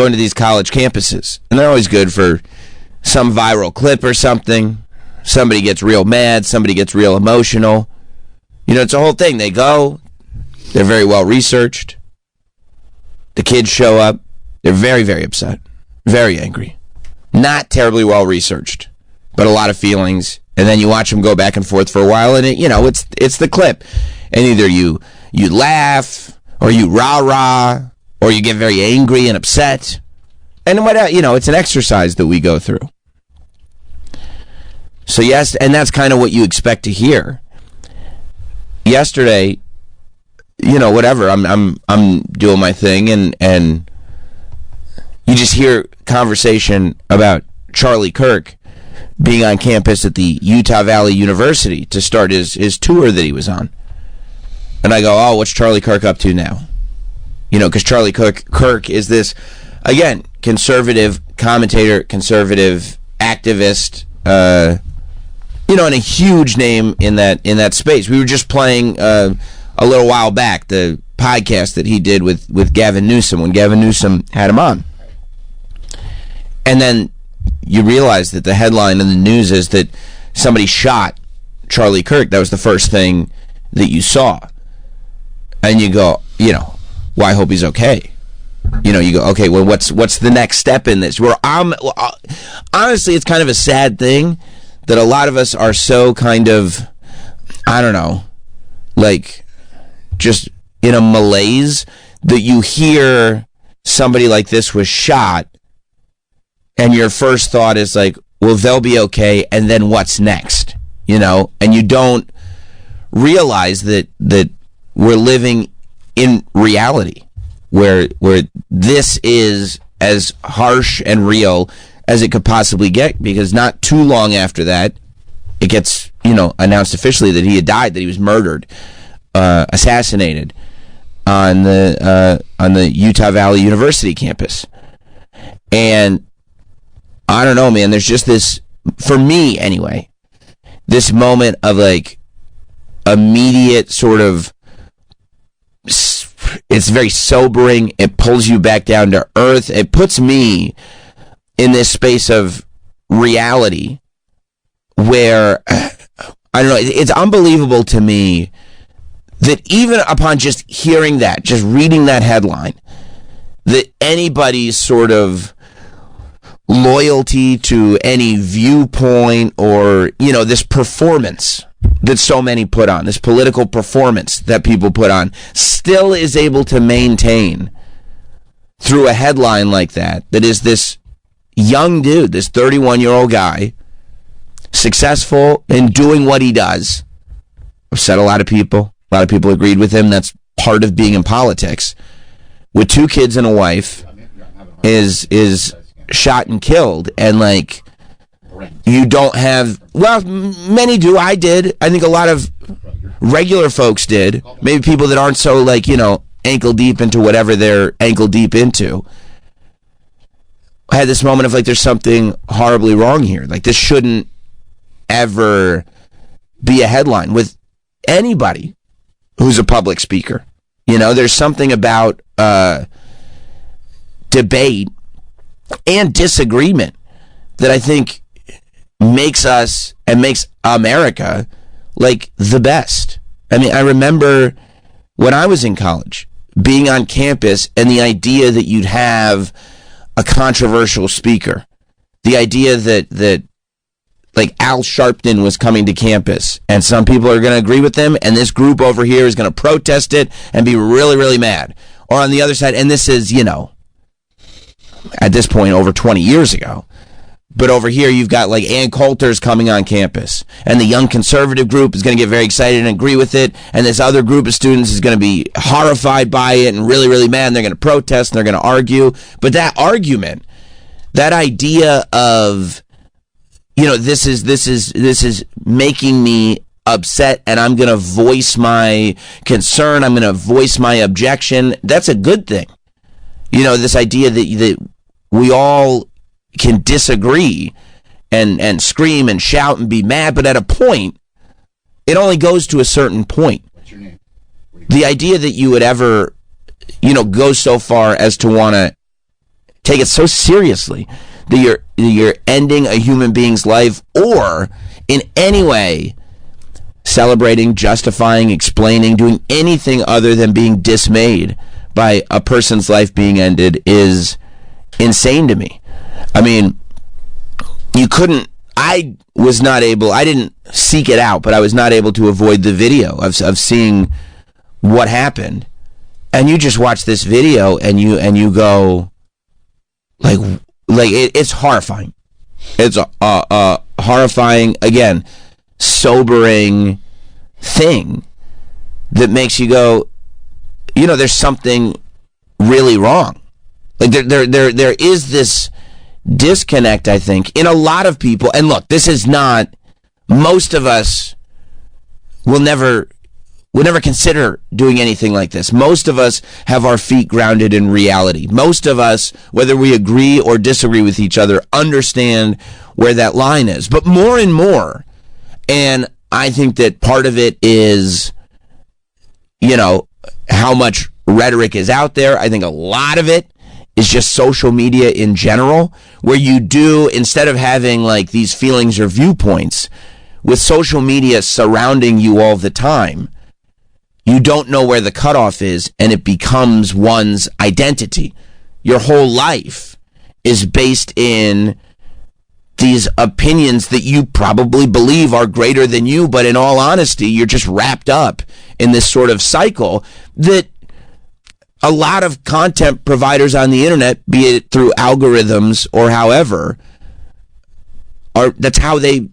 going to these college campuses, and they're always good for some viral clip or something. Somebody gets real mad, somebody gets real emotional. It's a whole thing. They go, they're very well researched. The kids show up, they're very, very upset, very angry. Not terribly well researched, but a lot of feelings. And then you watch them go back and forth for a while, and it's the clip. And either you laugh, or you rah-rah, or you get very angry and upset. And it's an exercise that we go through. So yes, and that's kind of what you expect to hear. Yesterday, whatever, I'm doing my thing, and you just hear conversation about Charlie Kirk being on campus at the Utah Valley University to start his tour that he was on. And I go, oh, what's Charlie Kirk up to now? Because Charlie Kirk is this, again, conservative commentator, conservative activist, and a huge name in that space. We were just playing a little while back the podcast that he did with Gavin Newsom when Gavin Newsom had him on. And then you realize that the headline in the news is that somebody shot Charlie Kirk. That was the first thing that you saw. And you go, well, I hope he's okay. You go, okay, well, what's the next step in this? Honestly, it's kind of a sad thing that a lot of us are so kind of, I don't know, like just in a malaise that you hear somebody like this was shot and your first thought is like, well, they'll be okay, and then what's next? And you don't realize that we're living in reality where this is as harsh and real as it could possibly get, because not too long after that, it gets, announced officially that he had died, that he was murdered, assassinated on the Utah Valley University campus. And I don't know, man, there's just this, for me anyway, this moment of like immediate sort of, it's very sobering. It pulls you back down to earth. It puts me in this space of reality where, I don't know, it's unbelievable to me that even upon just hearing that, just reading that headline, that anybody's sort of loyalty to any viewpoint or, this performance that so many put on, this political performance that people put on, still is able to maintain through a headline like that is this young dude, this 31-year-old guy, successful in doing what he does. I've said a lot of people agreed with him. That's part of being in politics. With 2 kids and a wife, is shot and killed, and like, you don't have, well, many do. I did. I think a lot of regular folks did. Maybe people that aren't so like, ankle deep into whatever they're ankle deep into. I had this moment of like, there's something horribly wrong here. Like, this shouldn't ever be a headline with anybody who's a public speaker. There's something about debate and disagreement that I think makes us and makes America like the best. I mean, I remember when I was in college being on campus and the idea that you'd have a controversial speaker, the idea that like Al Sharpton was coming to campus and some people are going to agree with him and this group over here is going to protest it and be really, really mad. Or on the other side, and this is, at this point over 20 years ago, but over here you've got like Ann Coulter's coming on campus and the young conservative group is going to get very excited and agree with it, and this other group of students is going to be horrified by it and really, really mad, and they're going to protest and they're going to argue. But that argument, that idea of, this is making me upset and I'm going to voice my concern, I'm going to voice my objection, that's a good thing. This idea that we all can disagree and scream and shout and be mad, but at a point, it only goes to a certain point. What's your name? The idea that you would ever, go so far as to want to take it so seriously that you're ending a human being's life, or in any way celebrating, justifying, explaining, doing anything other than being dismayed by a person's life being ended is insane to me. I mean, I didn't seek it out, but I was not able to avoid the video of seeing what happened. And you just watch this video and you go, it's horrifying. It's a horrifying, again, sobering thing that makes you go, there's something really wrong. Like there is this disconnect, I think, in a lot of people. And look, this is not, most of us will never consider doing anything like this. Most of us have our feet grounded in reality. Most of us, whether we agree or disagree with each other, understand where that line is. But more and more, and I think that part of it is, how much rhetoric is out there. I think a lot of it is just social media in general, where you do, instead of having like these feelings or viewpoints, with social media surrounding you all the time, you don't know where the cutoff is, and it becomes one's identity. Your whole life is based in these opinions that you probably believe are greater than you, but in all honesty, you're just wrapped up in this sort of cycle that a lot of content providers on the internet, be it through algorithms or however, that's how they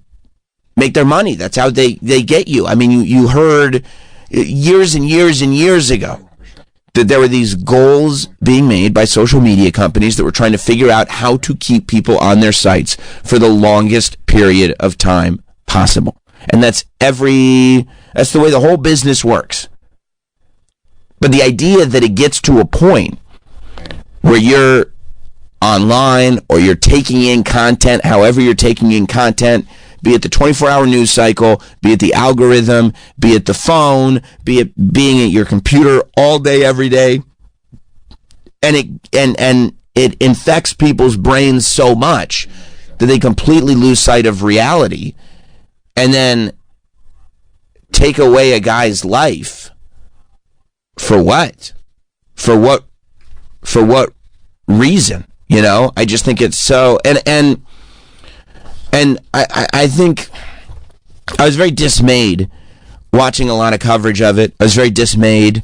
make their money. That's how they get you. I mean, you heard years and years and years ago that there were these goals being made by social media companies that were trying to figure out how to keep people on their sites for the longest period of time possible. And that's the way the whole business works. But the idea that it gets to a point where you're online or you're taking in content, however you're taking in content, be it the 24-hour news cycle, be it the algorithm, be it the phone, be it being at your computer all day, every day, and it infects people's brains so much that they completely lose sight of reality, and then take away a guy's life. For what? For what reason? I just think it's so, and I think I was very dismayed watching a lot of coverage of it. I was very dismayed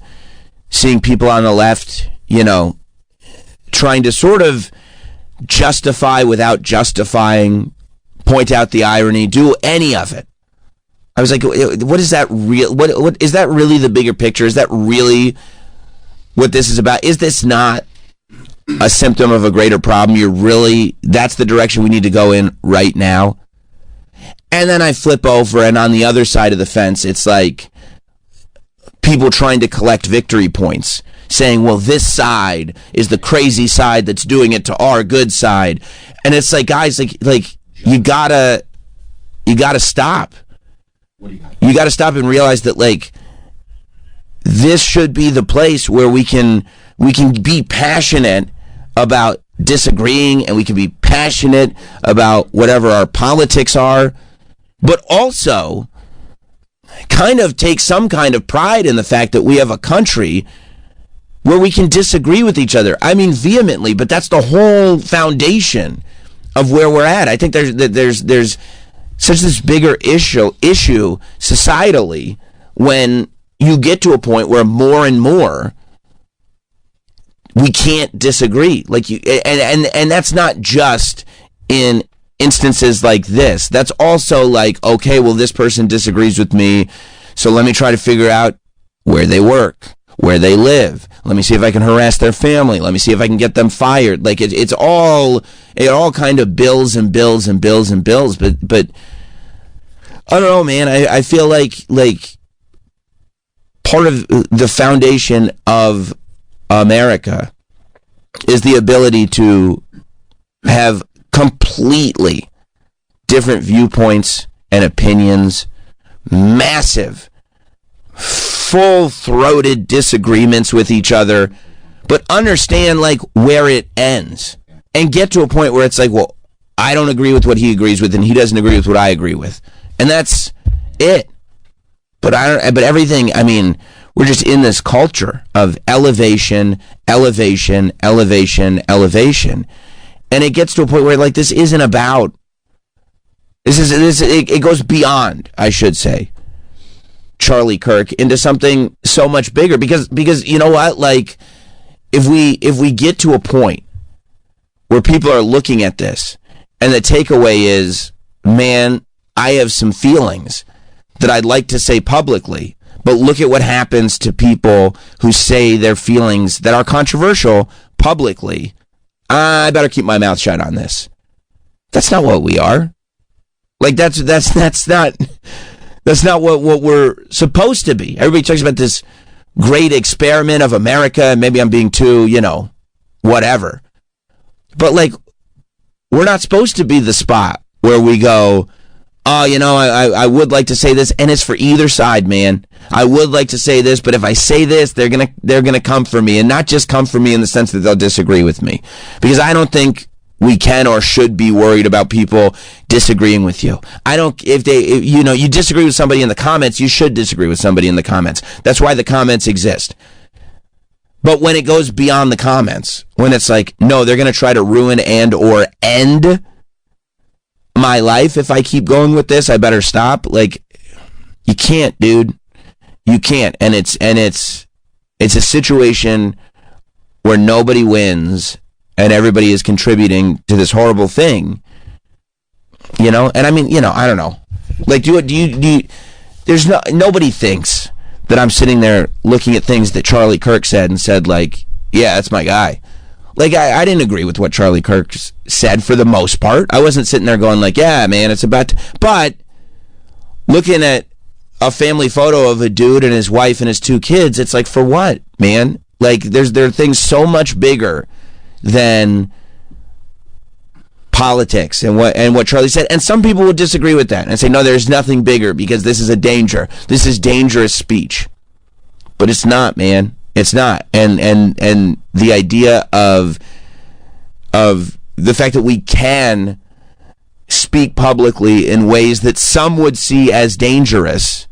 seeing people on the left, trying to sort of justify without justifying, point out the irony, do any of it. I was like, what is that real? What is that really the bigger picture? Is that really what this is about? Is this not a symptom of a greater problem? That's the direction we need to go in right now. And then I flip over, and on the other side of the fence, it's like people trying to collect victory points, saying, well, this side is the crazy side that's doing it to our good side. And it's like, guys, like you gotta stop. You got to stop and realize that, like, this should be the place where we can be passionate about disagreeing, and we can be passionate about whatever our politics are, but also kind of take some kind of pride in the fact that we have a country where we can disagree with each other. I mean, vehemently, but that's the whole foundation of where we're at. I think there's such this bigger issue societally when you get to a point where more and more we can't disagree. Like and that's not just in instances like this. That's also like, okay, well, this person disagrees with me, so let me try to figure out where they work, where they live. Let me see if I can harass their family. Let me see if I can get them fired. Like it all kind of bills and bills and bills and bills. But I don't know, man. I feel like part of the foundation of America is the ability to have completely different viewpoints and opinions, massive, full-throated disagreements with each other, but understand like where it ends. and get to a point where it's like, well, I don't agree with what he agrees with, and he doesn't agree with what I agree with, and that's it. But everything. I mean, we're just in this culture of elevation, elevation, elevation, elevation, and it gets to a point where like this isn't about. It goes beyond, I should say, Charlie Kirk into something so much bigger because you know what, like if we get to a point where people are looking at this and the takeaway is, man, I have some feelings that I'd like to say publicly, but look at what happens to people who say their feelings that are controversial publicly. I better keep my mouth shut on this. That's not what we are. Like that's not what we're supposed to be. Everybody talks about this great experiment of America, and maybe I'm being too, whatever. But like, we're not supposed to be the spot where we go, oh, I would like to say this, and it's for either side, man. I would like to say this, but if I say this, they're gonna come for me, and not just come for me in the sense that they'll disagree with me, because I don't think we can or should be worried about people disagreeing with you. If you disagree with somebody in the comments, you should disagree with somebody in the comments. That's why the comments exist. But when it goes beyond the comments, when it's like, no, they're going to try to ruin and or end my life if I keep going with this, I better stop. Like, you can't, dude. You can't. And it's a situation where nobody wins and everybody is contributing to this horrible thing, And I mean, I don't know. Like, do you nobody thinks that I'm sitting there looking at things that Charlie Kirk said and said, like, yeah, that's my guy. Like, I didn't agree with what Charlie Kirk said for the most part. I wasn't sitting there going like, yeah, man, it's about to, but looking at a family photo of a dude and his wife and his 2 kids, it's like, for what, man? Like, there are things so much bigger than politics and what Charlie said. And some people would disagree with that and say, no, there's nothing bigger because this is a danger. This is dangerous speech. But it's not, man. It's not. And the idea of the fact that we can speak publicly in ways that some would see as dangerous,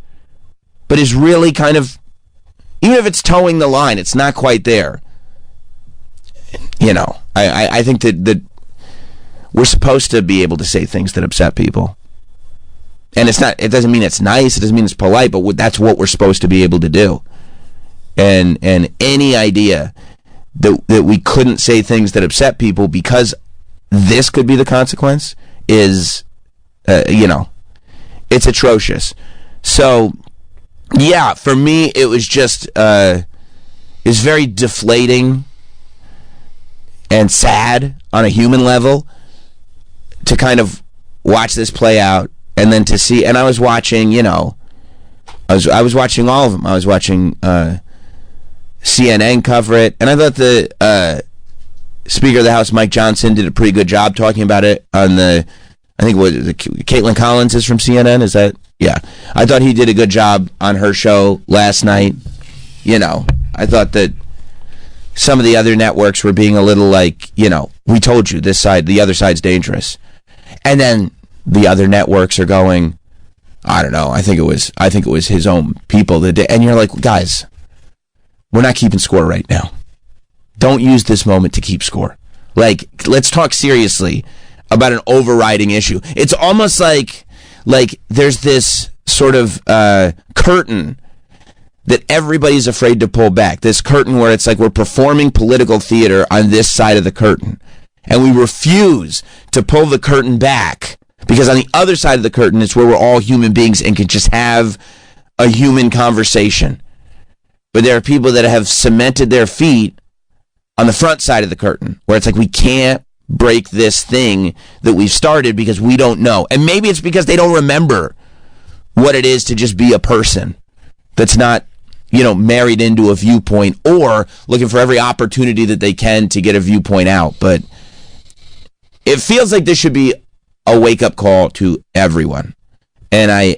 but is really kind of, even if it's towing the line, it's not quite there. I think that we're supposed to be able to say things that upset people. And it doesn't mean it's nice, it doesn't mean it's polite, but that's what we're supposed to be able to do. And any idea that we couldn't say things that upset people because this could be the consequence is, it's atrocious. So, yeah, for me, it was just, it's very deflating and sad on a human level to kind of watch this play out, and then to see, and I was watching, I was watching all of them. I was watching CNN cover it, and I thought the Speaker of the House, Mike Johnson, did a pretty good job talking about it on I think Caitlin Collins is from CNN, is that? Yeah. I thought he did a good job on her show last night. I thought that some of the other networks were being a little like, we told you the other side's dangerous. And then the other networks are going, I don't know, I think it was his own people that did. And you're like, guys, we're not keeping score right now. Don't use this moment to keep score. Like, let's talk seriously about an overriding issue. It's almost like there's this sort of curtain that everybody's afraid to pull back. This curtain where it's like we're performing political theater on this side of the curtain. And we refuse to pull the curtain back because on the other side of the curtain is where we're all human beings and can just have a human conversation. But there are people that have cemented their feet on the front side of the curtain where it's like we can't break this thing that we've started because we don't know. And maybe it's because they don't remember what it is to just be a person that's not, married into a viewpoint or looking for every opportunity that they can to get a viewpoint out. But it feels like this should be a wake-up call to everyone. And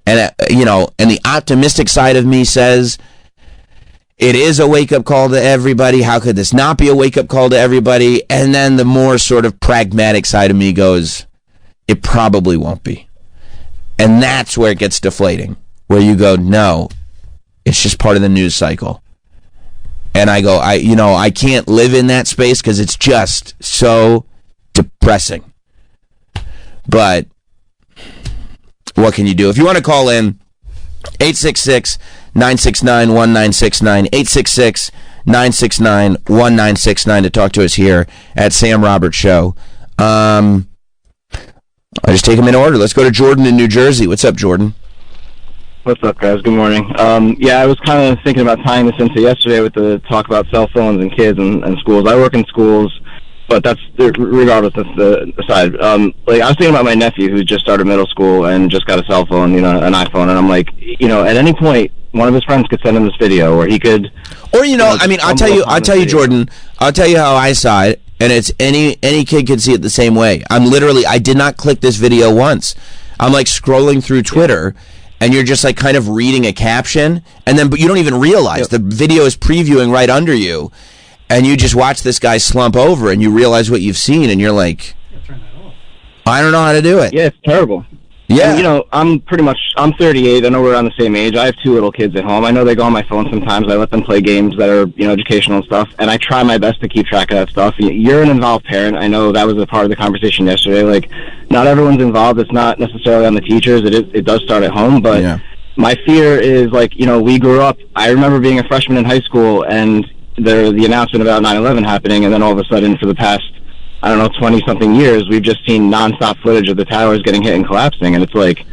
the optimistic side of me says it is a wake-up call to everybody. How could this not be a wake-up call to everybody? And then the more sort of pragmatic side of me goes, it probably won't be. And that's where it gets deflating, where you go, no, it's just part of the news cycle. And I go, I can't live in that space because it's just so depressing. But what can you do? If you want to call in, 866-969-1969, 866-969-1969 to talk to us here at Sam Roberts Show. I just take them in order. Let's go to Jordan in New Jersey. What's up, Jordan? What's up, guys? Good morning. I was kind of thinking about tying this into yesterday with the talk about cell phones and kids and schools. I work in schools, but that's regardless of the aside. I was thinking about my nephew who just started middle school and just got a cell phone, an iPhone, and I'm like, at any point, one of his friends could send him this video, or he could, or I'll tell you, Jordan, I'll tell you how I saw it, and it's any kid could see it the same way. I did not click this video once. I'm like scrolling through Twitter. And you're just like kind of reading a caption, but you don't even realize the video is previewing right under you, and you just watch this guy slump over, and you realize what you've seen, and you're like, I don't know how to do it. Yeah, it's terrible. Yeah. And, I'm 38. I know we're around the same age. I have 2 little kids at home. I know they go on my phone sometimes. I let them play games that are, educational and stuff, and I try my best to keep track of that stuff. You're an involved parent. I know that was a part of the conversation yesterday. Like, not everyone's involved. It's not necessarily on the teachers. It does start at home, but my fear is, we grew up. I remember being a freshman in high school, and the announcement about 9/11 happening, and then all of a sudden, for the past 20-something years, we've just seen nonstop footage of the towers getting hit and collapsing, and it's like,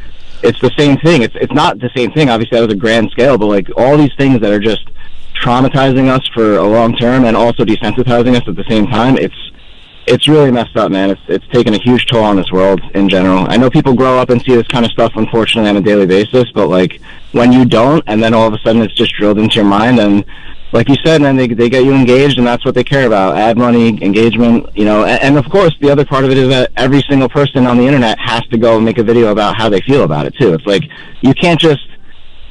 it's the same thing. It's not the same thing. Obviously, that was a grand scale, but all these things that are just traumatizing us for a long term and also desensitizing us at the same time. It's really messed up, man. It's taken a huge toll on this world in general. I know people grow up and see this kind of stuff, unfortunately, on a daily basis, but when you don't, and then all of a sudden it's just drilled into your mind, and like you said, man, they get you engaged, and that's what they care about: ad money, engagement, And of course, the other part of it is that every single person on the internet has to go and make a video about how they feel about it too. It's like, you can't just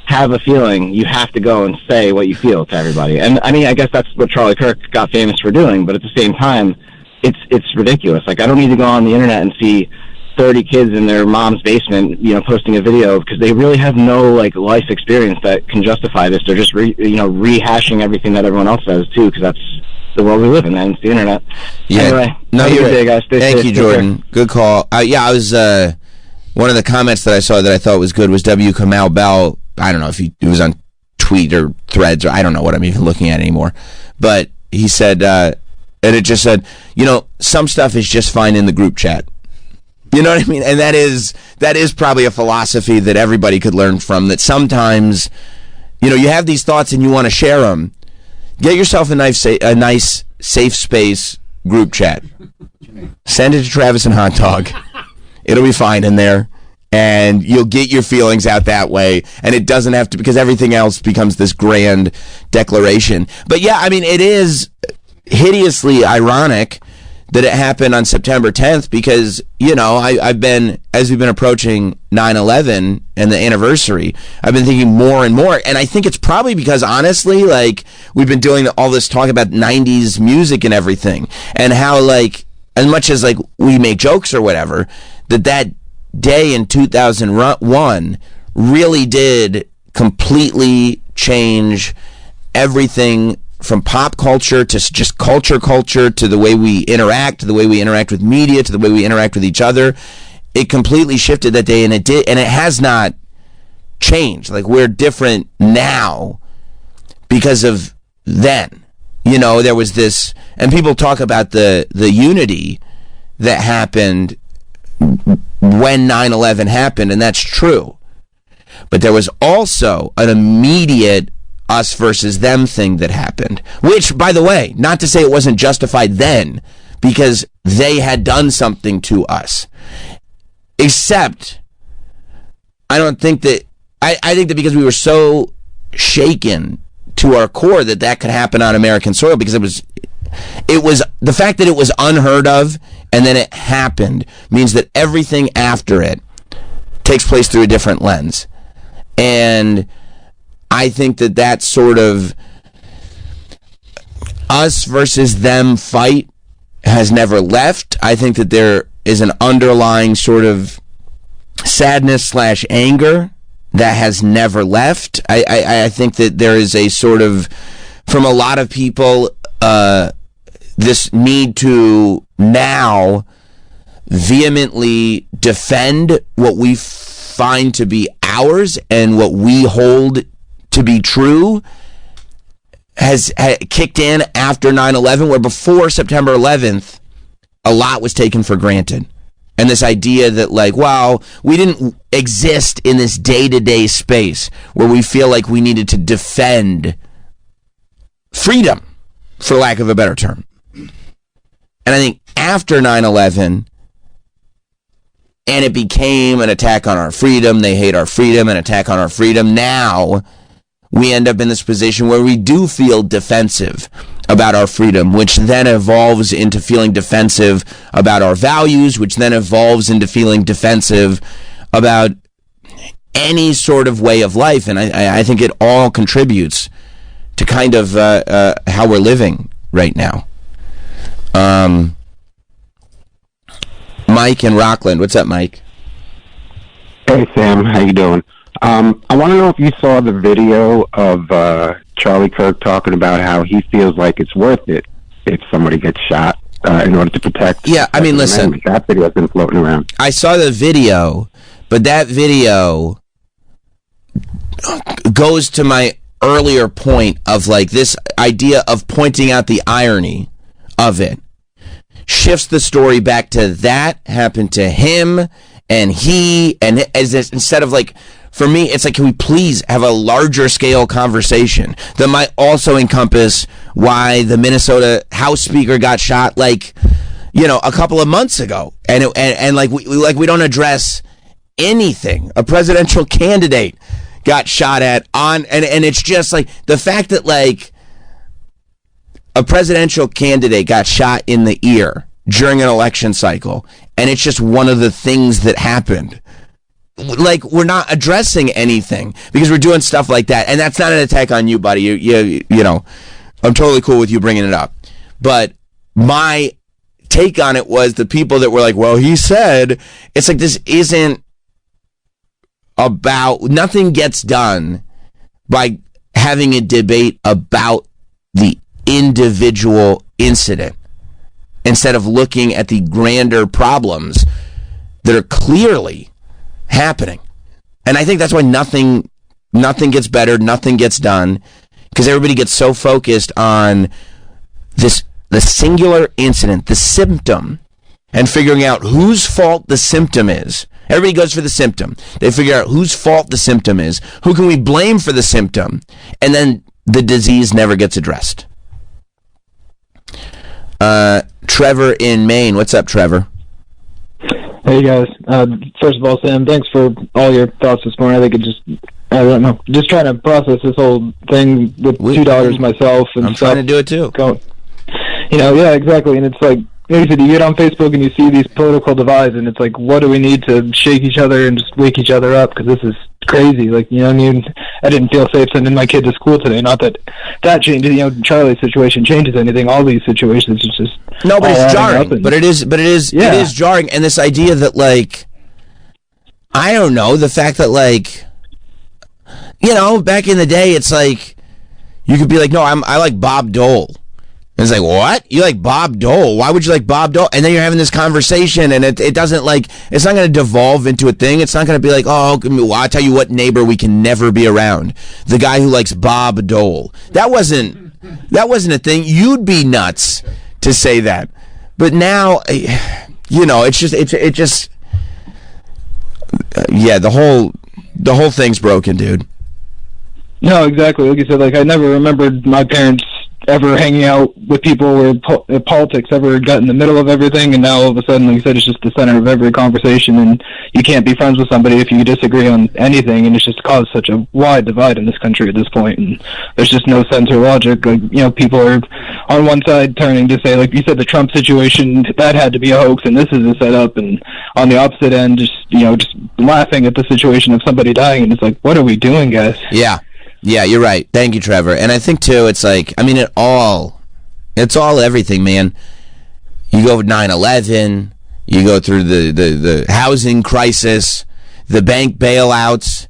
have a feeling; you have to go and say what you feel to everybody. And I guess that's what Charlie Kirk got famous for doing. But at the same time, it's ridiculous. I don't need to go on the internet and see 30 kids in their mom's basement, posting a video, because they really have no life experience that can justify this. They're just rehashing everything that everyone else says too, because that's the world we live in, and it's the internet. Yeah. Anyway, no, you're day, guys. Thank you, Jordan. Good call. I was one of the comments that I saw that I thought was good was W. Kamau Bell. I don't know if it was on Tweet or Threads, or I don't know what I'm even looking at anymore, but he said, and it just said, some stuff is just fine in the group chat. You know what I mean? And that is probably a philosophy that everybody could learn from, that sometimes, you have these thoughts and you want to share them. Get yourself a nice safe space group chat. Send it to Travis and Hot Dog. It'll be fine in there. And you'll get your feelings out that way. And it doesn't have to, because everything else becomes this grand declaration. But yeah, it is hideously ironic that it happened on September 10th, because, I've been, as we've been approaching 9/11 and the anniversary, I've been thinking more and more. And I think it's probably because, honestly, we've been doing all this talk about 90s music and everything, and how, as much as, we make jokes or whatever, that day in 2001 really did completely change everything, from pop culture to just culture to the way we interact, to the way we interact with media, to the way we interact with each other. It completely shifted that day, and it did, and it has not changed. We're different now because of then. There was this, and people talk about the unity that happened when 9/11 happened, and that's true. But there was also an immediate us versus them thing that happened, which, by the way, not to say it wasn't justified then, because they had done something to us, except I think that because we were so shaken to our core that could happen on American soil, because it was the fact that it was unheard of and then it happened means that everything after it takes place through a different lens. And I think that sort of us versus them fight has never left. I think that there is an underlying sort of sadness / anger that has never left. I think that there is a sort of, from a lot of people, this need to now vehemently defend what we find to be ours and what we hold to be true has kicked in after 9/11, where before September 11th, a lot was taken for granted. And this idea that, like, wow, we didn't exist in this day-to-day space where we feel like we needed to defend freedom, for lack of a better term. And I think after 9/11, and it became an attack on our freedom, they hate our freedom, an attack on our freedom, now we end up in this position where we do feel defensive about our freedom, which then evolves into feeling defensive about our values, which then evolves into feeling defensive about any sort of way of life. And I think it all contributes to kind of how we're living right now. Mike in Rockland. What's up, Mike? Hey, Sam. How you doing? I want to know if you saw the video of Charlie Kirk talking about how he feels like it's worth it if somebody gets shot in order to protect. Yeah, I mean, listen. That video has been floating around. I saw the video, but that video goes to my earlier point of, like, this idea of pointing out the irony of it. Shifts the story back to that happened to him and he, and as this, instead of, like, for me, it's like, can we please have a larger scale conversation that might also encompass why the Minnesota House Speaker got shot, like, you know, a couple of months ago, and like we don't address anything. A presidential candidate got shot at and it's just like the fact that, like, a presidential candidate got shot in the ear during an election cycle, and it's just one of the things that happened. Like, we're not addressing anything because we're doing stuff like that, and that's not an attack on you, buddy. You know, I'm totally cool with you bringing it up, but my take on it was the people that were like, well, he said, it's like, this isn't about, nothing gets done by having a debate about the individual incident instead of looking at the grander problems that are clearly happening. And I think that's why nothing gets better, nothing gets done, because everybody gets so focused on the singular incident, the symptom, and figuring out whose fault the symptom is. Everybody goes for the symptom. They figure out whose fault the symptom is, who can we blame for the symptom, and then the disease never gets addressed. Trevor in Maine. What's up, Trevor? Hey, guys. First of all, Sam, thanks for all your thoughts this morning. I think I don't know, just trying to process this whole thing with two daughters myself. And I'm trying to do it too. You know, yeah, exactly. And it's like, you get on Facebook and you see these political divides, and it's like, what do we need to shake each other and just wake each other up? Because this is crazy. Like, you know what I mean? I didn't feel safe sending my kid to school today. Not that changes, you know, Charlie's situation changes anything. All these situations, it's just... No, but it's jarring. But it is jarring. And this idea that, like, I don't know, the fact that, like, you know, back in the day, it's like, you could be like, no, I like Bob Dole. And it's like, what? You like Bob Dole? Why would you like Bob Dole? And then you're having this conversation, and it doesn't, like, it's not going to devolve into a thing. It's not going to be like, oh, well, I'll tell you what neighbor we can never be around. The guy who likes Bob Dole. That wasn't a thing. You'd be nuts to say that. But now, you know, it's just, yeah, the whole thing's broken, dude. No, exactly. Like you said, like, I never remembered my parents ever hanging out with people where politics ever got in the middle of everything, and now all of a sudden, like you said, it's just the center of every conversation, and you can't be friends with somebody if you disagree on anything, and it's just caused such a wide divide in this country at this point, and there's just no sense or logic. Like, you know, people are on one side turning to say, like you said, the Trump situation, that had to be a hoax, and this is a setup, and on the opposite end, just laughing at the situation of somebody dying, and it's like, what are we doing, guys? Yeah, you're right. Thank you, Trevor. And I think, too, it's like, I mean, it all It's all everything, man. You go with 9/11, you go through the housing crisis, the bank bailouts,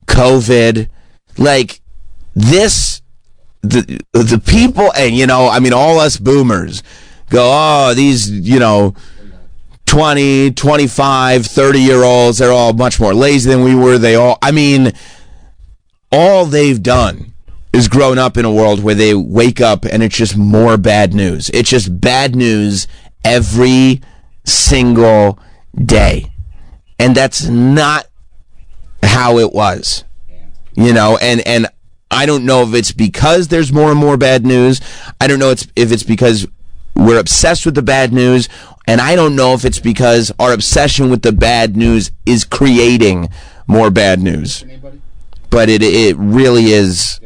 COVID, like this, the people, and all us boomers go, oh, these, 20, 25, 30-year-olds, they're all much more lazy than we were. All they've done is grown up in a world where they wake up and it's just more bad news. It's just bad news every single day. And that's not how it was. And I don't know if it's because there's more and more bad news. I don't know if it's because we're obsessed with the bad news, and I don't know if it's because our obsession with the bad news is creating more bad news. But it really is,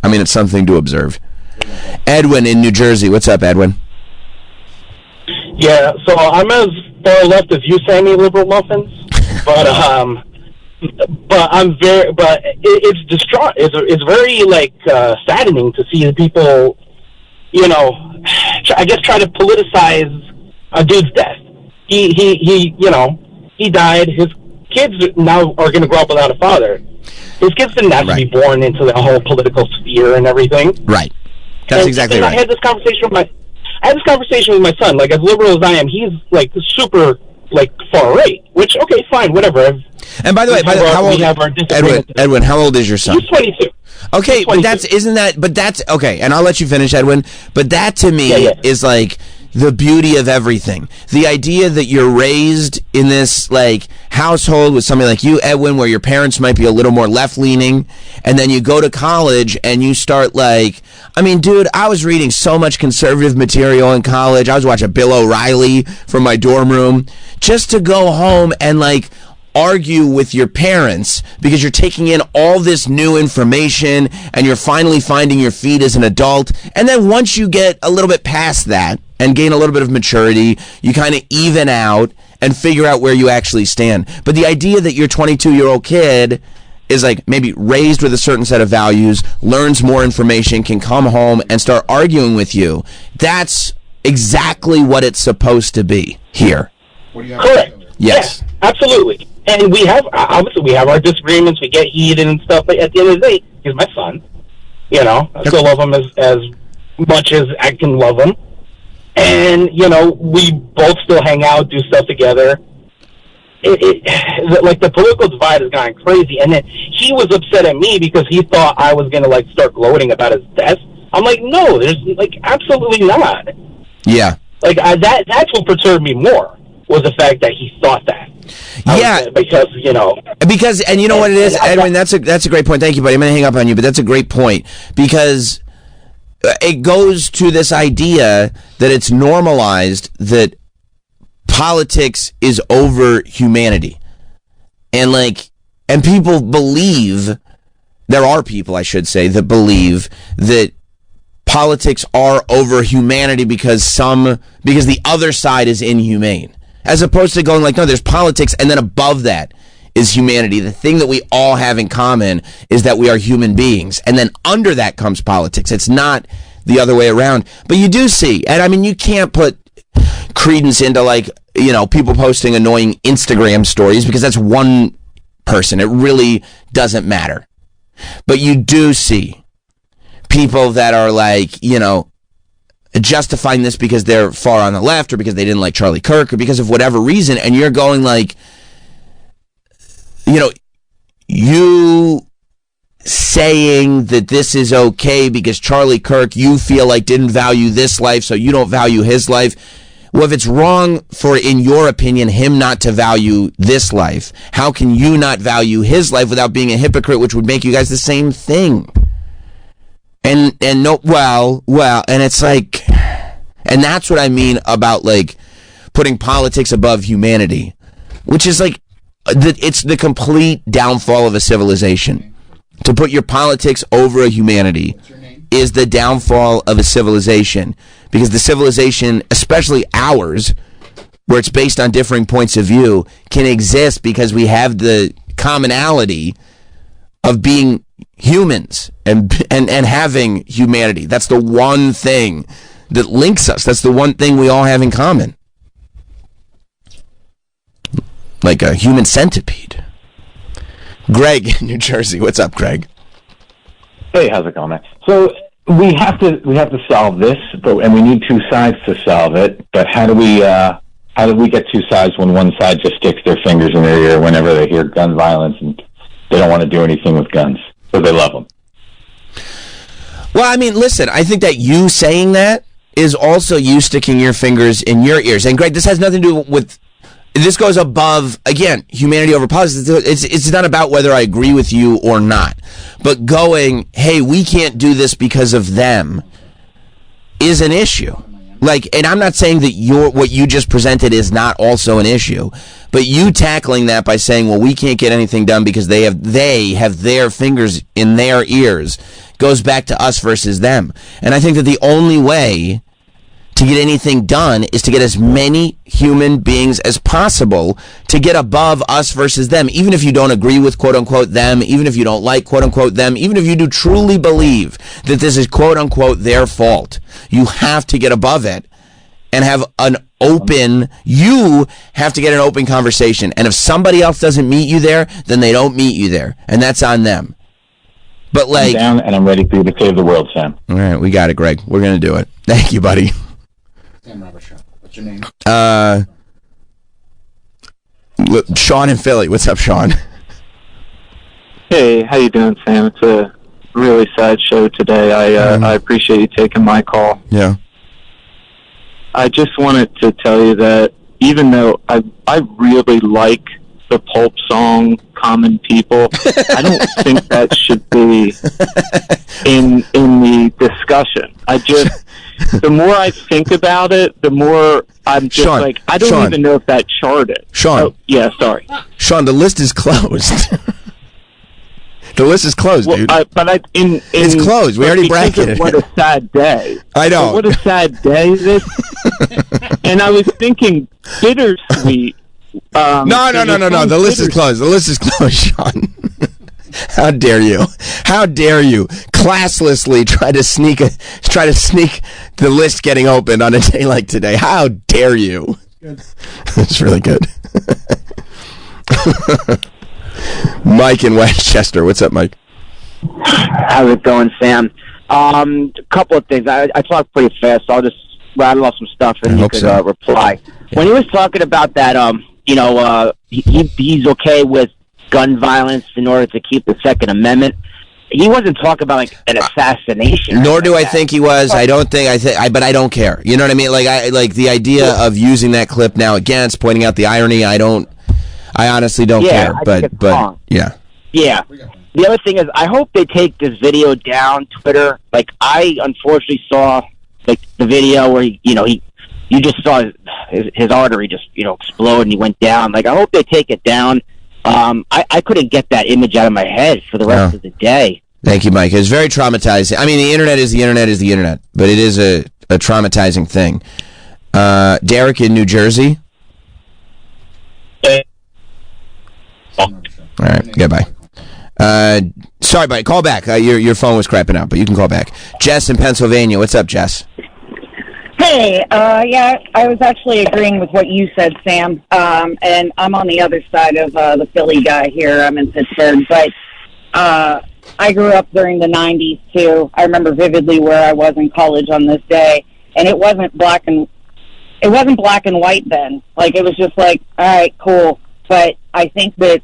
it's something to observe. Edwin in New Jersey. What's up, Edwin? Yeah, so I'm as far left as you, Sammy, liberal muffins, but it's distraught. It's very saddening to see the people, I guess try to politicize a dude's death. He died. His kids now are going to grow up without a father. His kids didn't have to be born into the whole political sphere and everything. Right. That's exactly right. I had this conversation with my son. Like, as liberal as I am, he's super far right. Which, okay, fine, whatever. And by the way, how old? Edwin, how old is your son? He's 22. Okay, but that's okay. And I'll let you finish, Edwin. But that to me is like the beauty of everything. The idea that you're raised in this household with somebody like you, Edwin, where your parents might be a little more left-leaning, and then you go to college and you start dude, I was reading so much conservative material in college. I was watching Bill O'Reilly from my dorm room just to go home and argue with your parents because you're taking in all this new information and you're finally finding your feet as an adult. And then once you get a little bit past that and gain a little bit of maturity, you kind of even out and figure out where you actually stand. But the idea that your 22-year-old kid is maybe raised with a certain set of values, learns more information, can come home and start arguing with you, that's exactly what it's supposed to be here. Correct. Yes. Yeah, absolutely. And we have our disagreements, we get heated and stuff, but at the end of the day, he's my son. I still love him as much as I can love him. And, we both still hang out, do stuff together. The political divide has gone crazy. And then he was upset at me because he thought I was going to, start gloating about his death. I'm like, no, there's, absolutely not. Yeah. That's what perturbed me more, was the fact that he thought that. Because and you know what it is, Edwin, that's a great point. Thank you, buddy. I'm going to hang up on you, but that's a great point because it goes to this idea that it's normalized that politics is over humanity. And people believe, there are people, I should say, that believe that politics are over humanity because the other side is inhumane. As opposed to going no, there's politics, and then above that is humanity. The thing that we all have in common is that we are human beings. And then under that comes politics. It's not the other way around. But you do see, and you can't put credence into people posting annoying Instagram stories because that's one person. It really doesn't matter. But you do see people that are justifying this because they're far on the left or because they didn't like Charlie Kirk or because of whatever reason, and you're going you saying that this is okay because Charlie Kirk, you feel didn't value this life, so you don't value his life. Well, if it's wrong for, in your opinion, him not to value this life, how can you not value his life without being a hypocrite, which would make you guys the same thing? And it's and that's what I mean about putting politics above humanity, which is it's the complete downfall of a civilization. To put your politics over a humanity is the downfall of a civilization, because the civilization, especially ours, where it's based on differing points of view, can exist because we have the commonality of being humans and having humanity. That's the one thing that links us. That's the one thing we all have in common. Like a human centipede. Greg in New Jersey. What's up, Greg? Hey, how's it going, man? So we have to solve this, and we need two sides to solve it. But how do we get two sides when one side just sticks their fingers in their ear whenever they hear gun violence and they don't want to do anything with guns because they love them? Well, I mean, listen, I think that you saying that is also you sticking your fingers in your ears. And Greg, this has nothing to do with, this goes above, again, humanity over politics. It's not about whether I agree with you or not. But going, hey, we can't do this because of them is an issue. Like, and I'm not saying that what you just presented is not also an issue, but you tackling that by saying, well, we can't get anything done because they have their fingers in their ears goes back to us versus them. And I think that the only way to get anything done is to get as many human beings as possible to get above us versus them. Even if you don't agree with quote unquote them, even if you don't like quote unquote them, even if you do truly believe that this is quote unquote their fault, you have to get above it and have you have to get an open conversation. And if somebody else doesn't meet you there, then they don't meet you there. And that's on them. But like, I'm down and I'm ready for you to save the world, Sam. All right, we got it, Greg. We're going to do it. Thank you, buddy. Sam Robert Show. What's your name? Sean in Philly. What's up, Sean? Hey, how you doing, Sam? It's a really sad show today. I appreciate you taking my call. Yeah. I just wanted to tell you that even though I really like the Pulp song "Common People," I don't think that should be in the discussion. The more I think about it, the more I'm just Sean, like, I don't even know if that charted. Sean. Oh, yeah, sorry. Sean, the list is closed. The list is closed, dude. It's closed. We already bracketed. What a sad day. I know. But what a sad day this. And I was thinking bittersweet. No. The list is closed. The list is closed, Sean. How dare you? How dare you classlessly try to sneak the list getting opened on a day like today? How dare you? It's really good. Mike in Westchester. What's up, Mike? How's it going, Sam? A couple of things. I talk pretty fast, so I'll just rattle off some stuff and you could reply. Yeah. When he was talking about that, he's okay with gun violence in order to keep the Second Amendment. He wasn't talking about like an assassination. Nor do I think he was. I don't think but I don't care. You know what I mean? Like the idea of using that clip now against pointing out the irony. I honestly don't care. But yeah. Yeah. The other thing is, I hope they take this video down Twitter. Like, I unfortunately saw like the video where you just saw his artery just explode and he went down. Like, I hope they take it down. I couldn't get that image out of my head for the rest of the day. Thank you, Mike. It's very traumatizing. I mean, the internet is the internet, but it is a traumatizing thing. Derek in New Jersey. All right, goodbye. Sorry, buddy. Call back. Your phone was crapping out, but you can call back. Jess in Pennsylvania. What's up, Jess? Hey, yeah, I was actually agreeing with what you said, Sam. And I'm on the other side of the Philly guy here. I'm in Pittsburgh, but I grew up during the 90s too. I remember vividly where I was in college on this day, and it wasn't black and white then. Like, it was just like, all right, cool. But I think that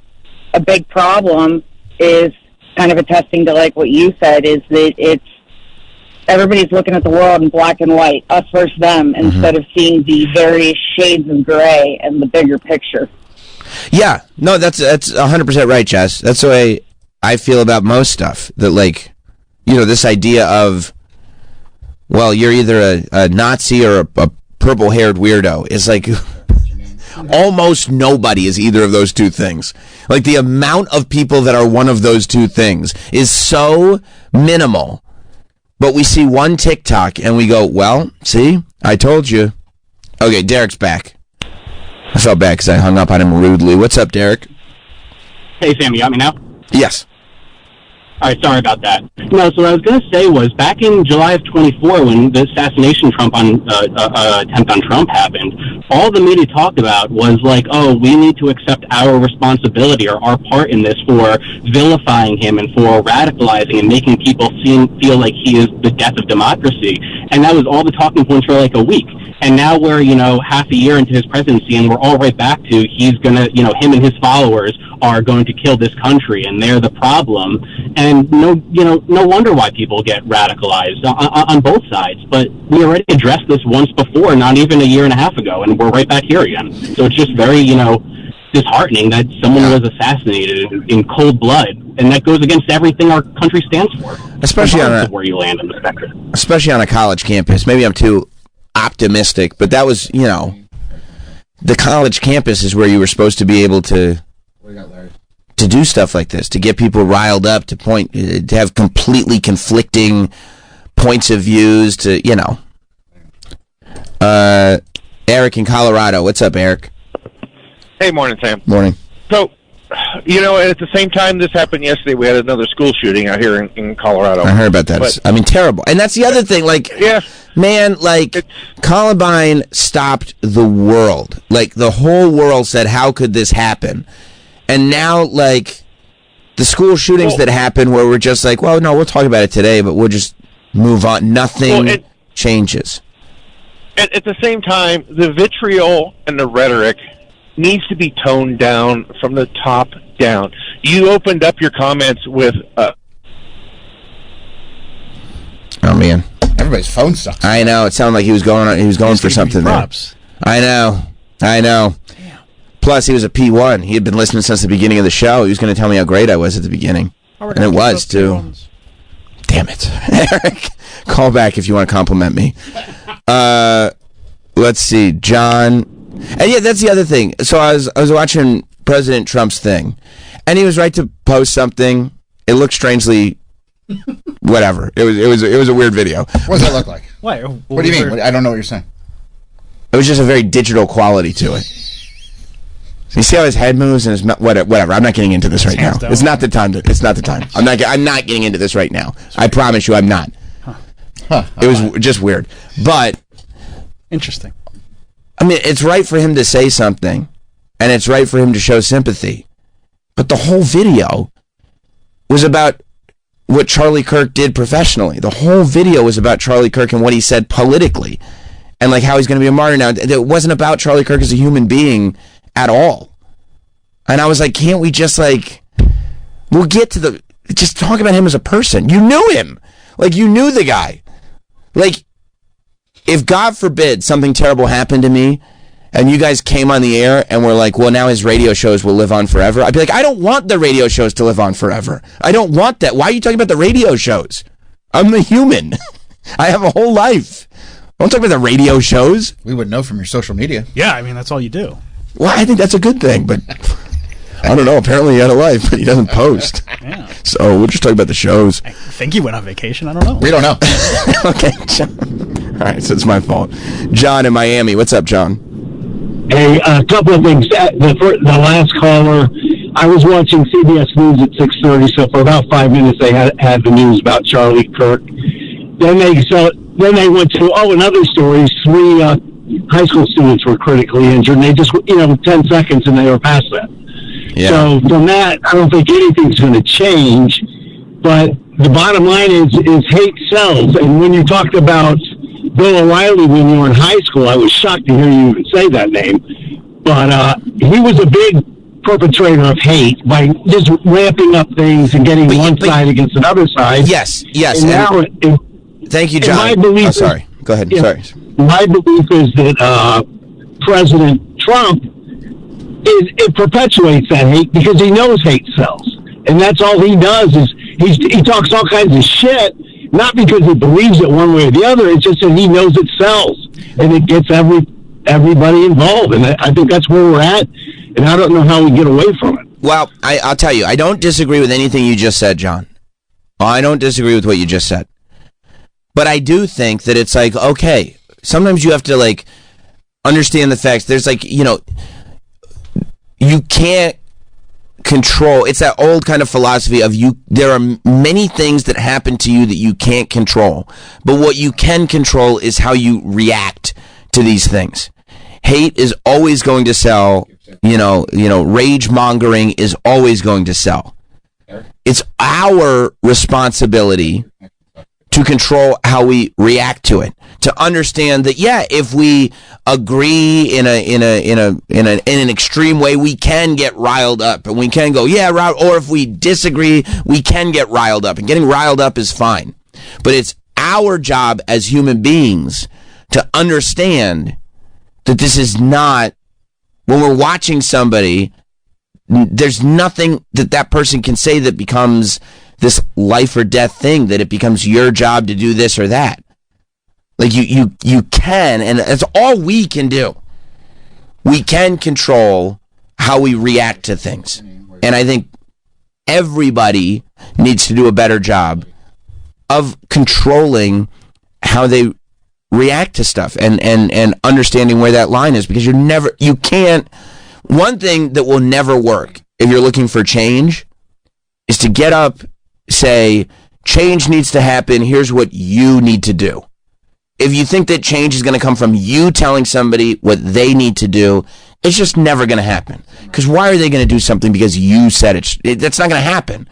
a big problem is kind of attesting to like what you said, is that everybody's looking at the world in black and white, us versus them, instead of seeing the various shades of gray and the bigger picture. Yeah, no, that's 100% right, Jess. That's the way I feel about most stuff. That, like, this idea of, well, you're either a Nazi or a purple-haired weirdo is like almost nobody is either of those two things. Like, the amount of people that are one of those two things is so minimal. But we see one TikTok and we go, well, see, I told you. Okay, Derek's back. I felt bad because I hung up on him rudely. What's up, Derek? Hey, Sam, you got me now? Yes. All right, sorry about that. No, so what I was going to say was back in July of 24, when the assassination attempt on Trump happened, all the media talked about was like, oh, we need to accept our responsibility or our part in this for vilifying him and for radicalizing and making people feel like he is the death of democracy. And that was all the talking points for like a week. And now we're, half a year into his presidency, and we're all right back to he's going to, him and his followers are going to kill this country, and they're the problem. And no wonder why people get radicalized on both sides. But we already addressed this once before, not even a year and a half ago, and we're right back here again. So it's just very, disheartening that someone was assassinated in cold blood, and that goes against everything our country stands for. Especially on where you land on the spectrum. Especially on a college campus. Maybe I'm too optimistic, but that was, the college campus is where you were supposed to be able to do stuff like this, to get people riled up, to have completely conflicting points of views, to, Eric in Colorado. What's up, Eric? Hey, morning, Sam. Morning. So, at the same time this happened yesterday, we had another school shooting out here in Colorado. I heard about that. But, terrible. And that's the other thing, Columbine stopped the world. Like, the whole world said, how could this happen? And now, the school shootings that happen where we're just like, well, no, we'll talk about it today, but we'll just move on. Nothing changes. At the same time, the vitriol and the rhetoric needs to be toned down from the top down. You opened up your comments with... Oh, man. Everybody's phone sucks. I know. It sounded like he was going for something there. I know. Damn. Plus, he was a P1. He had been listening since the beginning of the show. He was going to tell me how great I was at the beginning. And it was, too. P1s. Damn it. Eric, call back if you want to compliment me. Let's see. John... And yeah, that's the other thing. So I was watching President Trump's thing, and he was right to post something. It looked strangely, whatever. It was a weird video. What does that look like? What do you mean? I don't know what you're saying. It was just a very digital quality to it. So you see how his head moves and his whatever. I'm not getting into this right now. It's not the time. It's not the time. I'm not getting into this right now. I promise you, I'm not. It was just weird, but interesting. I mean, it's right for him to say something, and it's right for him to show sympathy. But the whole video was about what Charlie Kirk did professionally. The whole video was about Charlie Kirk and what he said politically, and how he's going to be a martyr now. It wasn't about Charlie Kirk as a human being at all. And I was like, can't we just we'll get to just talk about him as a person. You knew him. You knew the guy. If, God forbid, something terrible happened to me, and you guys came on the air and were like, well, now his radio shows will live on forever, I'd be like, I don't want the radio shows to live on forever. I don't want that. Why are you talking about the radio shows? I'm the human. I have a whole life. I don't talk about the radio shows. We would know from your social media. Yeah, I mean, that's all you do. Well, I think that's a good thing, but I don't know. Apparently he had a life, but he doesn't post. Yeah. So we'll just talk about the shows. I think he went on vacation. I don't know. We don't know. Okay, John. All right, so it's my fault. John in Miami. What's up, John? Hey, a couple of things. The last caller, I was watching CBS News at 6:30, so for about 5 minutes they had the news about Charlie Kirk. Then they went to, another story. 3 high school students were critically injured, and they just, 10 seconds and they were past that. Yeah. So from that, I don't think anything's going to change. But the bottom line is hate sells. And when you talked about Bill O'Reilly when you were in high school, I was shocked to hear you even say that name. But he was a big perpetrator of hate by just ramping up things and getting one side against another side. Yes. And now, thank you, John. My belief sorry. Go ahead. Sorry. My belief is that President Trump it perpetuates that hate because he knows hate sells, and that's all he does is he talks all kinds of shit, not because he believes it one way or the other. It's just that he knows it sells, and it gets everybody involved, and I think that's where we're at, and I don't know how we get away from it. Well, I'll tell you, I don't disagree with anything you just said, John. I don't disagree with what you just said, but I do think that it's okay, sometimes you have to understand the facts. There's you can't control. It's that old kind of philosophy of there are many things that happen to you that you can't control, but what you can control is how you react to these things. Hate is always going to sell. Rage mongering is always going to sell. It's our responsibility to control how we react to it. To understand that, if we agree in an extreme way, we can get riled up, and we can go, or if we disagree, we can get riled up, and getting riled up is fine. But it's our job as human beings to understand that this is not, when we're watching somebody, there's nothing that person can say that becomes this life or death thing, that it becomes your job to do this or that. Like you can, and that's all we can do. We can control how we react to things. And I think everybody needs to do a better job of controlling how they react to stuff and understanding where that line is, because you can't. One thing that will never work if you're looking for change is to get up, say, change needs to happen, here's what you need to do. If you think that change is going to come from you telling somebody what they need to do, it's just never going to happen. Because why are they going to do something because you said it? That's not going to happen.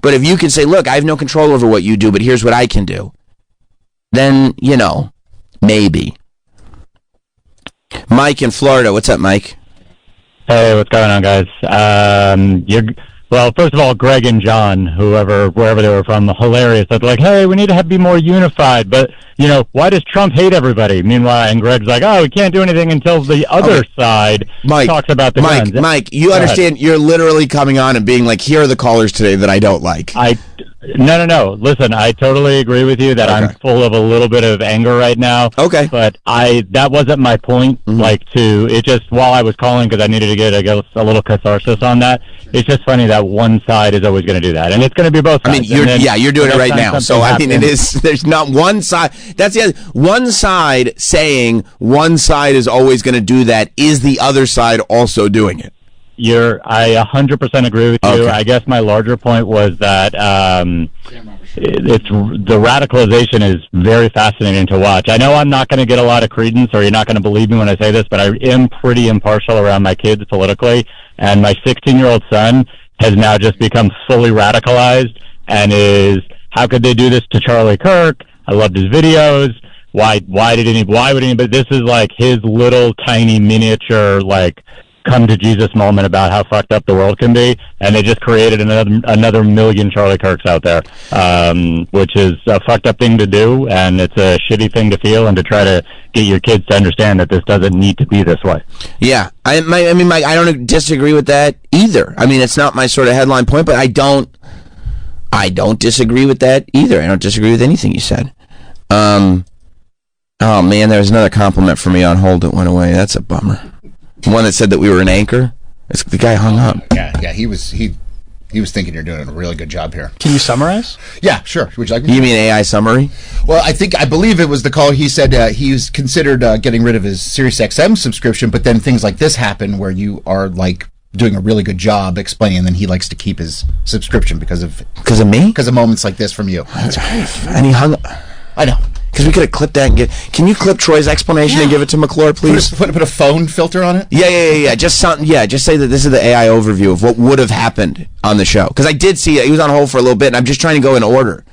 But if you can say, look, I have no control over what you do, but here's what I can do, then, maybe. Mike in Florida. What's up, Mike? Hey, what's going on, guys? Well, first of all, Greg and John, wherever they were from, hilarious. They're like, hey, we need to be more unified. But, why does Trump hate everybody? Meanwhile, and Greg's like, we can't do anything until the other side talks about the guns. Mike, you understand, you're literally coming on and being like, here are the callers today that I don't like. No. Listen, I totally agree with you that I'm full of a little bit of anger right now. Okay. But that wasn't my point. It just, while I was calling, because I needed to get a little catharsis on that, it's just funny that one side is always going to do that. And it's going to be both sides. I mean, you're doing it right now. So, there's not one side. That's the other. One side saying one side is always going to do that. Is the other side also doing it? I 100% agree with you. Okay. I guess my larger point was that the radicalization is very fascinating to watch. I know I'm not going to get a lot of credence, or you're not going to believe me when I say this, but I am pretty impartial around my kids politically, and my 16-year-old son has now just become fully radicalized and how could they do this to Charlie Kirk? I loved his videos. Why would anybody? This is like his little tiny miniature, come to Jesus moment about how fucked up the world can be, and they just created another million Charlie Kirks out there, which is a fucked up thing to do, and it's a shitty thing to feel, and to try to get your kids to understand that this doesn't need to be this way. Yeah, Mike, I don't disagree with that either. I mean, it's not my sort of headline point, but I don't disagree with that either. I don't disagree with anything you said. Oh man, there was another compliment for me on hold that went away. That's a bummer. One that said that we were an anchor. The guy hung up. Yeah. He was thinking you're doing a really good job here. Can you summarize? Yeah, sure. Would you like me to? You mean AI summary? Well, I believe it was the call. He said he's considered getting rid of his SiriusXM subscription, but then things like this happen where you are doing a really good job explaining, and then he likes to keep his subscription because of me? Because of moments like this from you. And he hung up. I know. Because we could have clipped that and can you clip Troy's explanation and give it to McClure, please? Put a phone filter on it? Yeah. Just something. Yeah, just say that this is the AI overview of what would have happened on the show. Because I did see it. He was on hold for a little bit, and I'm just trying to go in order.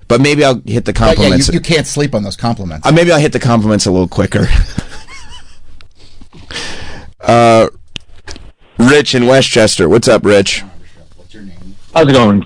But maybe I'll hit the compliments. Yeah, you can't sleep on those compliments. Maybe I'll hit the compliments a little quicker. Rich in Westchester. What's up, Rich? How's it going?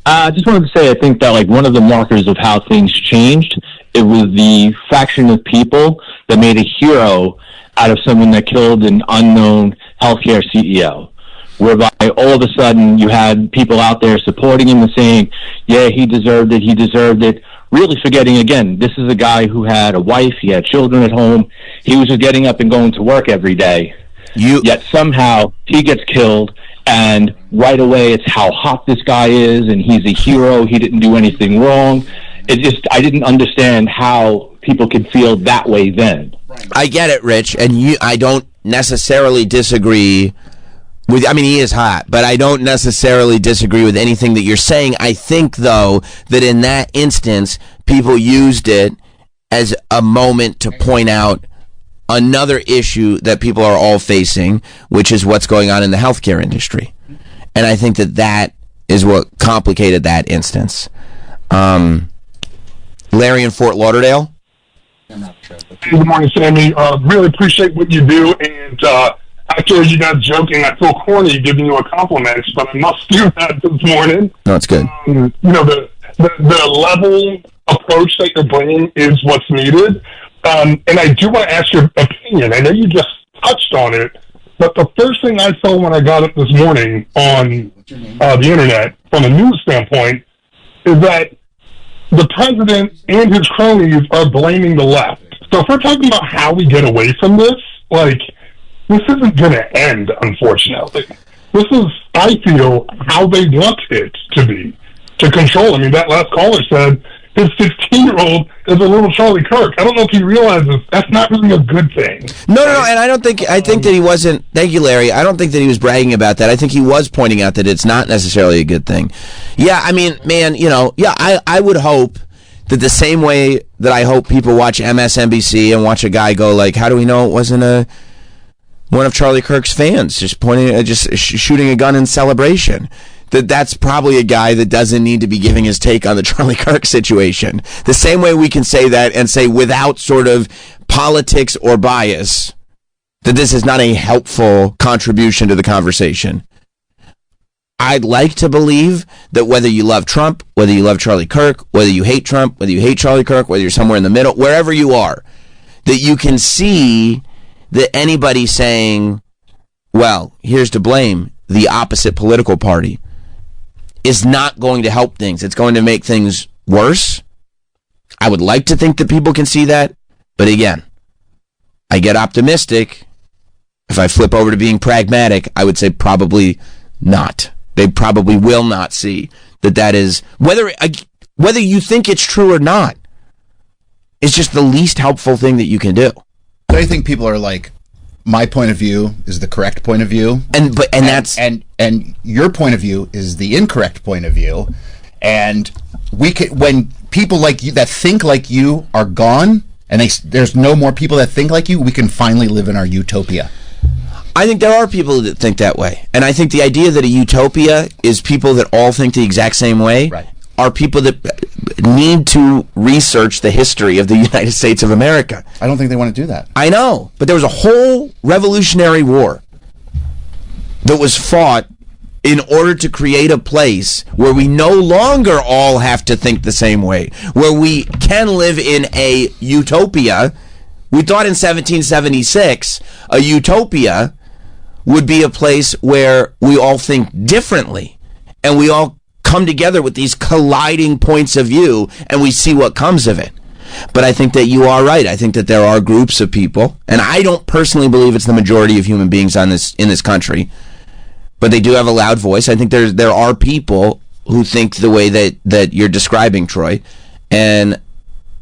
I just wanted to say, I think that one of the markers of how things changed, it was the faction of people that made a hero out of someone that killed an unknown healthcare CEO, whereby all of a sudden you had people out there supporting him and saying, yeah, he deserved it, really forgetting, again, this is a guy who had a wife, he had children at home, he was just getting up and going to work every day, yet somehow he gets killed, and right away it's how hot this guy is, and he's a hero, he didn't do anything wrong. I didn't understand how people could feel that way then. I get it, Rich, and I don't necessarily disagree He is hot, but I don't necessarily disagree with anything that you're saying. I think, though, that in that instance, people used it as a moment to point out another issue that people are all facing, which is what's going on in the healthcare industry. And I think that that is what complicated that instance. Larry in Fort Lauderdale? Good morning, Sammy. Really appreciate what you do, and after you got joking, I feel corny giving you a compliment, but I must do that this morning. No, it's good. The level approach that you're bringing is what's needed. And I do want to ask your opinion. I know you just touched on it, but the first thing I saw when I got up this morning on the internet, from a news standpoint, is that the president and his cronies are blaming the left. So if we're talking about how we get away from this, this isn't going to end, unfortunately. This is, I feel, how they want it to be, to control. That last caller said his 16-year-old is a little Charlie Kirk. I don't know if he realizes that's not really a good thing. No, and I think that he wasn't, thank you, Larry, I don't think that he was bragging about that. I think he was pointing out that it's not necessarily a good thing. Yeah, I would hope that the same way that I hope people watch MSNBC and watch a guy go how do we know it wasn't one of Charlie Kirk's fans just shooting a gun in celebration? That's probably a guy that doesn't need to be giving his take on the Charlie Kirk situation. The same way we can say that and say without sort of politics or bias that this is not a helpful contribution to the conversation. I'd like to believe that whether you love Trump, whether you love Charlie Kirk, whether you hate Trump, whether you hate Charlie Kirk, whether you're somewhere in the middle, wherever you are, that you can see that anybody saying, well, here's to blame the opposite political party, is not going to help things. It's going to make things worse. I would like to think that people can see that, but again, I get optimistic. If I flip over to being pragmatic, I would say probably not. They probably will not see that is, whether you think it's true or not, it's just the least helpful thing that you can do. I think people are my point of view is the correct point of view, and your point of view is the incorrect point of view, and when people like you that think like you are gone, and there's no more people that think like you, we can finally live in our utopia. I think there are people that think that way, and I think the idea that a utopia is people that all think the exact same way are people that need to research the history of the United States of America. I don't think they want to do that. I know, but there was a whole Revolutionary War that was fought in order to create a place where we no longer all have to think the same way, where we can live in a utopia. We thought in 1776 a utopia would be a place where we all think differently and we all come together with these colliding points of view and we see what comes of it. But I think that you are right. I think that there are groups of people, and I don't personally believe it's the majority of human beings in this country, but they do have a loud voice. I think there are people who think the way that you're describing, Troy, and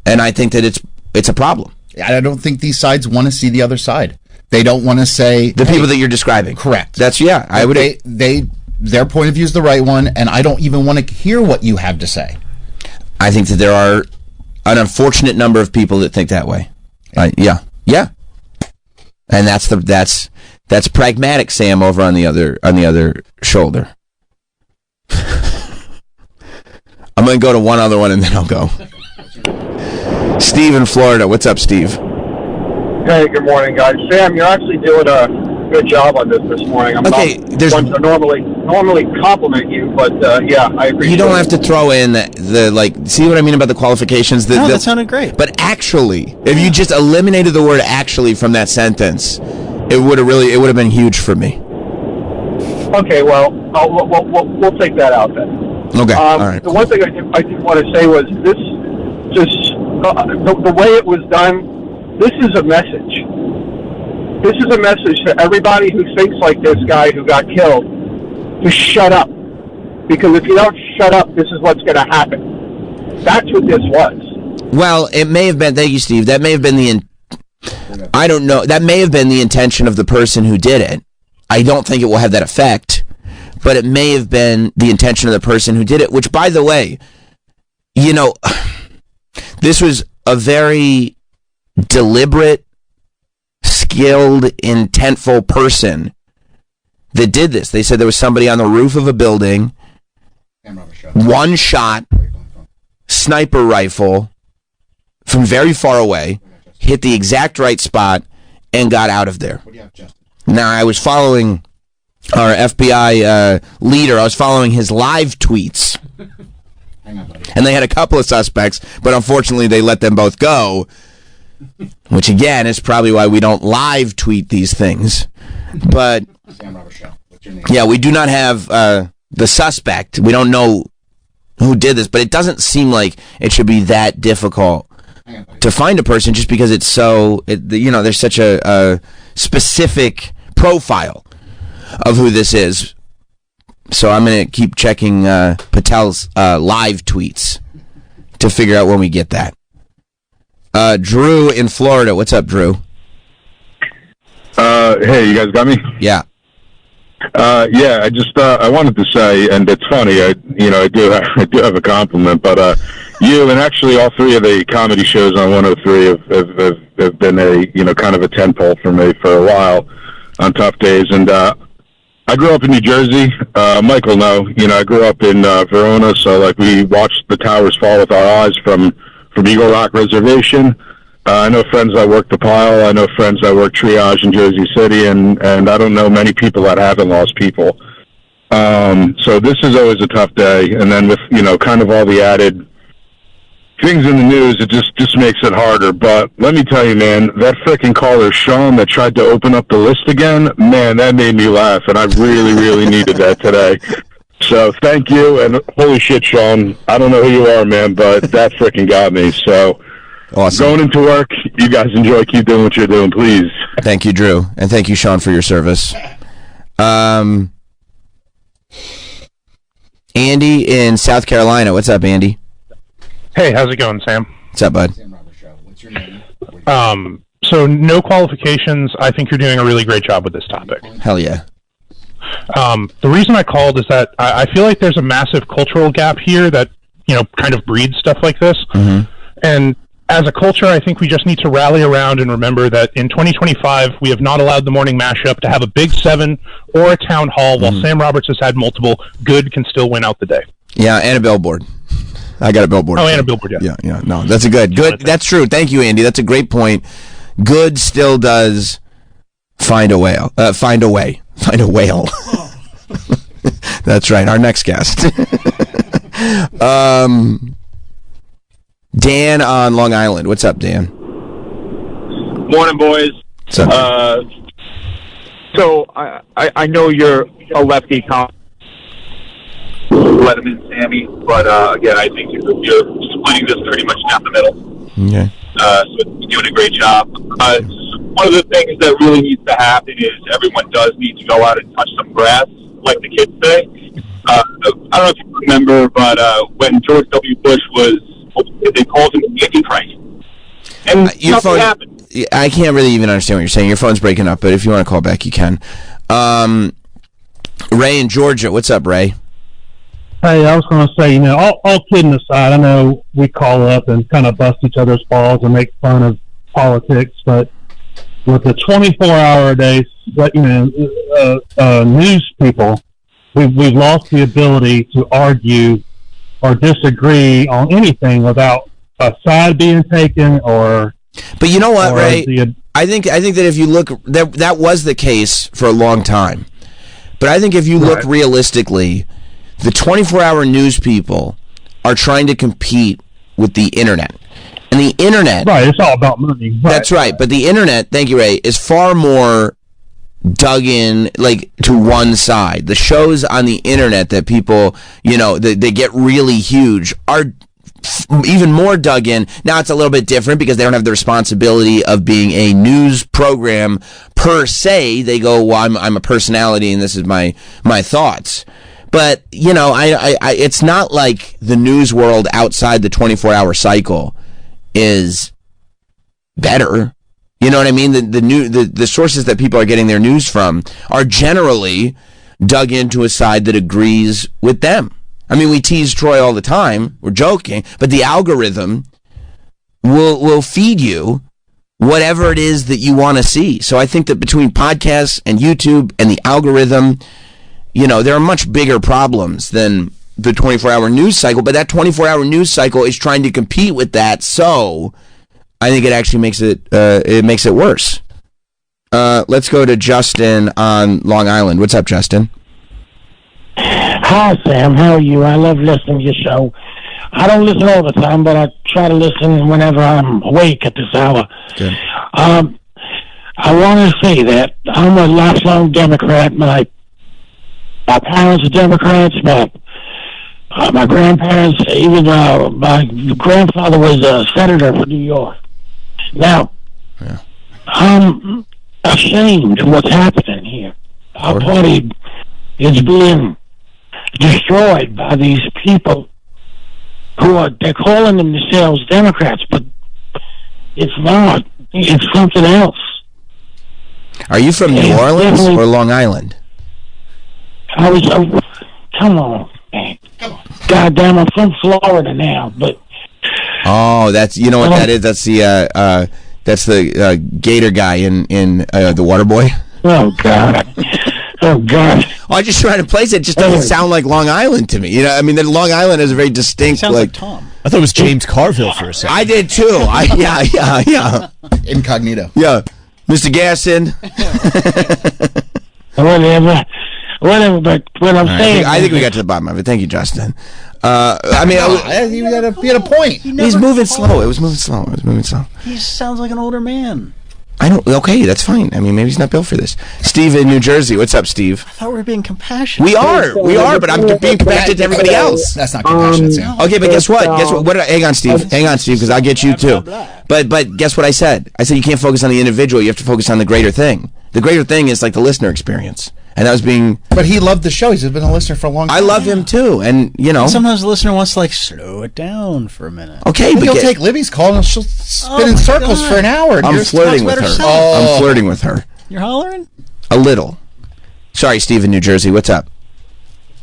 I think that it's a problem. I don't think these sides want to see the other side. They don't want to say the people that you're describing. Correct. I would. Their point of view is the right one, and I don't even want to hear what you have to say. I think that there are an unfortunate number of people that think that way. Yeah, and that's pragmatic Sam over on the other shoulder. I'm going to go to one other one and then I'll go. Steve in Florida. What's up, Steve? Hey, good morning, guys. Sam, you're actually doing a good job on this morning. I'm not one to normally compliment you, but yeah, I agree. You don't have to throw in the see what I mean about the qualifications? That sounded great. But actually, if you just eliminated the word actually from that sentence, it would have been huge for me. Okay, well, we'll take that out then. Okay, all right. The one thing I did want to say was this: just the way it was done. This is a message. This is a message to everybody who thinks like this guy who got killed to shut up. Because if you don't shut up, this is what's going to happen. That's what this was. Well, it may have been, thank you, Steve, that may have been I don't know, that may have been the intention of the person who did it. I don't think it will have that effect, but it may have been the intention of the person who did it, which, by the way, you know, this was a very deliberate, skilled, intentful person that did this. They said there was somebody on the roof of a building, one shot, sniper rifle from very far away, hit the exact right spot, and got out of there. Now, I was following our FBI leader. I was following his live tweets. And they had a couple of suspects, but unfortunately they let them both go, which again is probably why we don't live tweet these things. But yeah, we do not have the suspect. We don't know who did this, but it doesn't seem like it should be that difficult to find a person just because it's so, there's such a specific profile of who this is. So I'm going to keep checking Patel's live tweets to figure out when we get that. Drew in Florida. What's up, Drew? Hey, you guys got me? Yeah. Yeah, I just I wanted to say, and it's funny, I do have a compliment, but you and actually all three of the comedy shows on 103 have been a kind of a tentpole for me for a while on tough days. And I grew up in New Jersey. Michael, no, I grew up in Verona, so like we watched the towers fall with our eyes from Eagle Rock Reservation. I know friends that work the Pile. I know friends that work triage in Jersey City, and I don't know many people that haven't lost people. So this is always a tough day, and then with kind of all the added things in the news, it just makes it harder. But let me tell you, man, that frickin' caller Sean that tried to open up the list again, man, that made me laugh, and I really, really needed that today. So thank you, and holy shit, Sean, I don't know who you are, man, but that frickin' got me. So. Awesome. Going into work, you guys enjoy. Keep doing what you're doing, please. Thank you, Drew. And thank you, Sean, for your service. Andy in South Carolina. What's up, Andy? Hey, how's it going, Sam? What's up, bud? So no qualifications. I think you're doing a really great job with this topic. Hell yeah. The reason I called is that I feel like there's a massive cultural gap here that, kind of breeds stuff like this. Mm-hmm. And as a culture, I think we just need to rally around and remember that in 2025, we have not allowed the morning mashup to have a Big Seven or a town hall, while Sam Roberts has had multiple. Good can still win out the day. Yeah, and a billboard. I got a billboard. Oh, and a billboard, yeah. Yeah. No, that's a good. That's true. Thank you, Andy. That's a great point. Good still does find a whale. Find a way. Find a whale. That's right. Our next guest. Dan on Long Island. What's up, Dan? Morning, boys. What's up? So I know you're a lefty Letterman, Sammy, but again, I think you're splitting this pretty much down the middle. Okay. So you're doing a great job. One of the things that really needs to happen is everyone does need to go out and touch some grass, like the kids say. I don't know if you remember, but when George W. Bush was, they called him the Antichrist. And nothing happened. I can't really even understand what you're saying. Your phone's breaking up, but if you want to call back, you can. Ray in Georgia. What's up, Ray? Hey, I was going to say, all kidding aside, I know we call up and kind of bust each other's balls and make fun of politics, but with the 24-hour-a-day, news people, we've lost the ability to argue or disagree on anything without a side being taken or. But you know what, Ray? I think that if you look, that was the case for a long time. But I think if you look realistically, the 24-hour news people are trying to compete with the internet. And the internet... Right, it's all about money. Right. That's right. But the internet, thank you, Ray, is far more dug in, like, to one side. The shows on the internet that people, they get really huge are even more dug in. Now it's a little bit different because they don't have the responsibility of being a news program per se. They go, well, I'm a personality and this is my thoughts. But, it's not like the news world outside the 24-hour cycle is better. You know what I mean? The sources that people are getting their news from are generally dug into a side that agrees with them. I mean, we tease Troy all the time. We're joking, but the algorithm will feed you whatever it is that you want to see. So I think that between podcasts and YouTube and the algorithm, there are much bigger problems than the 24-hour news cycle, but that 24-hour news cycle is trying to compete with that, so I think it actually makes it worse. Let's go to Justin on Long Island. What's up, Justin? Hi, Sam. How are you? I love listening to your show. I don't listen all the time, but I try to listen whenever I'm awake at this hour. Good. I want to say that I'm a lifelong Democrat. My parents are Democrats. My grandparents, even my grandfather was a senator for New York. Now, I'm ashamed of what's happening here. Our party is being destroyed by these people they're calling themselves Democrats, but it's not. It's something else. Are you from New Orleans or Long Island? Come on, man. Goddamn, I'm from Florida now, but. Oh, that's what that is. That's the Gator guy in The Waterboy. Oh God. Oh God! Oh, I just trying to place it. Just doesn't sound like Long Island to me. I mean, the Long Island is a very distinct. Sounds like Tom. I thought it was James Carville for a second. I did too. Yeah. Incognito. Yeah, Mr. Gasson. Whatever. But what I'm saying, I think we got to the bottom of it. Thank you, Justin. You had a point. He's moving slow. It was moving slow. He sounds like an older man. Okay, that's fine. I mean, maybe he's not built for this. Steve in New Jersey. What's up, Steve? I thought we were being compassionate. We are, but I'm being compassionate to everybody else. That's not compassionate, Sam. Okay, but guess what? Hang on, Steve, because I'll get you too. But guess what I said? I said you can't focus on the individual. You have to focus on the greater thing. The greater thing is like the listener experience. And that was being... But he loved the show. He's been a listener for a long time. I love him too, and sometimes the listener wants to slow it down for a minute. Okay, but he'll take Libby's call and she'll spin in circles for an hour. I'm flirting with her. I'm flirting with her. You're hollering? A little. Sorry, Steve in New Jersey. What's up?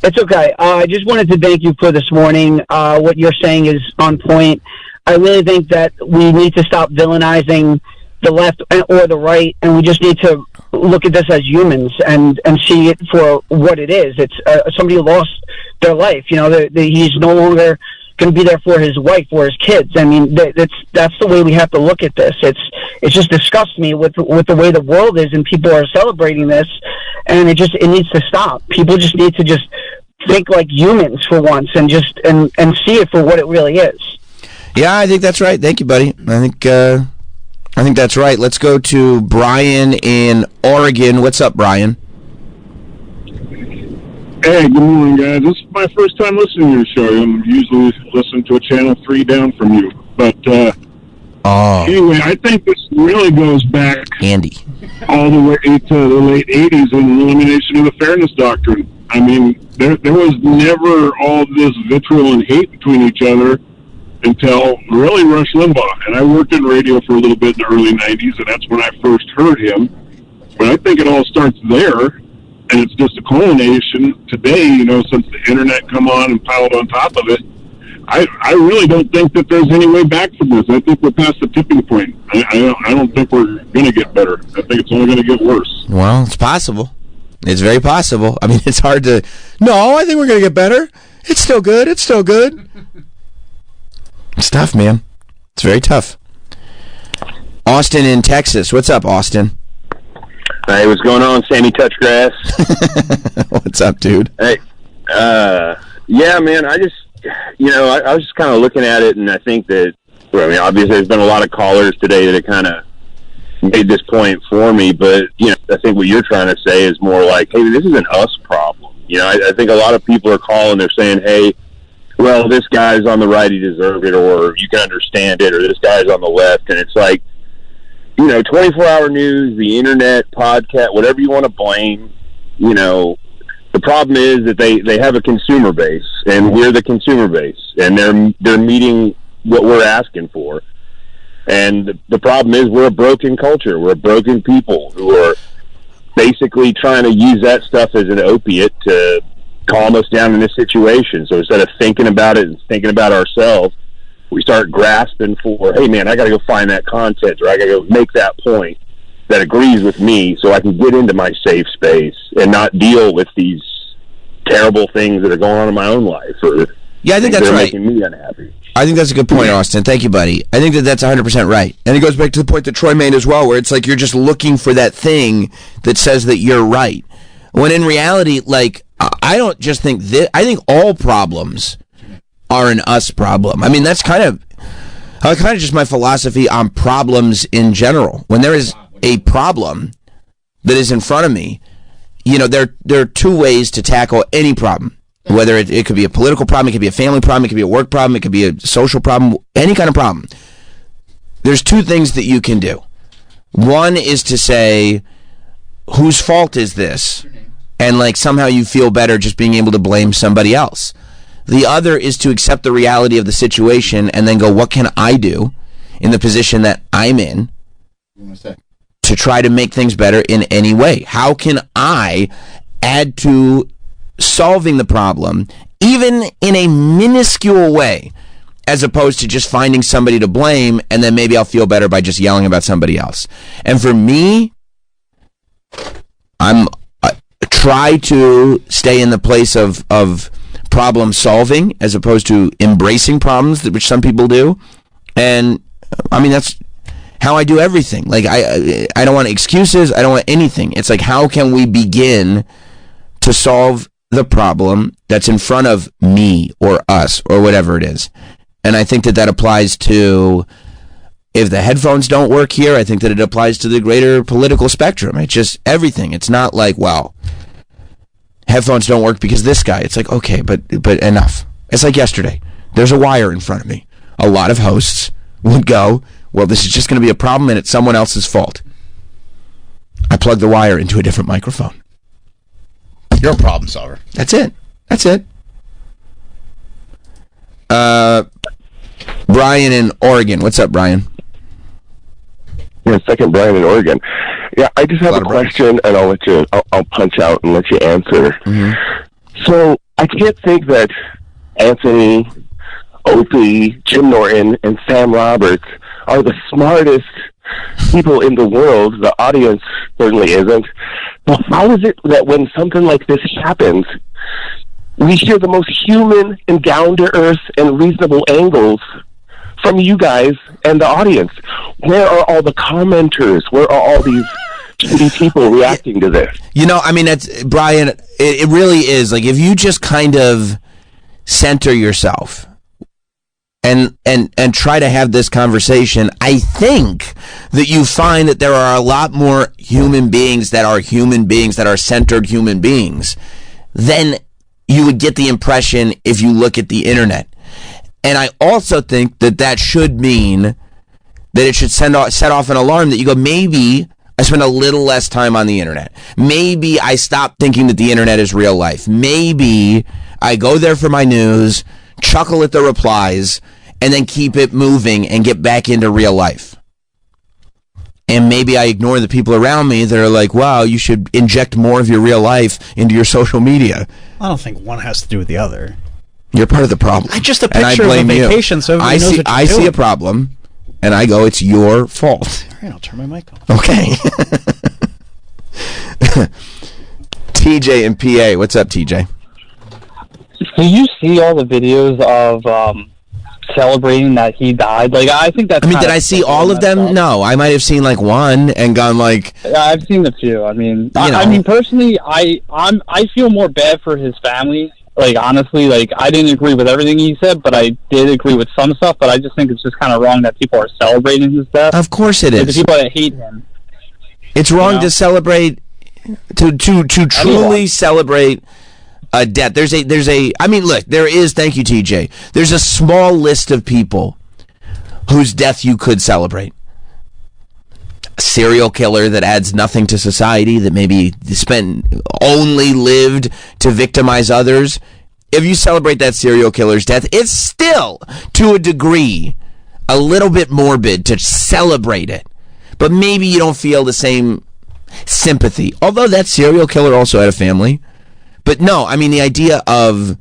It's okay. I just wanted to thank you for this morning. What you're saying is on point. I really think that we need to stop villainizing the left or the right, and we just need to look at this as humans and see it for what it is. It's somebody who lost their life. He's no longer going to be there for his wife or his kids. I mean, that's the way we have to look at this. It just disgusts me with the way the world is, and people are celebrating this, and it needs to stop. People just need to just think like humans for once and just and see it for what it really is. Yeah, I think that's right. Thank you, buddy. I think that's right. Let's go to Brian in Oregon. What's up, Brian? Hey, good morning, guys. This is my first time listening to your show. I'm usually listening to a channel 3 down from you. But anyway, I think this really goes back Andy all the way to the late 80s and the elimination of the fairness doctrine. I mean, there was never all this vitriol and hate between each other until really Rush Limbaugh. And I worked in radio for a little bit in the early 90s, and that's when I first heard him. But I think it all starts there, and it's just a culmination today, since the internet come on and piled on top of it. I really don't think that there's any way back from this. I think we're past the tipping point. I don't think we're going to get better. I think it's only going to get worse. Well, it's possible. It's very possible. I mean, it's hard to... No, I think we're going to get better. It's still good. It's tough, man. It's very tough. Austin in Texas. What's up, Austin? Hey, what's going on, Sammy Touchgrass? What's up, dude? Hey, yeah, man, I just, I was just kind of looking at it, and I think that, obviously there's been a lot of callers today that have kind of made this point for me, but, I think what you're trying to say is more like, hey, this is an us problem. I think a lot of people are calling, they're saying, hey, well, this guy's on the right, he deserved it, or you can understand it, or this guy's on the left, and it's like, 24-hour news, the internet, podcast, whatever you want to blame, the problem is that they have a consumer base, and we're the consumer base, and they're meeting what we're asking for. And the problem is we're a broken culture. We're a broken people who are basically trying to use that stuff as an opiate to calm us down in this situation. So instead of thinking about it and thinking about ourselves, we start grasping for, hey, man, I got to go find that content, or I got to go make that point that agrees with me so I can get into my safe space and not deal with these terrible things that are going on in my own life. Or yeah, I think that's right. Making me unhappy. I think that's a good point, Austin. Thank you, buddy. I think that's 100% right. And it goes back to the point that Troy made as well, where it's like you're just looking for that thing that says that you're right. When in reality, like, I don't just think this, I think all problems are an us problem. I mean, that's kind of just my philosophy on problems in general. When there is a problem that is in front of me, you know, there are two ways to tackle any problem. Whether it could be a political problem, it could be a family problem, it could be a work problem, it could be a social problem, any kind of problem. There's two things that you can do. One is to say, whose fault is this? And like somehow you feel better just being able to blame somebody else. The other is to accept the reality of the situation and then go, what can I do in the position that I'm in to try to make things better in any way? How can I add to solving the problem, even in a minuscule way, as opposed to just finding somebody to blame and then maybe I'll feel better by just yelling about somebody else. And for me, I'm try to stay in the place of problem solving as opposed to embracing problems, which some people do. And I mean, that's how I do everything. Like I don't want excuses. I don't want anything. It's like, how can we begin to solve the problem that's in front of me or us or whatever it is? And I think that applies to, if the headphones don't work here, I think that it applies to the greater political spectrum. It's just everything. It's not like, well, headphones don't work because this guy. It's like, okay, but enough. It's like yesterday. There's a wire in front of me. A lot of hosts would go, well, this is just going to be a problem and it's someone else's fault. I plug the wire into a different microphone. You're a problem solver. That's it. Brian in Oregon. What's up, Brian? Yeah, second Brian in Oregon. Yeah, I just have a question, and I'll let you. I'll punch out and let you answer. Mm-hmm. So I can't think that Anthony, Opie, Jim Norton, and Sam Roberts are the smartest people in the world. The audience certainly isn't. But how is it that when something like this happens, we hear the most human and down-to-earth and reasonable angles from you guys and the audience? Where are all the commenters? Where are all these shitty people reacting to this? You know, I mean, that's, Brian, it really is. Like, if you just kind of center yourself and try to have this conversation, I think that you find that there are a lot more human beings that are centered human beings than you would get the impression if you look at the internet. And I also think that should mean that it should set off an alarm that you go, maybe I spend a little less time on the internet. Maybe I stop thinking that the internet is real life. Maybe I go there for my news, chuckle at the replies, and then keep it moving and get back into real life. And maybe I ignore the people around me that are like, wow, you should inject more of your real life into your social media. I don't think one has to do with the other. You're part of the problem. I just a picture of a vacation, so everybody knows what you're doing. See a problem, and I go, it's your fault. All right, I'll turn my mic off. Okay. TJ in PA. What's up, TJ? Do you see all the videos of celebrating that he died? Like, I think that's... I mean, did I see all of them? No. I might have seen, like, one and gone, like... Yeah, I've seen a few. I mean, I mean, personally, I feel more bad for his family. Like, honestly, like, I didn't agree with everything he said, but I did agree with some stuff, but I just think it's just kind of wrong that people are celebrating his death. Of course it is. The people that hate him. It's wrong to celebrate, to truly celebrate a death. There's a, I mean, look, thank you, TJ, there's a small list of people whose death you could celebrate. A serial killer that adds nothing to society, that maybe only lived to victimize others. If you celebrate that serial killer's death, it's still, to a degree, a little bit morbid to celebrate it. But maybe you don't feel the same sympathy. Although that serial killer also had a family. But no, I mean, the idea of,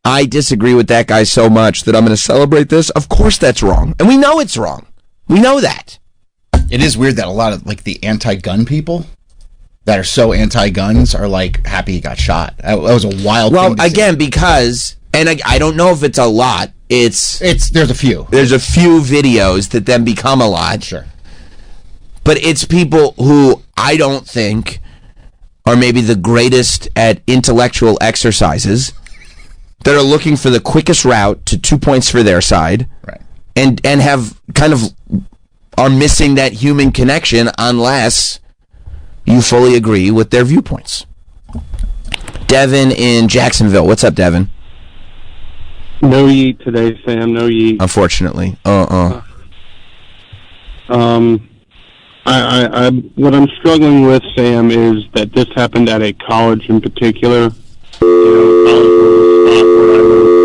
I disagree with that guy so much that I'm going to celebrate this, of course that's wrong. And we know it's wrong. We know that. It is weird that a lot of, like, the anti-gun people that are so anti-guns are, like, happy he got shot. That was a wild thing to again, because, and I don't know if it's a lot, there's a few. There's a few videos that then become a lot. Sure. But it's people who I don't think are maybe the greatest at intellectual exercises that are looking for the quickest route to 2 points for their side. Right. And have kind of are missing that human connection unless you fully agree with their viewpoints. Devin in Jacksonville. What's up, Devin? No yeet today, Sam. No yeet. Unfortunately. What I'm struggling with, Sam, is that this happened at a college in particular. College was a spot where I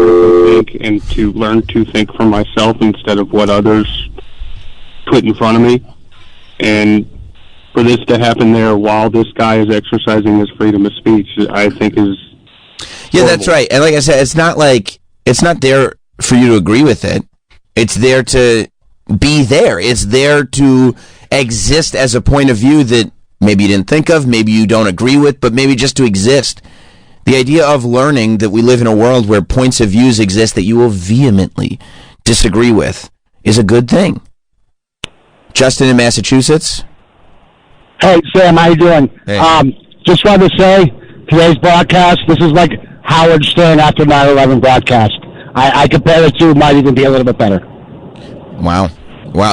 learned to think and to learn to think for myself instead of what others put in front of me. And for this to happen there while this guy is exercising his freedom of speech, I think is horrible. That's right. And like I said, it's not there for you to agree with it. It's there to be there. It's there to exist as a point of view that maybe you didn't think of, maybe you don't agree with, but maybe just to exist. The idea of learning that we live in a world where points of views exist that you will vehemently disagree with is a good thing. Justin in Massachusetts. Hey, Sam, how you doing? Hey. Just wanted to say, today's broadcast, this is like Howard Stern after 9/11 broadcast. I compare it to, might even be a little bit better. Wow.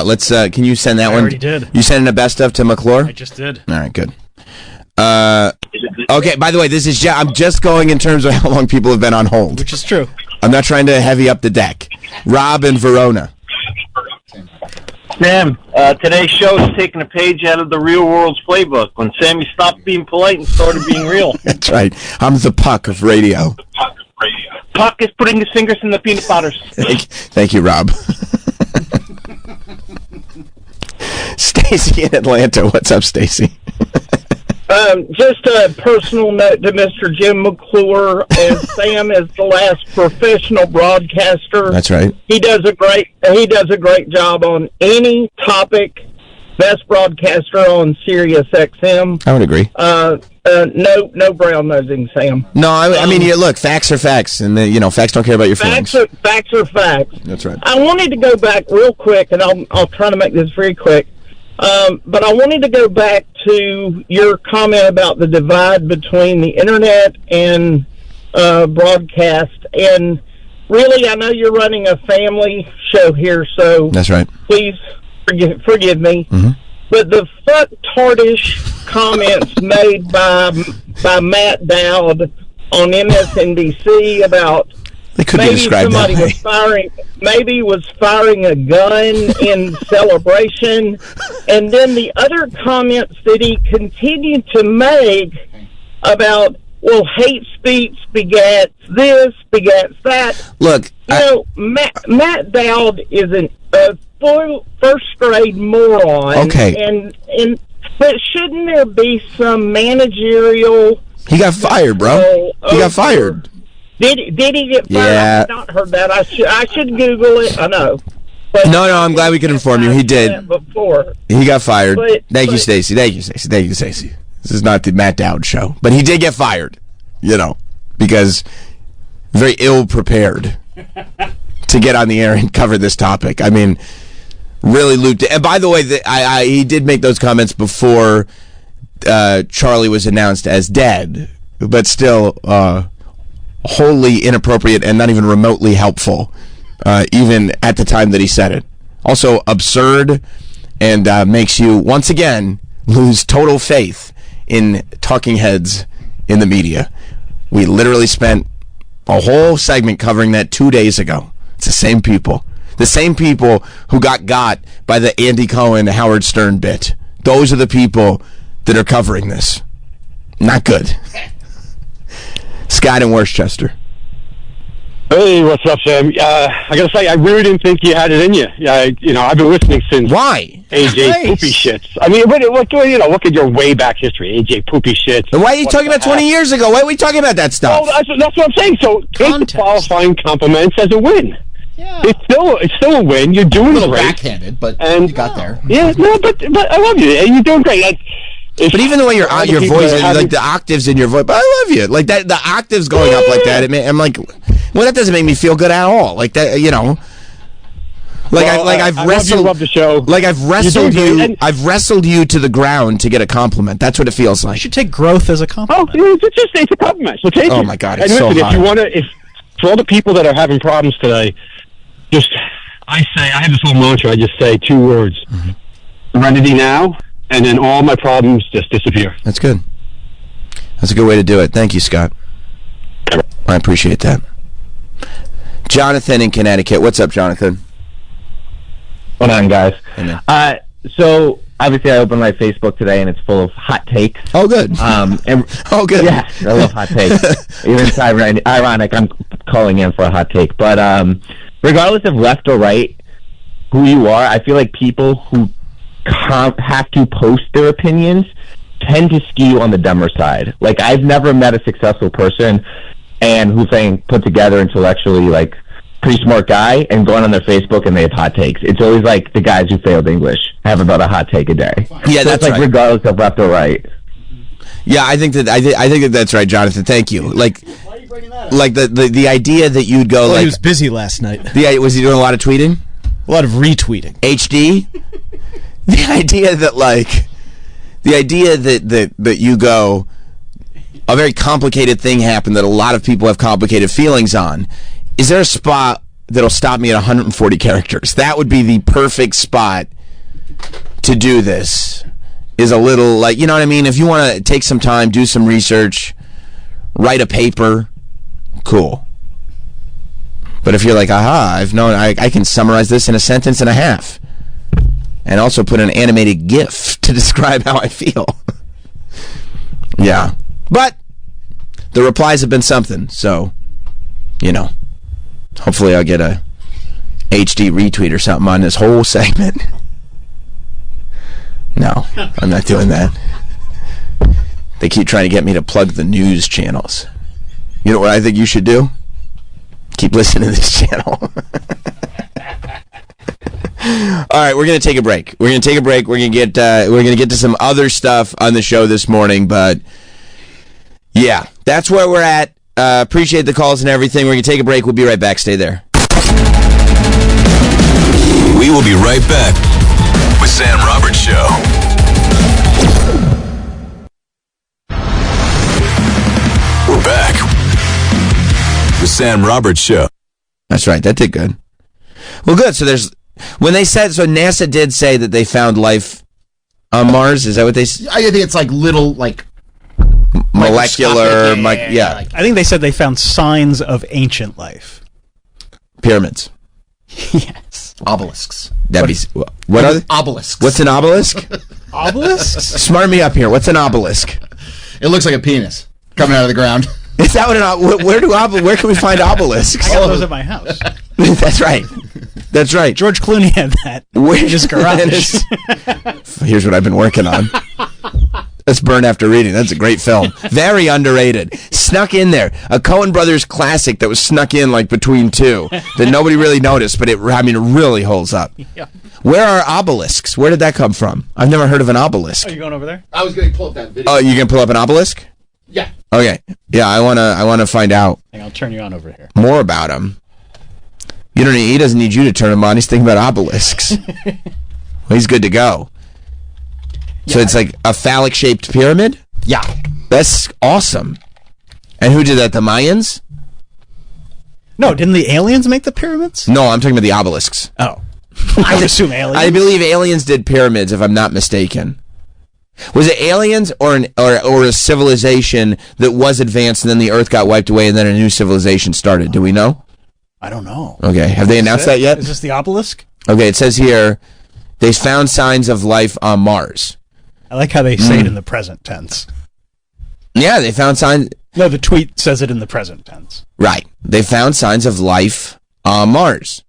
Let's, can you send that one? I already did. You sending the best of to McClure? I just did. All right, good. Okay, by the way, I'm just going in terms of how long people have been on hold. Which is true. I'm not trying to heavy up the deck. Rob in Verona. Sam, today's show is taking a page out of the real world's playbook when Sammy stopped being polite and started being real. That's right. I'm the Puck of radio. Puck is putting his fingers in the peanut butters. Thank you, Rob. Stacy in Atlanta. What's up, Stacy? Just a personal note to Mr. Jim McClure, as Sam is the last professional broadcaster. That's right. He does a great job on any topic. Best broadcaster on Sirius XM. I would agree. No brown nosing, Sam. No, I mean, look, facts are facts, and facts don't care about your feelings. Facts are facts. That's right. I wanted to go back real quick, and I'll try to make this very quick. But I wanted to go back to your comment about the divide between the internet and broadcast. And really, I know you're running a family show here, so that's right. Please forgive me. Mm-hmm. But the fuck-tardish comments made by Matt Dowd on MSNBC about they could be described somebody was firing a gun in celebration, and then the other comments that he continued to make about, well, hate speech begets this, begets that. Look, Matt Dowd is a first grade moron. Okay, but shouldn't there be some managerial? He got fired, bro. He got fired. Did he get fired? Yeah. I've not heard that. I should Google it. I know. But no, I'm glad we could inform you. He did. Before. He got fired. Thank you, Stacy. Thank you, Stacy. This is not the Matt Dowd show, but he did get fired. Because very ill prepared to get on the air and cover this topic. I mean, really looped it. And by the way, he did make those comments before Charlie was announced as dead, but still wholly inappropriate and not even remotely helpful, even at the time that he said it. Also absurd and makes you, once again, lose total faith in talking heads in the media. We literally spent a whole segment covering that 2 days ago. It's the same people. The same people who got by the Andy Cohen, Howard Stern bit. Those are the people that are covering this. Not good. Scott in Worcester. Hey, what's up, Sam? I gotta say, I really didn't think you had it in you. I've been listening since. Why? AJ Poopy Shits. I mean, look at your way back history. AJ Poopy Shits. And why are you talking about 20 years ago? Why are we talking about that stuff? Well, that's what I'm saying. So take the qualifying compliments as a win. Yeah. It's still a win. You're doing a little great. backhanded, but you got there. Yeah, no, but I love you. You're doing great. But even the way your voice, like the octaves in your voice, but I love you. Like that, the octaves going up like that. I'm like, well, that doesn't make me feel good at all. Like that, I've wrestled. Love the show. Like I've wrestled you. I've wrestled you to the ground to get a compliment. That's what it feels like. You should take growth as a compliment. Oh, it's a compliment. So take it. Oh my God, it's and listen, so hot. if for all the people that are having problems today, I have this little mantra. I just say 2 words: Serenity now. And then all my problems just disappear. That's good. That's a good way to do it. Thank you, Scott. I appreciate that. Jonathan in Connecticut. What's up, Jonathan? Hold on, guys. Hey, so, obviously, I opened my Facebook today, and it's full of hot takes. Oh, good. Oh, good. Yeah, I love hot takes. Even it's ironic I'm calling in for a hot take. But regardless of left or right, who you are, I feel like people who have to post their opinions tend to skew on the dumber side. Like, I've never met a successful person and who's saying put together intellectually, like, pretty smart guy, and going on their Facebook and they have hot takes. It's always like the guys who failed English have about a hot take a day. Yeah, so that's like right. Regardless of left or right. Yeah, I think that's right, Jonathan. Thank you. Like the idea that you'd go he was busy last night. Was he doing a lot of tweeting? A lot of retweeting. HD? The idea that you go, a very complicated thing happened that a lot of people have complicated feelings on. Is there a spot that'll stop me at 140 characters? That would be the perfect spot to do this. Is a little, like, you know what I mean? If you want to take some time, do some research, write a paper, cool. But if you're like, I can summarize this in a sentence and a half. And also put an animated GIF to describe how I feel. Yeah. But the replies have been something, so, hopefully I'll get a HD retweet or something on this whole segment. No, I'm not doing that. They keep trying to get me to plug the news channels. You know what I think you should do? Keep listening to this channel. All right, we're gonna take a break. We're gonna get to some other stuff on the show this morning, but yeah, that's where we're at. Appreciate the calls and everything. We're gonna take a break. We'll be right back. Stay there. We will be right back with Sam Roberts Show. We're back with Sam Roberts Show. That's right. That did good. Well, good. So NASA did say that they found life on Mars. Is that what they said? I think it's like little, like, molecular. I think they said they found signs of ancient life. Pyramids. Yes. Obelisks. What are they? Obelisks. What's an obelisk? Obelisks? Smart me up here. What's an obelisk? It looks like a penis coming out of the ground. Is that what where can we find obelisks? I got those at my house. That's right. That's right. George Clooney had that in his garage. Here's what I've been working on. That's Burn After Reading. That's a great film. Very underrated. Snuck in there. A Coen Brothers classic that was snuck in like between two that nobody really noticed, but it really holds up. Yeah. Where are obelisks? Where did that come from? I've never heard of an obelisk. Are you going over there? I was going to pull up that video. Oh, you can pull up an obelisk? Yeah. Okay. Yeah, I wanna find out. I'll turn you on over here. More about him. He doesn't need you to turn him on. He's thinking about obelisks. Well, he's good to go. So it's like a phallic-shaped pyramid? Yeah. That's awesome. And who did that? The Mayans? No, didn't the aliens make the pyramids? No, I'm talking about the obelisks. Oh. I would assume aliens. I believe aliens did pyramids, if I'm not mistaken. Was it aliens or a civilization that was advanced and then the Earth got wiped away and then a new civilization started? Do we know? I don't know. Okay. Have they announced that yet? Is this the obelisk? Okay, it says here, they found signs of life on Mars. I like how they say it in the present tense. Yeah, they found signs. No, the tweet says it in the present tense. Right. They found signs of life on Mars.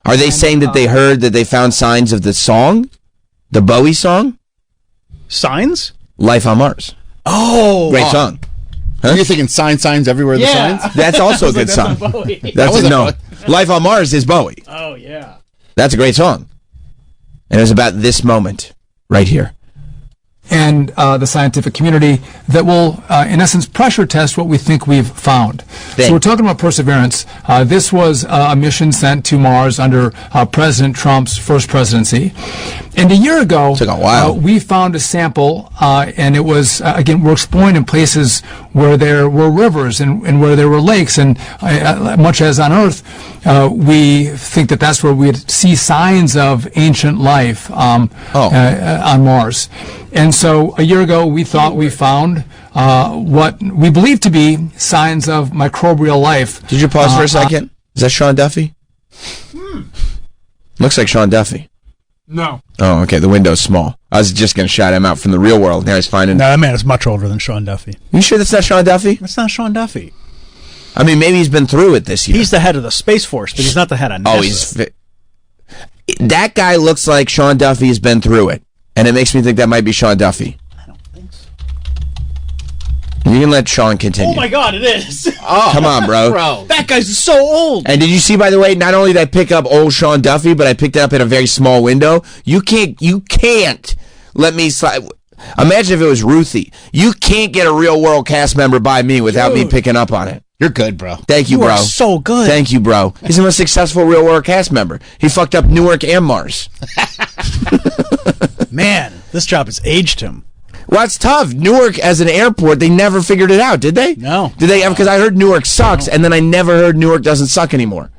Are they saying that they heard that they found signs of the song? The Bowie song? Signs? Life on Mars. Oh. Great song. Huh? You're thinking signs everywhere. The signs. That's also a good song. No. Life on Mars is Bowie. Oh, yeah. That's a great song. And it was about this moment right here. And the scientific community that will, in essence, pressure test what we think we've found. So we're talking about Perseverance. This was a mission sent to Mars under President Trump's first presidency. And a year ago, took a while. We found a sample, and it was, again, we're exploring in places where there were rivers and where there were lakes. And much as on Earth, we think that that's where we'd see signs of ancient life on Mars. And so a year ago, we thought we found what we believe to be signs of microbial life. Did you pause for a second? Is that Sean Duffy? Looks like Sean Duffy. No. Oh, okay. The window's small. I was just going to shout him out from the real world. Now he's finding... No, that man is much older than Sean Duffy. You sure that's not Sean Duffy? That's not Sean Duffy. I mean, maybe he's been through it this year. He's the head of the Space Force, but he's not the head of NASA. That guy looks like Sean Duffy has been through it. And it makes me think that might be Sean Duffy. I don't think so. You can let Sean continue. Oh my God, it is. Oh, come on, bro. That guy's so old. And did you see, by the way, not only did I pick up old Sean Duffy, but I picked it up in a very small window. You can't let me slide. Imagine if it was Ruthie. You can't get a real world cast member by me without me picking up on it. You're good, bro. Thank you, bro. You are so good. Thank you, bro. He's the most successful real world cast member. He fucked up Newark and Mars. Man, this job has aged him. Well, it's tough. Newark as an airport, they never figured it out, did they? No. Did they? Because I heard Newark sucks, and then I never heard Newark doesn't suck anymore.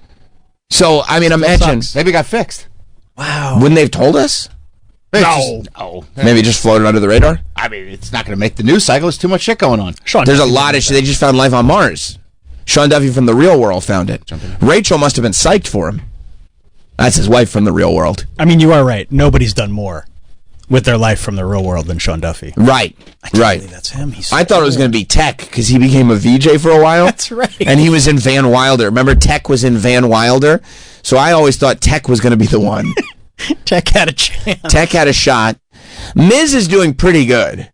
So, I mean, imagine. Maybe it got fixed. Wow. Wouldn't they have told us? No. Maybe it just floated under the radar? I mean, it's not going to make the news cycle. There's too much shit going on. There's a lot of shit. They just found life on Mars. Sean Duffy from the real world found it. Rachel must have been psyched for him. That's his wife from the real world. I mean, you are right. Nobody's done more with their life from the real world than Sean Duffy. Right. I can't believe that's him. I thought it was going to be Tech because he became a VJ for a while. That's right. And he was in Van Wilder. Remember, Tech was in Van Wilder? So I always thought Tech was going to be the one. Tech had a chance. Tech had a shot. Miz is doing pretty good.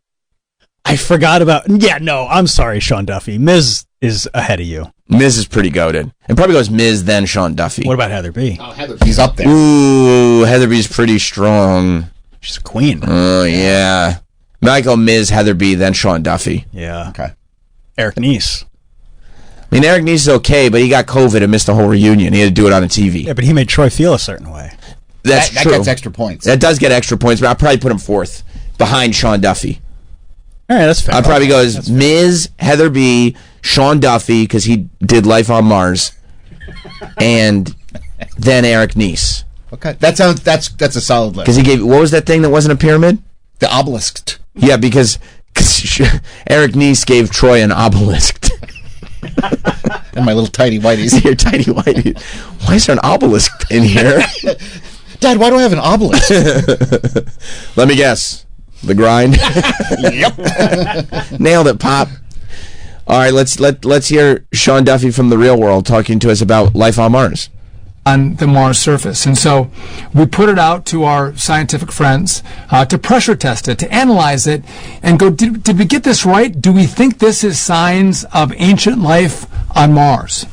I forgot about... Yeah, no, I'm sorry, Sean Duffy. Miz is ahead of you. Miz is pretty goated. It probably goes Miz, then Sean Duffy. What about Heather B? Oh, Heather B's up there. Ooh, Heather B's pretty strong. She's a queen. Oh, yeah. Michael, Miz, Heather B, then Sean Duffy. Yeah. Okay. Eric Nies. I mean, Eric Nies is okay, but he got COVID and missed the whole reunion. He had to do it on a TV. Yeah, but he made Troy feel a certain way. That's that true. gets extra points. That does get extra points, but I'll probably put him fourth behind Sean Duffy. All right, that's fair. I'd probably go as Miz, Heather B, Sean Duffy, because he did Life on Mars, and then Eric Nies. Okay, that's a solid list. Because he gave, what was that thing that wasn't a pyramid? The obelisk. Yeah, because Eric Nies gave Troy an obelisk. And my little tiny whiteys. Your tiny whiteys. Why is there an obelisk in here? Dad, why do I have an obelisk? Let me guess. The grind. Yep. Nailed it, Pop. All right, let's hear Sean Duffy from the real world talking to us about life on Mars. On the Mars surface. And so we put it out to our scientific friends to pressure test it, to analyze it, and go, did we get this right? Do we think this is signs of ancient life on Mars?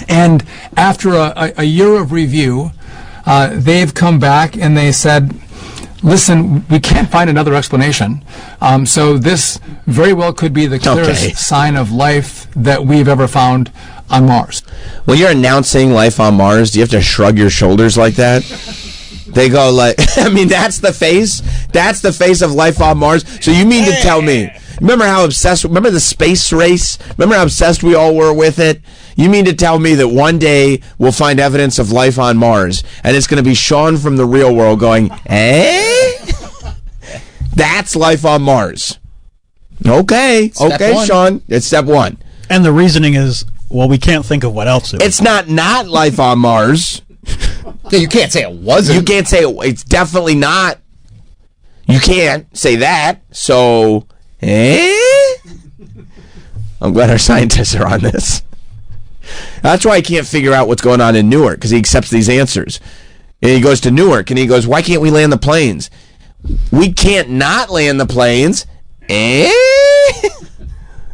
And after a year of review, they've come back and they said, listen, we can't find another explanation. So this very well could be the clearest sign of life that we've ever found on Mars. When you're announcing life on Mars, do you have to shrug your shoulders like that? They go like, I mean, that's the face of life on Mars. So you mean to tell me, remember the space race? Remember how obsessed we all were with it? You mean to tell me that one day we'll find evidence of life on Mars and it's going to be Sean from the real world going, That's life on Mars. Okay, Sean. It's step one. And the reasoning is, well, we can't think of what else it was. It's not life on Mars. Yeah, you can't say it wasn't. You can't say it's definitely not. You can't say that. So, I'm glad our scientists are on this. That's why I can't figure out what's going on in Newark, because he accepts these answers. And he goes to Newark, and he goes, why can't we land the planes? We can't not land the planes.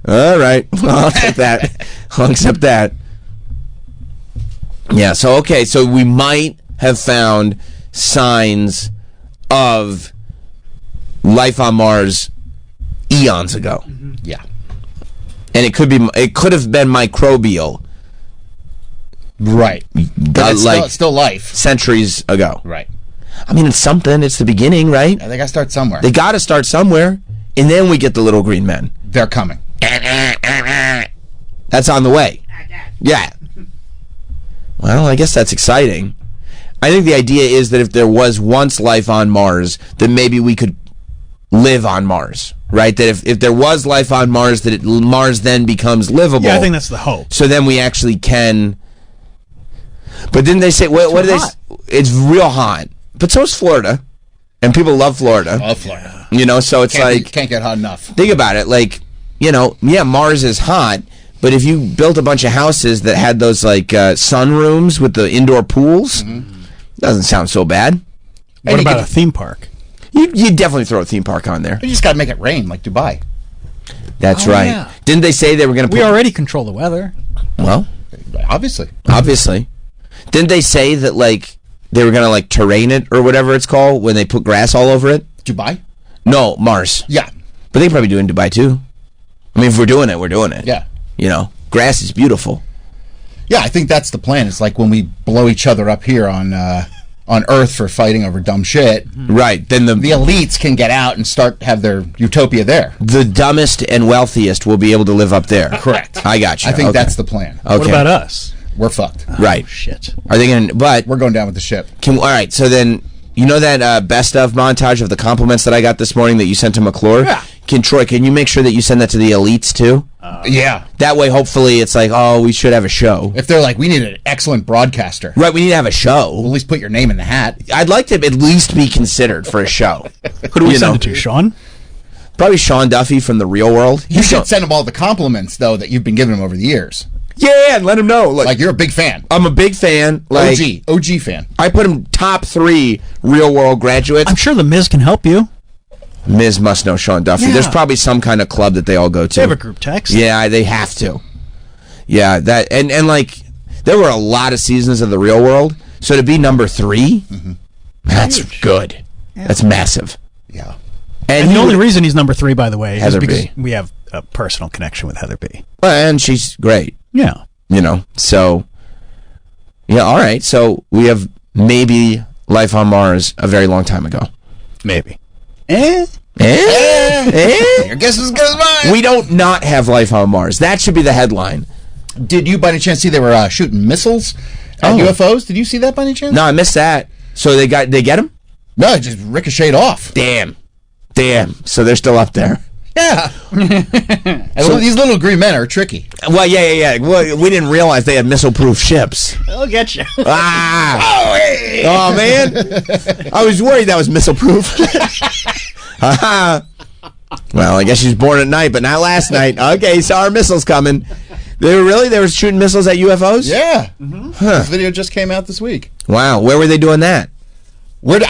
All right. Well, I'll take that. I'll accept that. Yeah, so, okay, so we might have found signs of life on Mars eons ago. Yeah. And it could have been microbial. Right. But it's still life. Centuries ago. Right. I mean, it's something. It's the beginning, right? Yeah, they got to start somewhere. They got to start somewhere. And then we get the little green men. They're coming. That's on the way. Yeah. Well, I guess that's exciting. I think the idea is that if there was once life on Mars, then maybe we could live on Mars, right? That if there was life on Mars, that Mars then becomes livable. Yeah, I think that's the hope. So then we actually can. But didn't they say what did they? It's real hot, but so is Florida, and people love Florida. Love Florida. You know, so it's can't get hot enough. Think about it, like, you know, yeah, Mars is hot, but if you built a bunch of houses that had those like sunrooms with the indoor pools, doesn't sound so bad. What about a theme park? You definitely throw a theme park on there. You just got to make it rain like Dubai. That's right. Yeah. Didn't they say they were going to? We already control the weather. Well, obviously. Didn't they say that like they were going to like terrain it or whatever it's called when they put grass all over it? Dubai? No, Mars. Yeah. But they probably do it in Dubai too. I mean, if we're doing it, we're doing it. Yeah. You know, grass is beautiful. Yeah, I think that's the plan. It's like when we blow each other up here on Earth for fighting over dumb shit. Right. Then the elites can get out and have their utopia there. The dumbest and wealthiest will be able to live up there. Correct. I got you. I think that's the plan. Okay. What about us? We're fucked. Right. Oh, shit. Are they going to... But... We're going down with the ship. All right, so then... You know that best of montage of the compliments that I got this morning that you sent to McClure? Yeah. Troy, can you make sure that you send that to the elites too? Yeah. That way, hopefully, it's like, oh, we should have a show. If they're like, we need an excellent broadcaster. Right, we need to have a show. We'll at least put your name in the hat. I'd like to at least be considered for a show. Who do we send it to, Sean? Probably Sean Duffy from The Real World. You should send him all the compliments, though, that you've been giving him over the years. Yeah, and let him know. Like you're a big fan. I'm a big fan. Like, OG fan. I put him top 3 Real World graduates. I'm sure the Miz can help you. Miz must know Sean Duffy. Yeah. There's probably some kind of club that they all go to. They have a group text. Yeah, they have to. Yeah, that and like there were a lot of seasons of The Real World, so to be number 3, that's huge. Good. Yeah. That's massive. Yeah. And the only reason he's number 3, by the way, Heather is because B. we have a personal connection with Heather B. Well, and she's great. Yeah. You know, so yeah, all right. So we have maybe life on Mars a very long time ago. Maybe. Your guess is as good as mine. We don't not have life on Mars. That should be the headline. Did you by any chance see they were shooting missiles at UFOs? Did you see that by any chance? No, I missed that. So they get them? No, it just ricocheted off. Damn. So they're still up there. Yeah. So these little green men are tricky. Well, yeah. Well, we didn't realize they had missile-proof ships. They'll get you. Oh, man. I was worried that was missile-proof. Well, I guess she was born at night, but not last night. Okay, saw our missiles coming. They were shooting missiles at UFOs? Yeah. This video just came out this week. Wow. Where were they doing that? Where did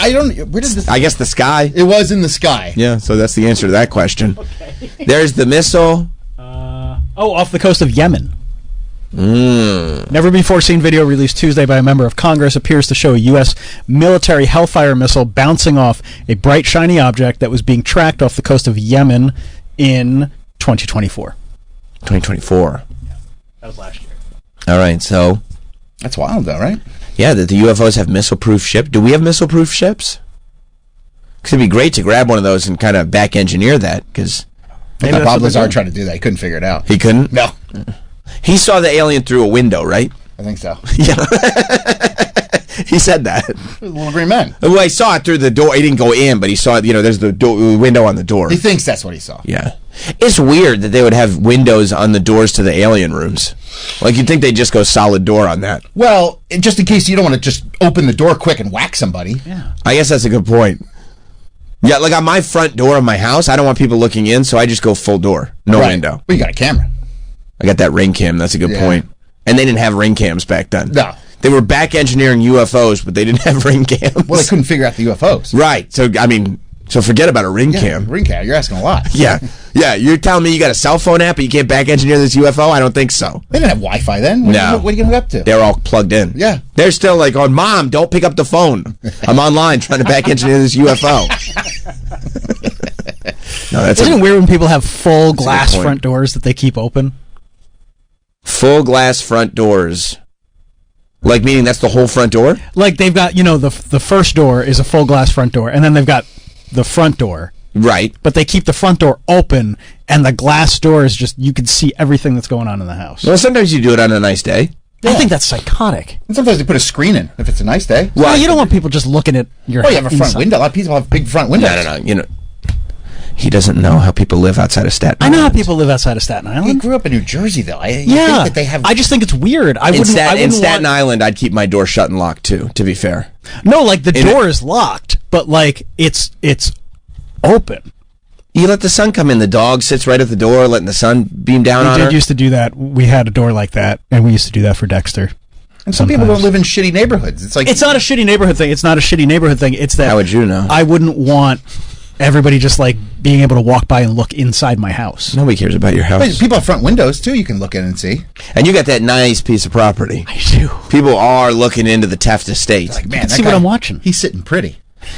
this? I guess the sky. It was in the sky. Yeah, so that's the answer to that question. Okay. There's the missile. Off the coast of Yemen. Mm. Never before seen video released Tuesday by a member of Congress appears to show a U.S. military Hellfire missile bouncing off a bright, shiny object that was being tracked off the coast of Yemen in 2024. 2024. Yeah, that was last year. All right, so that's wild, though, right? Yeah, that the UFOs have missile-proof ships. Do we have missile-proof ships? Because it'd be great to grab one of those and kind of back-engineer that, because... Bob Lazar tried to do that. He couldn't figure it out. He couldn't? No. He saw the alien through a window, right? I think so. Yeah. He said that. Little green men. Well, he saw it through the door. He didn't go in, but he saw it, there's the window on the door. He thinks that's what he saw. Yeah. It's weird that they would have windows on the doors to the alien rooms. Like, you'd think they'd just go solid door on that. Well, just in case you don't want to just open the door quick and whack somebody. Yeah. I guess that's a good point. Yeah, like on my front door of my house, I don't want people looking in, so I just go full door, no window. Well, you got a camera. I got that ring cam. That's a good point. And they didn't have ring cams back then. No. They were back engineering UFOs, but they didn't have ring cams. Well, they couldn't figure out the UFOs. Right. So, I mean, forget about a ring cam. Ring cam, you're asking a lot. Yeah. Yeah, you're telling me you got a cell phone app, but you can't back engineer this UFO? I don't think so. They didn't have Wi-Fi then. No. What are you going to hook up to? They're all plugged in. Yeah. They're still like, oh, Mom, don't pick up the phone. I'm online trying to back engineer this UFO. No, Isn't it weird when people have full glass front doors that they keep open? Full glass front doors. Like, meaning that's the whole front door? Like, they've got, the first door is a full glass front door, and then they've got the front door. Right. But they keep the front door open, and the glass door is just, you can see everything that's going on in the house. Well, sometimes you do it on a nice day. I think that's psychotic. And sometimes they put a screen in if it's a nice day. Well, you don't want people just looking at your you have a front window. A lot of people have big front windows. No. He doesn't know how people live outside of Staten Island. I know how people live outside of Staten Island. He grew up in New Jersey, though. Yeah. Think that they have... I just think it's weird. In Staten Island, I'd keep my door shut and locked, too, to be fair. No, like, the door is locked, but, like, it's open. You let the sun come in. The dog sits right at the door, letting the sun beam down on her. We used to do that. We had a door like that, and we used to do that for Dexter. And some people don't live in shitty neighborhoods. It's like it's not a shitty neighborhood thing. It's not a shitty neighborhood thing. It's that... How would you know? I wouldn't want everybody just, like, being able to walk by and look inside my house. Nobody cares about your house. But people have front windows, too, you can look in and see. And you got that nice piece of property. I do. People are looking into the Taft estate. Like, man, see what I'm watching. He's sitting pretty.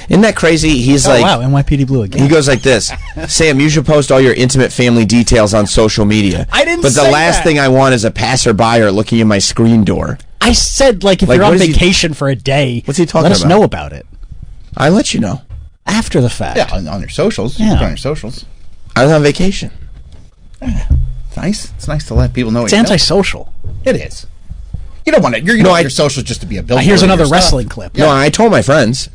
Isn't that crazy? He's like... wow, NYPD Blue again. He goes like this. Sam, you should post all your intimate family details on social media. I didn't But the say last that. thing I want is a passerby looking in my screen door. I said, like, if Like, you're on what is he- vacation for a day, What's he talking let us about? know about it. I let you know. After the fact. Yeah, on your socials. You Yeah. put it on your socials. I was on vacation. It's nice. It's nice to let people know. It's what you know. antisocial. It is. You don't want it. You don't want your socials just to be a billboard. Here's of another your wrestling stuff. clip. No, I told my friends.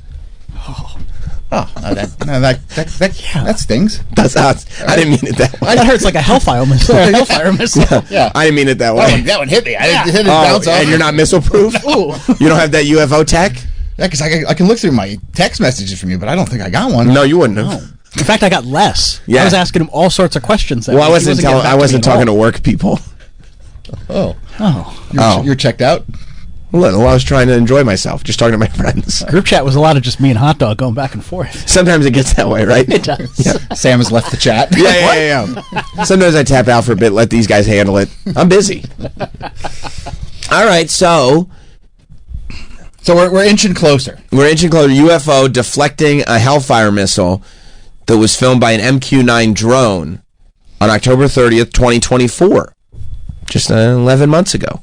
That stings. That's I didn't mean it that way. That hurts like a hellfire missile. Hellfire missile. Yeah. I didn't mean it that way. That one hit me. I didn't hit it bounce off. And you're not missile proof? Ooh. You don't have that UFO tech? Yeah, because I can look through my text messages from you, but I don't think I got one. No, you wouldn't have. In fact, I got less. Yeah. I was asking him all sorts of questions. Well, I wasn't talking to work people. Oh. You're checked out? Well, I was trying to enjoy myself, just talking to my friends. Group chat was a lot of just me and Hot Dog going back and forth. Sometimes it gets that way, right? It does. Yeah. Sam has left the chat. Yeah. Sometimes I tap out for a bit, let these guys handle it. I'm busy. All right, so we're inching closer. We're inching closer. UFO deflecting a Hellfire missile that was filmed by an MQ-9 drone on October 30th, 2024. Just 11 months ago.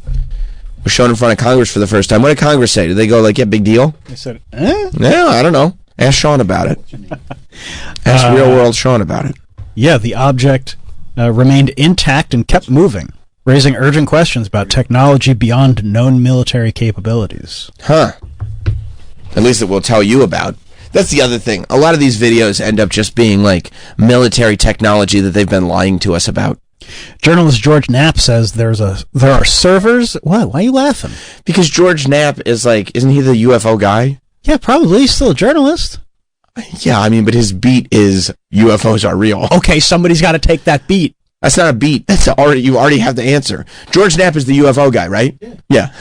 Was shown in front of Congress for the first time. What did Congress say? Did they go like, yeah, big deal? They said, Yeah, I don't know. Ask Sean about it. Ask Real World Sean about it. Yeah, the object remained intact and kept moving, raising urgent questions about technology beyond known military capabilities. Huh. At least it will tell you about. That's the other thing. A lot of these videos end up just being like military technology that they've been lying to us about. Journalist George Knapp says there are servers. What? Why are you laughing? Because George Knapp is like, isn't he the UFO guy? Yeah, probably. He's still a journalist. Yeah, I mean, but his beat is UFOs are real. Okay, somebody's got to take that beat. That's not a beat. That's already, you already have the answer. George Knapp is the UFO guy, right? Yeah.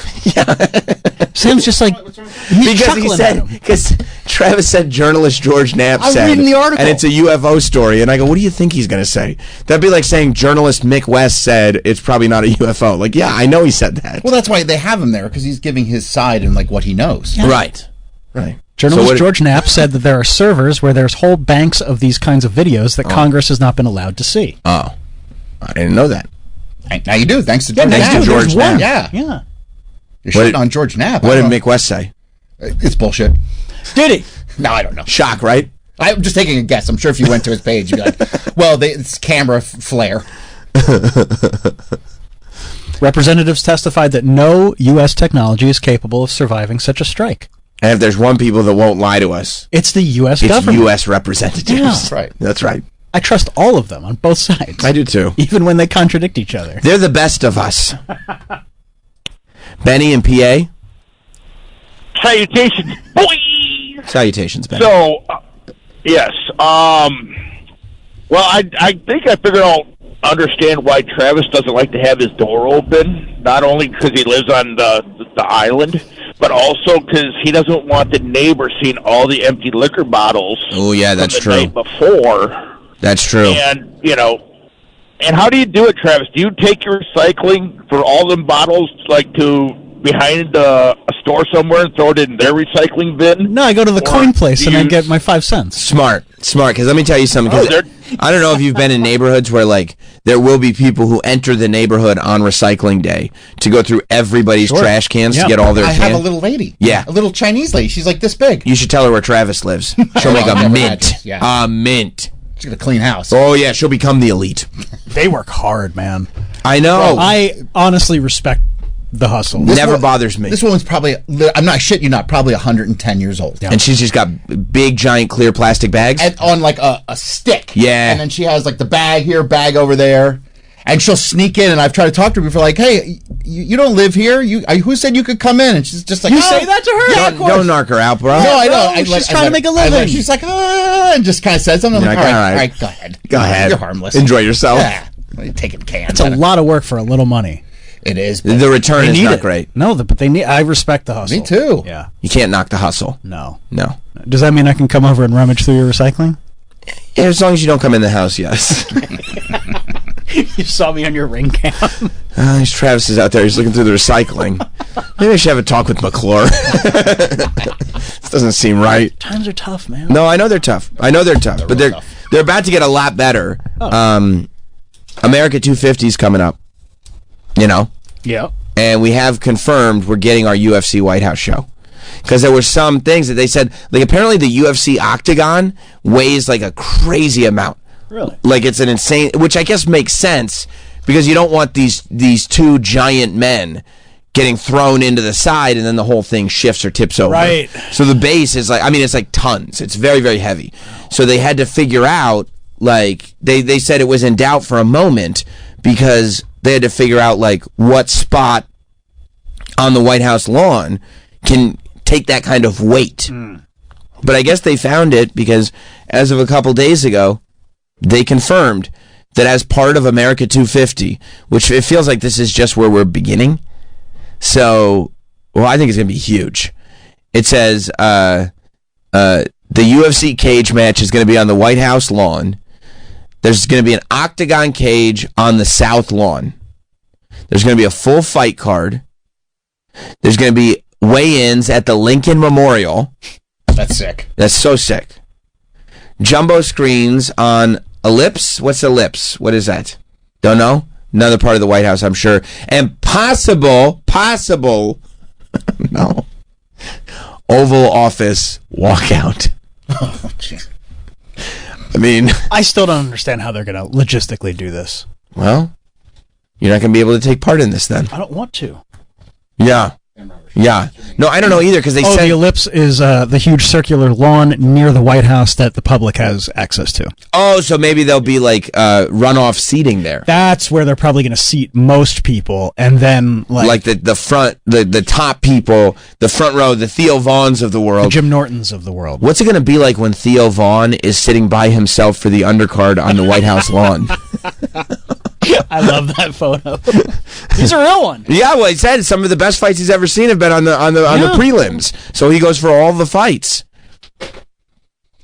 Sam's just like, because he said, because Travis said journalist George Knapp said. I'm reading the article. And it's a UFO story. And I go, what do you think he's going to say? That'd be like saying journalist Mick West said it's probably not a UFO. Like, yeah, I know he said that. Well, that's why they have him there, because he's giving his side and like what he knows. Yeah. Right. Journalist George Knapp said that there are servers where there's whole banks of these kinds of videos that Congress has not been allowed to see. Oh. I didn't know that. Now you do, thanks to George thanks Knapp. to George Knapp. Yeah. You're shitting on George Knapp. What did Mick West say? It's bullshit. Did he? No, I don't know. Shock, right? I'm just taking a guess. I'm sure if you went to his page, you'd be like, well, it's camera flare. Representatives testified that no U.S. technology is capable of surviving such a strike. And if there's one people that won't lie to us, it's the U.S. It's government. U.S. representatives. Yeah. That's right. That's right. I trust all of them on both sides. I do too. Even when they contradict each other. They're the best of us. Benny and PA. Salutations, boy! Salutations, Benny. So, Yes. Well, I think I figured I'll understand why Travis doesn't like to have his door open. Not only because he lives on the island, but also because he doesn't want the neighbor seeing all the empty liquor bottles. Oh yeah, that's from the true. night before. That's true. And and how do you do it, Travis? Do you take your recycling for all them bottles to behind a store somewhere and throw it in their recycling bin? No, I go to the coin place and I get my 5 cents. Smart. Because let me tell you something. 'Cause I don't know if you've been in neighborhoods where there will be people who enter the neighborhood on recycling day to go through everybody's trash cans to get all their. I have a little lady. Yeah, a little Chinese lady. She's like this big. You should tell her where Travis lives. She'll make a mint. A mint. She's got a clean house. Oh yeah, she'll become the elite. They work hard, man. I know. Well, I honestly respect the hustle. Never bothers me. This woman's probably, I'm not shitting you not, probably 110 years old. And she's just got big, giant, clear plastic bags? And on a stick. Yeah. And then she has the bag here, bag over there. And she'll sneak in, and I've tried to talk to her before, hey, you don't live here? Who said you could come in? And she's just like, you say that to her? Yeah, of course. Don't narc her out, bro. No, I know. She's trying to make a living. She's like, and just kind of says something. I'm like, all right, go ahead. Go ahead. You're harmless. Enjoy yourself. Yeah. You're taking cans. It's a lot of work for a little money. It is. The return is not great. No, but they need. I respect the hustle. Me too. Yeah. You can't knock the hustle. No. Does that mean I can come over and rummage through your recycling? Yeah, as long as you don't come in the house, yes. You saw me on your ring cam. Travis is out there. He's looking through the recycling. Maybe I should have a talk with McClure. This doesn't seem right. Times are tough, man. No, I know they're tough. But they're about to get a lot better. Oh. America 250 is coming up. Yeah. And we have confirmed we're getting our UFC White House show. Because there were some things that they said, apparently the UFC Octagon weighs a crazy amount. Really? It's an insane, which I guess makes sense because you don't want these two giant men getting thrown into the side and then the whole thing shifts or tips over. Right. So the base is it's tons. It's very, very heavy. So they had to figure out, they said it was in doubt for a moment because they had to figure out what spot on the White House lawn can take that kind of weight. But I guess they found it because as of a couple days ago, they confirmed that as part of America 250, which it feels like this is just where we're beginning. So, I think it's going to be huge. It says the UFC cage match is going to be on the White House lawn. There's going to be an octagon cage on the South lawn. There's going to be a full fight card. There's going to be weigh-ins at the Lincoln Memorial. That's sick. That's so sick. Jumbo screens on Ellipse. What's Ellipse? What is that? Don't know. Another part of the White House, I'm sure. And possible, no, Oval Office walkout. Oh, jeez. I mean, I still don't understand how they're going to logistically do this. Well, you're not going to be able to take part in this then. I don't want to. Yeah. No, I don't know either because they said the Ellipse is the huge circular lawn near the White House that the public has access to. Oh, so maybe there'll be runoff seating there. That's where they're probably going to seat most people, and then the front, the top people, the front row, the Theo Vaughns of the world, the Jim Nortons of the world. What's it going to be like when Theo Vaughn is sitting by himself for the undercard on the White House lawn? I love that photo. He's a real one. Yeah, well, he said some of the best fights he's ever seen have been on the prelims. So he goes for all the fights.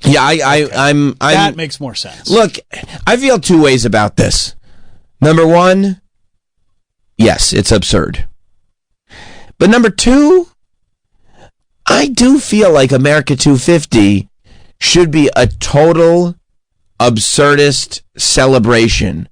Yeah, I'm that makes more sense. Look, I feel two ways about this. Number one, yes, it's absurd. But number two, I do feel like America 250 should be a total absurdist celebration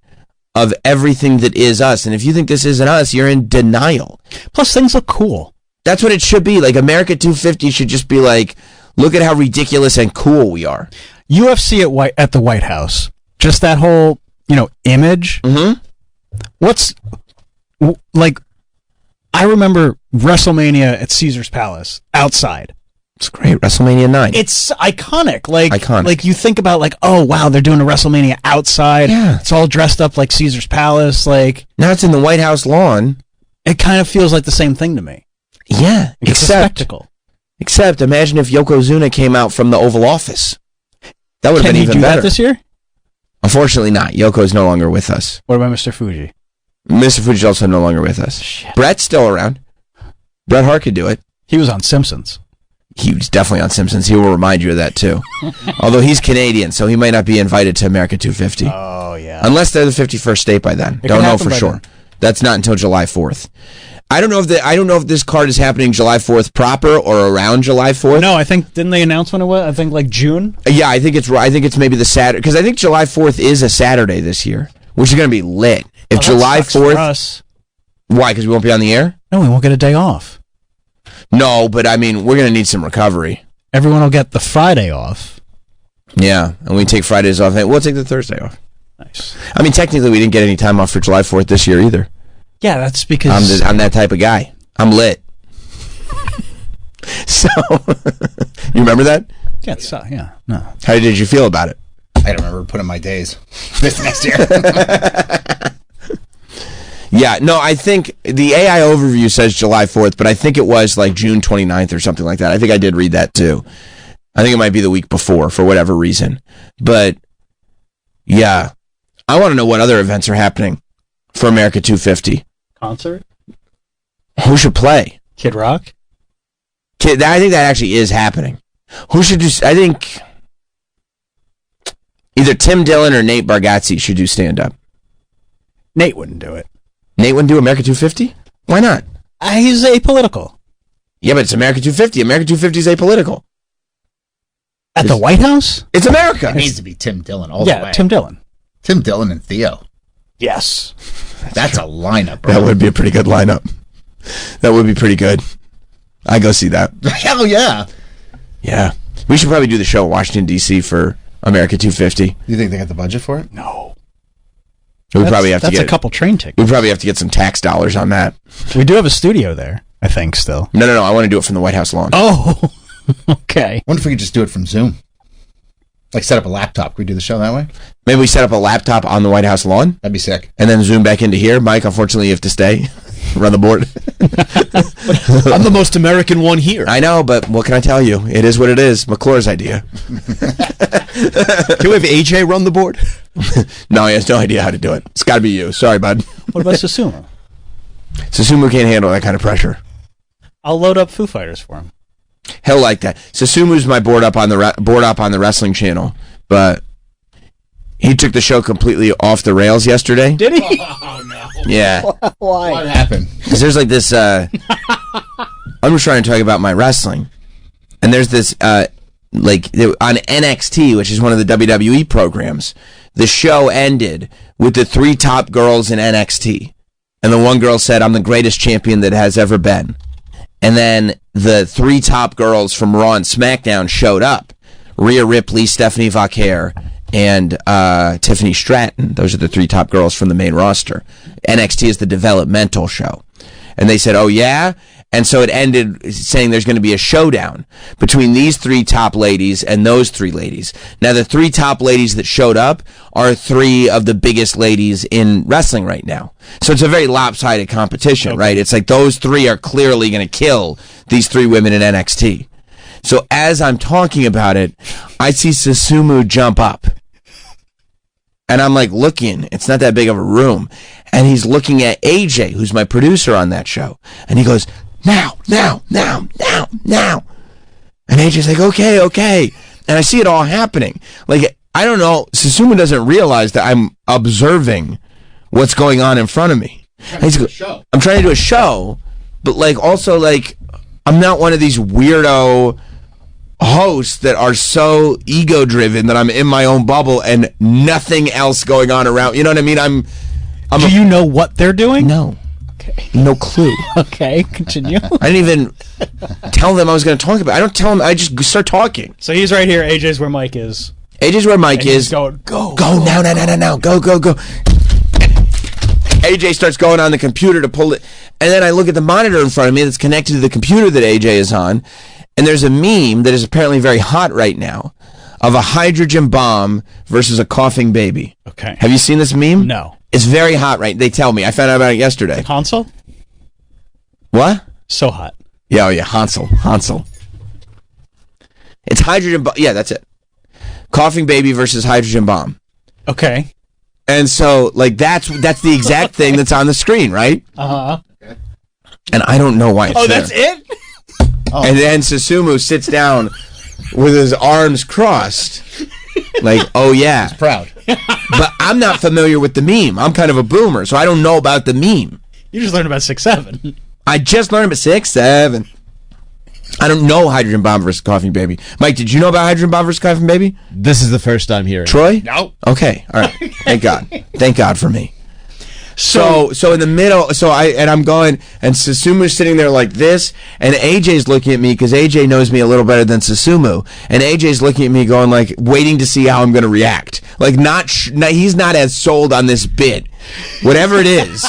of everything that is us. And if you think this isn't us, you're in denial. Plus, things look cool. That's what it should be. America 250 should just be look at how ridiculous and cool we are. UFC at the White House. Just that whole, image. Mm-hmm. What's, I remember WrestleMania at Caesar's Palace, outside. It's great. WrestleMania 9. It's iconic. Iconic. You think about oh wow, they're doing a WrestleMania outside. Yeah. It's all dressed up like Caesar's Palace. Now it's in the White House lawn. It kind of feels like the same thing to me. Yeah. It's a spectacle. Except imagine if Yokozuna came out from the Oval Office. That would have Can been he even do better. that this year? Unfortunately not. Yoko is no longer with us. What about Mr. Fuji? Mr. Fuji's also no longer with us. Shit. Brett's still around. Bret Hart could do it. He was on Simpsons. He was definitely on Simpsons. He will remind you of that, too. Although he's Canadian, so he might not be invited to America 250. Oh, yeah. Unless they're the 51st state by then. It Don't could know happen for by sure. then. That's not until July 4th. I don't know if this card is happening July 4th proper or around July 4th. No, I think didn't they announce when it was? I think like June. Yeah, I think it's maybe the Saturday, because I think July 4th is a Saturday this year, which is going to be lit. If July 4th, for us. Why? Because we won't be on the air? No, we won't get a day off. No, but I mean, we're going to need some recovery. Everyone will get the Friday off. Yeah, and we take Fridays off. We'll take the Thursday off. Nice. I mean, technically, we didn't get any time off for July 4th this year either. Yeah, that's because I'm that type of guy. I'm lit. So, you remember that? Yeah, yeah. No. How did you feel about it? I don't remember putting my days this next year. Yeah, no, I think the AI overview says July 4th, but I think it was like June 29th or something like that. I think I did read that too. I think it might be the week before for whatever reason. But yeah, I want to know what other events are happening for America 250. Concert? Who should play? Kid Rock? I think that actually is happening. Who should do? I think either Tim Dillon or Nate Bargatze should do stand-up. Nate wouldn't do it. Nate wouldn't do America 250? Why not? He's apolitical. Yeah, but it's America 250. America 250 is apolitical. At the White House? It's America. It needs to be Tim Dillon all the way. Yeah, Tim Dillon. Tim Dillon and Theo. Yes. That's a lineup, bro. That would be a pretty good lineup. That would be pretty good. I go see that. Hell yeah. Yeah. We should probably do the show in Washington, D.C. for America 250. You think they got the budget for it? No. We probably have to That's get a couple train tickets. We probably have to get some tax dollars on that. We do have a studio there, I think, still. No. I want to do it from the White House lawn. Oh, okay. I wonder if we could just do it from Zoom. Like set up a laptop. Could we do the show that way? Maybe we set up a laptop on the White House lawn. That'd be sick. And then zoom back into here. Mike, unfortunately, you have to stay. Run the board. I'm the most American one here. I know, but what can I tell you? It is what it is. McClure's idea. Can we have AJ run the board? No, he has no idea how to do it. It's got to be you. Sorry, bud. What about Susumu? Susumu can't handle that kind of pressure. I'll load up Foo Fighters for him. He'll like that. Susumu's my board up on the wrestling channel, but he took the show completely off the rails yesterday. Did he? Oh, no. Yeah. Why? What happened? Because there's like this, I'm just trying to talk about my wrestling. And there's this, on NXT, which is one of the WWE programs, the show ended with the 3 top girls in NXT. And the one girl said, "I'm the greatest champion that has ever been." And then the 3 top girls from Raw and SmackDown showed up. Rhea Ripley, Stephanie Vaquer, and Tiffany Stratton. Those are the 3 top girls from the main roster. NXT is the developmental show. And they said, "Oh, yeah?" And so it ended saying there's going to be a showdown between these 3 top ladies and those 3 ladies. Now, the 3 top ladies that showed up are 3 of the biggest ladies in wrestling right now. So it's a very lopsided competition, right? It's like those 3 are clearly going to kill these 3 women in NXT. So as I'm talking about it, I see Susumu jump up. And I'm like looking, it's not that big of a room. And he's looking at AJ, who's my producer on that show. And he goes, now. And AJ's like, okay. And I see it all happening. Like, I don't know, Susumu doesn't realize that I'm observing what's going on in front of me. I'm trying to do a show, but like also like, I'm not one of these weirdo hosts that are so ego driven that I'm in my own bubble and nothing else going on around. You know what I mean? Do you know what they're doing? No. Okay. No clue. Okay, continue. I didn't even tell them I was going to talk about it. I don't tell them. I just start talking. So he's right here. AJ's where Mike is. AJ's where Mike is. Going, go now. Go. AJ starts going on the computer to pull it. And then I look at the monitor in front of me that's connected to the computer that AJ is on. And there's a meme that is apparently very hot right now of a hydrogen bomb versus a coughing baby. Okay. Have you seen this meme? No. It's very hot, right? They tell me. I found out about it yesterday. Hansel? What? So hot. Yeah, Hansel. It's hydrogen bomb. Yeah, that's it. Coughing Baby versus Hydrogen Bomb. Okay. And so, like, that's the exact thing that's on the screen, right? Uh-huh. And I don't know why it's there. That's it? And then Susumu sits down with his arms crossed. Like, oh, yeah. He's proud. But I'm not familiar with the meme. I'm kind of a boomer, so I don't know about the meme. You just learned about 6'7". I just learned about 6'7". I don't know Hydrogen Bomb versus Coughing Baby. Mike, did you know about Hydrogen Bomb versus Coughing Baby? This is the first time hearing. Troy? No. Okay. All right. Thank God. Thank God for me. So in the middle, I'm going, and Susumu's sitting there like this, and AJ's looking at me because AJ knows me a little better than Susumu, and AJ's looking at me going like, waiting to see how I'm going to react. Like he's not as sold on this bit, whatever it is,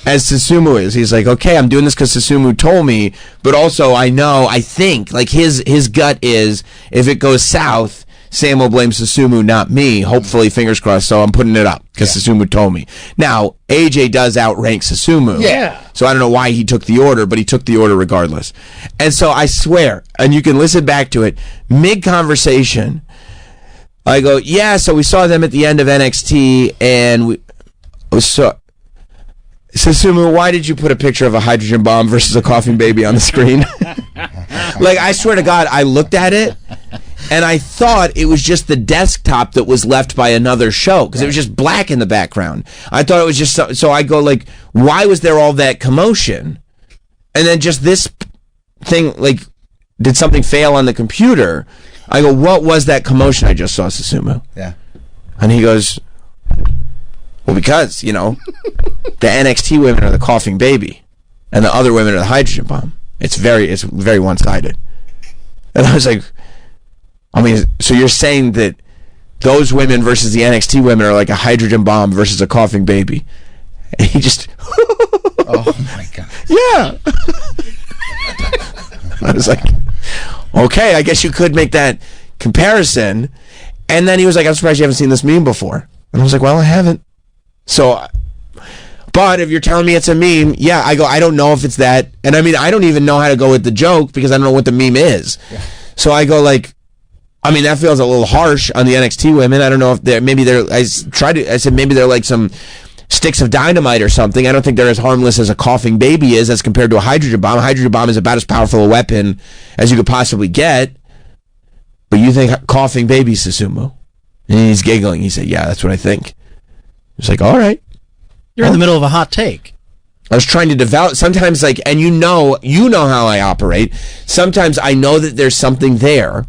as Susumu is. He's like, okay, I'm doing this because Susumu told me, but also I think, like his gut is, if it goes south, Sam will blame Susumu, not me. Hopefully, fingers crossed. So I'm putting it up because Susumu told me. Now, AJ does outrank Susumu. Yeah. So I don't know why he took the order, but he took the order regardless. And so I swear, and you can listen back to it, mid-conversation, I go, yeah, so we saw them at the end of NXT, and Susumu, why did you put a picture of a Hydrogen Bomb versus a Coughing Baby on the screen? Like, I swear to God, I looked at it, and I thought it was just the desktop that was left by another show, because it was just black in the background. I thought it was just so I go like, why was there all that commotion? And then just this thing, like, did something fail on the computer? I go, what was that commotion I just saw, Susumu? Yeah. And he goes, well, because, you know, the NXT women are the Coughing Baby, and the other women are the Hydrogen Bomb. It's very one-sided. And I was like, I mean, so you're saying that those women versus the NXT women are like a Hydrogen Bomb versus a Coughing Baby? And he just... oh, my God. Yeah. I was like, okay, I guess you could make that comparison. And then he was like, I'm surprised you haven't seen this meme before. And I was like, well, I haven't. So... But if you're telling me it's a meme, yeah, I go, I don't know if it's that. And I mean, I don't even know how to go with the joke because I don't know what the meme is. Yeah. So I go like, I mean, that feels a little harsh on the NXT women. I don't know if I said maybe they're like some sticks of dynamite or something. I don't think they're as harmless as a Coughing Baby is as compared to a Hydrogen Bomb. A Hydrogen Bomb is about as powerful a weapon as you could possibly get. But you think Coughing Baby, Susumu? And he's giggling. He said, yeah, that's what I think. It's like, all right. You're in the middle of a hot take. I was trying to develop, sometimes like, and you know how I operate. Sometimes I know that there's something there.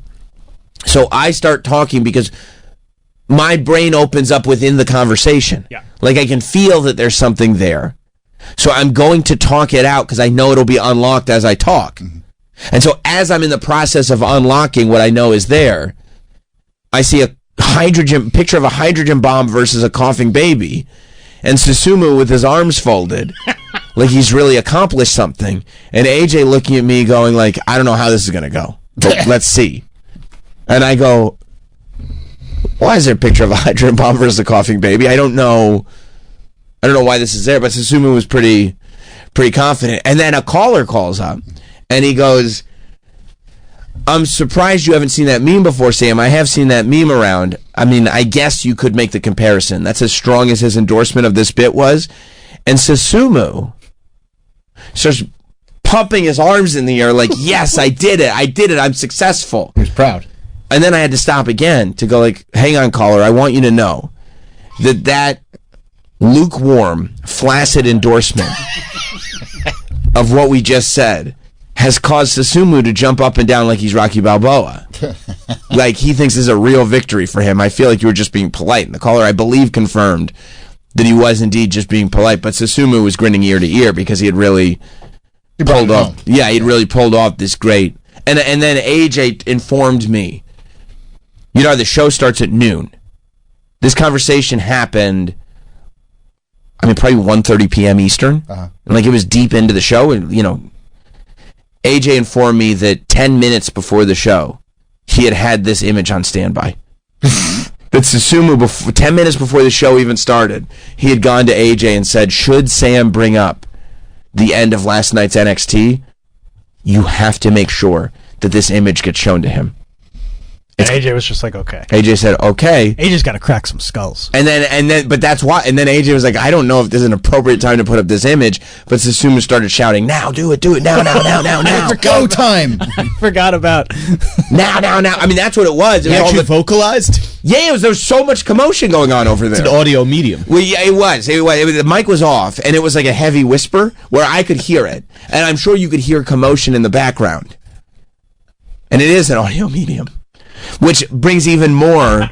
So I start talking because my brain opens up within the conversation. Yeah. Like I can feel that there's something there. So I'm going to talk it out because I know it'll be unlocked as I talk. Mm-hmm. And so as I'm in the process of unlocking what I know is there, I see a picture of a Hydrogen Bomb versus a Coughing Baby. And Susumu with his arms folded, like he's really accomplished something. And AJ looking at me going like, I don't know how this is going to go, but let's see. And I go, why is there a picture of a Hydrogen Bomb versus a Coughing Baby? I don't know why this is there, but Susumu was pretty confident. And then a caller calls up, and he goes, I'm surprised you haven't seen that meme before, Sam. I have seen that meme around. I mean, I guess you could make the comparison. That's as strong as his endorsement of this bit was. And Susumu starts pumping his arms in the air like, yes, I did it. I'm successful. He was proud. And then I had to stop again to go like, hang on, caller. I want you to know that lukewarm, flaccid endorsement of what we just said has caused Susumu to jump up and down like he's Rocky Balboa. Like he thinks this is a real victory for him. I feel like you were just being polite. And the caller, I believe, confirmed that he was indeed just being polite. But Susumu was grinning ear to ear because he had really pulled off. Yeah, he'd really pulled off this great. And then AJ informed me, you know, the show starts at noon. This conversation happened, I mean, probably 1:30 p.m. Eastern. Uh-huh. And like it was deep into the show, and you know, AJ informed me that 10 minutes before the show, he had this image on standby. That Susumu, 10 minutes before the show even started, he had gone to AJ and said, should Sam bring up the end of last night's NXT, you have to make sure that this image gets shown to him. AJ was just like, okay. AJ said, okay. AJ's got to crack some skulls. And then, but that's why. And then AJ was like, I don't know if this is an appropriate time to put up this image. But Susumu started shouting, now, do it, now. Go time. I forgot about now. I mean, that's what it was. It was actually vocalized? Yeah, there was so much commotion going on over there. It's an audio medium. Well, yeah, it was. The mic was off, and it was like a heavy whisper where I could hear it. And I'm sure you could hear commotion in the background. And it is an audio medium. Which brings even more.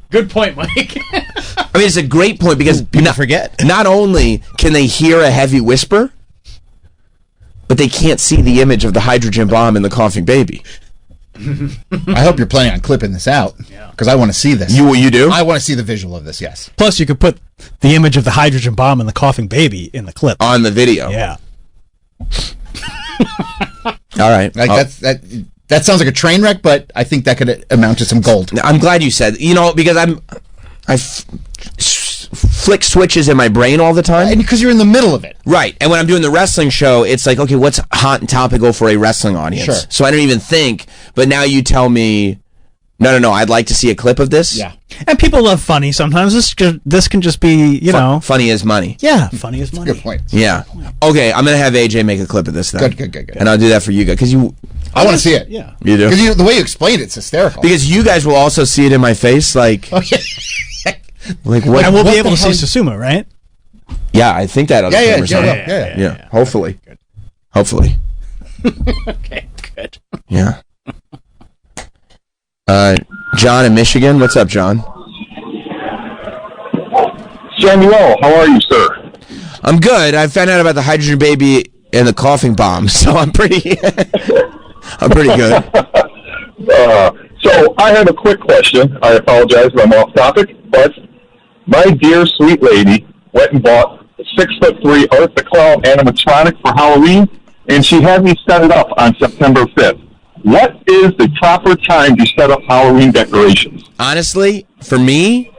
Good point, Mike. I mean, it's a great point because people forget. Not only can they hear a heavy whisper, but they can't see the image of the hydrogen bomb in the coughing baby. I hope you're planning on clipping this out because I want to see this. You do? I want to see the visual of this. Yes. Plus, you could put the image of the hydrogen bomb and the coughing baby in the clip on the video. Yeah. All right. That sounds like a train wreck, but I think that could amount to some gold. I'm glad you said, because I flick switches in my brain all the time. And because you're in the middle of it. Right. And when I'm doing the wrestling show, it's like, okay, what's hot and topical for a wrestling audience? Sure. So I don't even think, but now you tell me, no, I'd like to see a clip of this. Yeah. And people love funny sometimes. This can just be, Funny as money. Yeah, funny as money. Good point. Yeah. Okay, I'm going to have AJ make a clip of this then. Good. And I'll do that for you guys. Because I want to see it. Yeah. You do? Because the way you explained it's hysterical. Because you guys will also see it in my face, like... Like what? And we'll be able to see Susumu, right? Yeah, I think that. Yeah. Hopefully. Hopefully. Okay, good. Yeah. John in Michigan. What's up, John? Samuel, how are you, sir? I'm good. I found out about the hydrogen baby and the coughing bomb, so I'm pretty good. So I have a quick question. I apologize if I'm off topic, but my dear sweet lady went and bought a 6'3" Art the Clown animatronic for Halloween, and she had me set it up on September 5th. What is the proper time to set up Halloween decorations? Honestly, for me,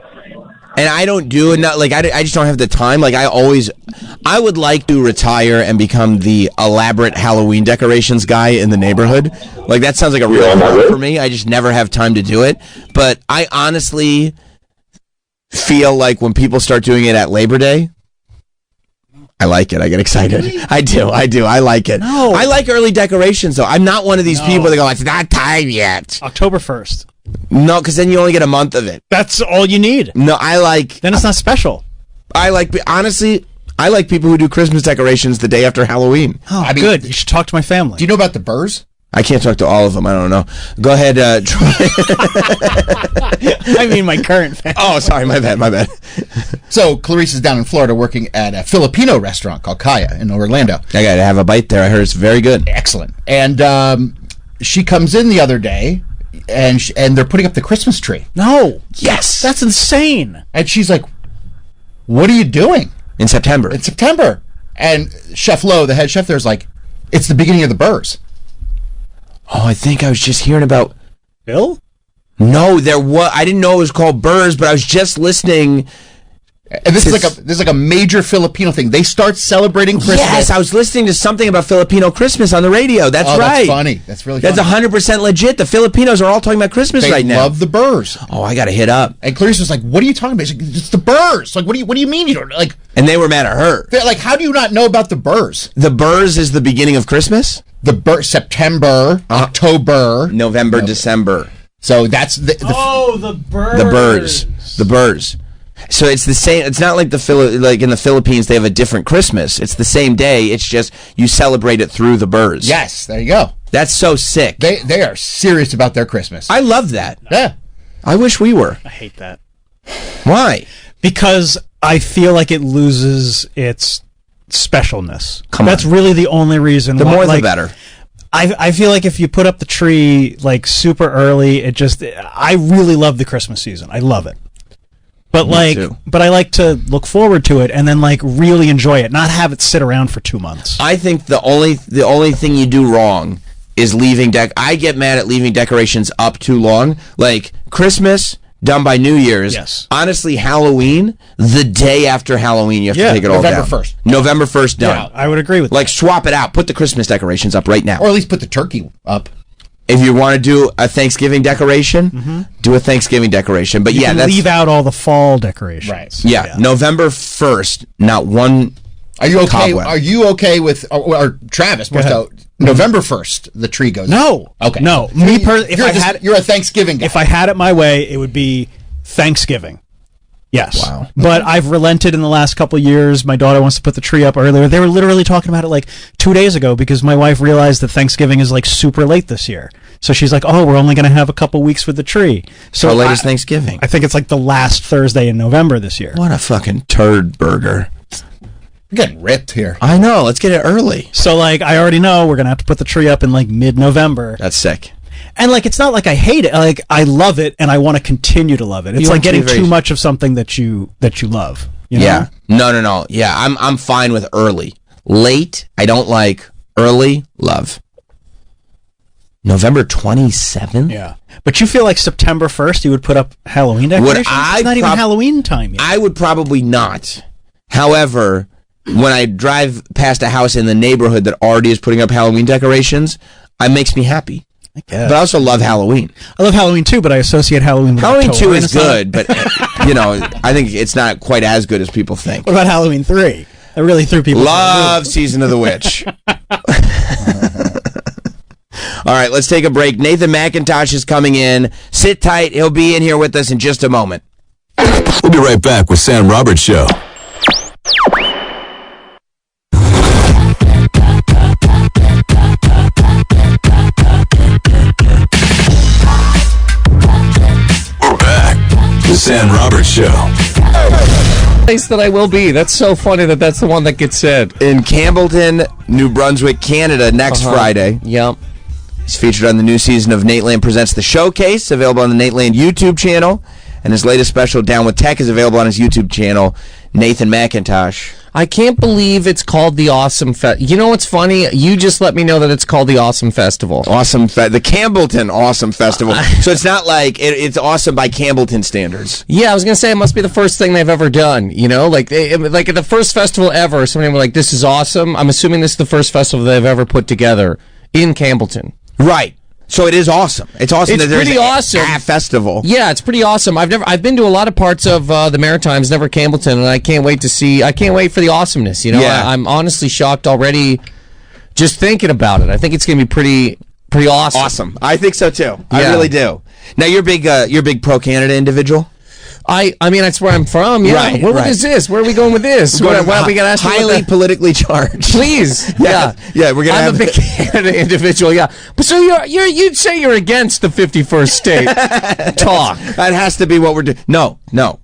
and I don't do it, I just don't have the time. Like, I would like to retire and become the elaborate Halloween decorations guy in the neighborhood. Like, that sounds like a real goal for me. I just never have time to do it. But I honestly feel like when people start doing it at Labor Day, I like it. I get excited. Really? I do. I like it. No. I like early decorations, though. I'm not one of these people that go, it's not time yet. October 1st. No, because then you only get a month of it. That's all you need. No, Then it's not special. Honestly, I like people who do Christmas decorations the day after Halloween. Oh, good. You should talk to my family. Do you know about the Burrs? I can't talk to all of them. I don't know. Go ahead, Troy. I mean, my current family. Oh, sorry. My bad. So, Clarice is down in Florida working at a Filipino restaurant called Kaya in Orlando. I got to have a bite there. I heard it's very good. Excellent. And she comes in the other day, and they're putting up the Christmas tree. No. Yes. That's insane. And she's like, what are you doing? In September. And Chef Lowe, the head chef there, is like, it's the beginning of the Burrs. Oh, I think I was just hearing about... Bill? No, I didn't know it was called Burrs, but I was just listening... And this is like a major Filipino thing. They start celebrating Christmas. Yes, I was listening to something about Filipino Christmas on the radio. That's right. That's funny. That's really funny. That's 100% legit. The Filipinos are all talking about Christmas right now. They love the Burrs. Oh, I got to hit up. And Clarice was like, "What are you talking about?" She's like, "It's the Burrs." Like, what do you mean you don't like? And they were mad at her. They're like, "How do you not know about the Burrs?" The Burrs is the beginning of Christmas. September, October, November, December. So that's the Burrs. The Burrs. So it's the same. It's not like in the Philippines they have a different Christmas. It's the same day. It's just you celebrate it through the Burrs. Yes, there you go. That's so sick. They are serious about their Christmas. I love that. Yeah. I wish we were. I hate that. Why? Because I feel like it loses its specialness. That's really the only reason. The more the better. I feel like if you put up the tree like super early, I really love the Christmas season. I love it. But I like to look forward to it and then like really enjoy it, not have it sit around for 2 months. I think the only thing you do wrong is leaving I get mad at leaving decorations up too long. Like Christmas done by New Year's. Yes. Honestly, Halloween, the day after Halloween, you have to take it all down. November 1st done. Yeah, I would agree with that. Like swap it out. Put the Christmas decorations up right now. Or at least put the turkey up. if you want to do a Thanksgiving decoration, do a Thanksgiving decoration. But You yeah, can that's leave out all the fall decorations. Right. yeah, November 1st, not one. Are you okay? cobweb. Are you okay with or Travis? More so, November 1st, the tree goes. No. Okay. No. So If you're a Thanksgiving guy. If I had it my way, it would be Thanksgiving. Yes. Wow. But I've relented in the last couple of years. My daughter wants to put the tree up earlier. They were literally talking about it like 2 days ago because my wife realized that Thanksgiving is like super late this year. So she's like, "Oh, we're only going to have a couple weeks with the tree." So How late is Thanksgiving? I think it's like the last Thursday in November this year. What a fucking turd burger. We're getting ripped here. I know. Let's get it early. So like, I already know we're going to have to put the tree up in like mid-November. That's sick. And like, it's not like I hate it. Like, I love it, and I want to continue to love it. It's You like want to be getting very- too much of something that you love. You know? Yeah. No. Yeah, I'm fine with early. Late, I don't like. Early, love. November 27th? Yeah. But you feel like September 1st you would put up Halloween decorations? It's not even Halloween time yet. I would probably not. However, when I drive past a house in the neighborhood that already is putting up Halloween decorations, it makes me happy. But I also love Halloween. I love Halloween too, but I associate Halloween with Halloween October. 2 And is it's not- good, but, I think it's not quite as good as people think. What about Halloween 3? That really threw people. Love Season of the Witch. All right, let's take a break. Nathan McIntosh is coming in. Sit tight. He'll be in here with us in just a moment. We'll be right back with Sam Roberts Show. We're back. The Sam Roberts Show. Place that I will be. That's so funny that that's the one that gets said. In Campbellton, New Brunswick, Canada, next Friday. Yep. He's featured on the new season of Nateland Presents The Showcase, available on the Nateland YouTube channel. And his latest special, Down with Tech, is available on his YouTube channel, Nathan McIntosh. I can't believe it's called the Awesome Fest. You know what's funny? You just let me know that it's called the Awesome Festival. The Campbellton Awesome Festival. So it's not like it's awesome by Campbellton standards. Yeah, I was gonna say it must be the first thing they've ever done. You know, like at the first festival ever, somebody was like, "This is awesome." I'm assuming this is the first festival they've ever put together in Campbellton. Right. So it is awesome. It's awesome It's that there's pretty awesome. a festival. Yeah, it's pretty awesome. I've been to a lot of parts of the Maritimes, never Campbellton, and I can't wait for the awesomeness. You know, Yeah. I'm honestly shocked already just thinking about it. I think it's gonna be pretty awesome. Awesome. I think so too. I Yeah. really do. Now you're a big pro Canada individual. I mean that's where I'm from. Yeah. Right, What right. is this? Where are we going with this? We're What we got to ask you highly what the- politically charged. Please. Yeah. Yeah, we're gonna I'm have a big Canada individual. Yeah. But so you'd say you're against the 51st state talk. That has to be what we're doing. No.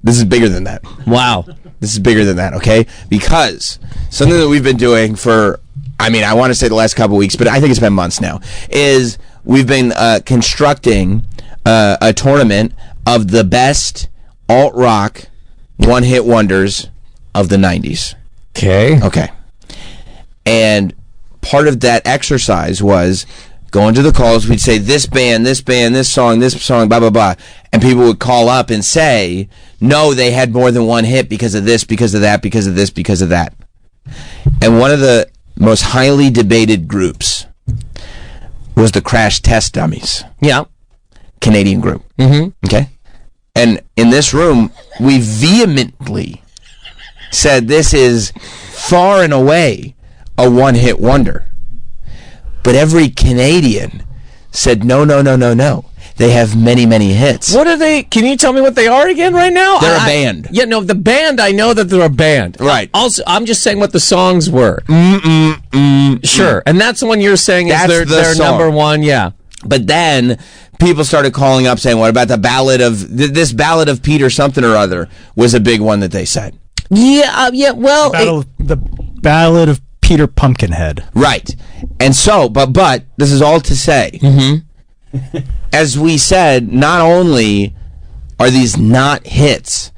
This is bigger than that. Wow. This is bigger than that, okay? Because something that we've been doing for, I want to say the last couple weeks, but I think it's been months now, is we've been constructing a tournament of the best alt-rock one-hit wonders of the 90s. Okay. And part of that exercise was going to the calls. We'd say, this band, this song, blah, blah, blah. And people would call up and say, no, they had more than one hit because of this, because of that, because of this, because of that. And one of the most highly debated groups was the Crash Test Dummies. Yeah. Canadian group. Mm-hmm. Okay? And in this room, we vehemently said this is far and away a one-hit wonder. But every Canadian said, no. They have many, many hits. What are they? Can you tell me what they are again right now? They're a band. Yeah, no, the band, I know that they're a band. Right. Also, I'm just saying what the songs were. Sure. And that's the one you're saying is their song. number one, yeah. But then people started calling up saying, what about the ballad of, this ballad of Peter something or other was a big one that they said. Yeah, well... The Ballad of Peter Pumpkinhead. Right. And so, but this is all to say, as we said, not only are these not hits,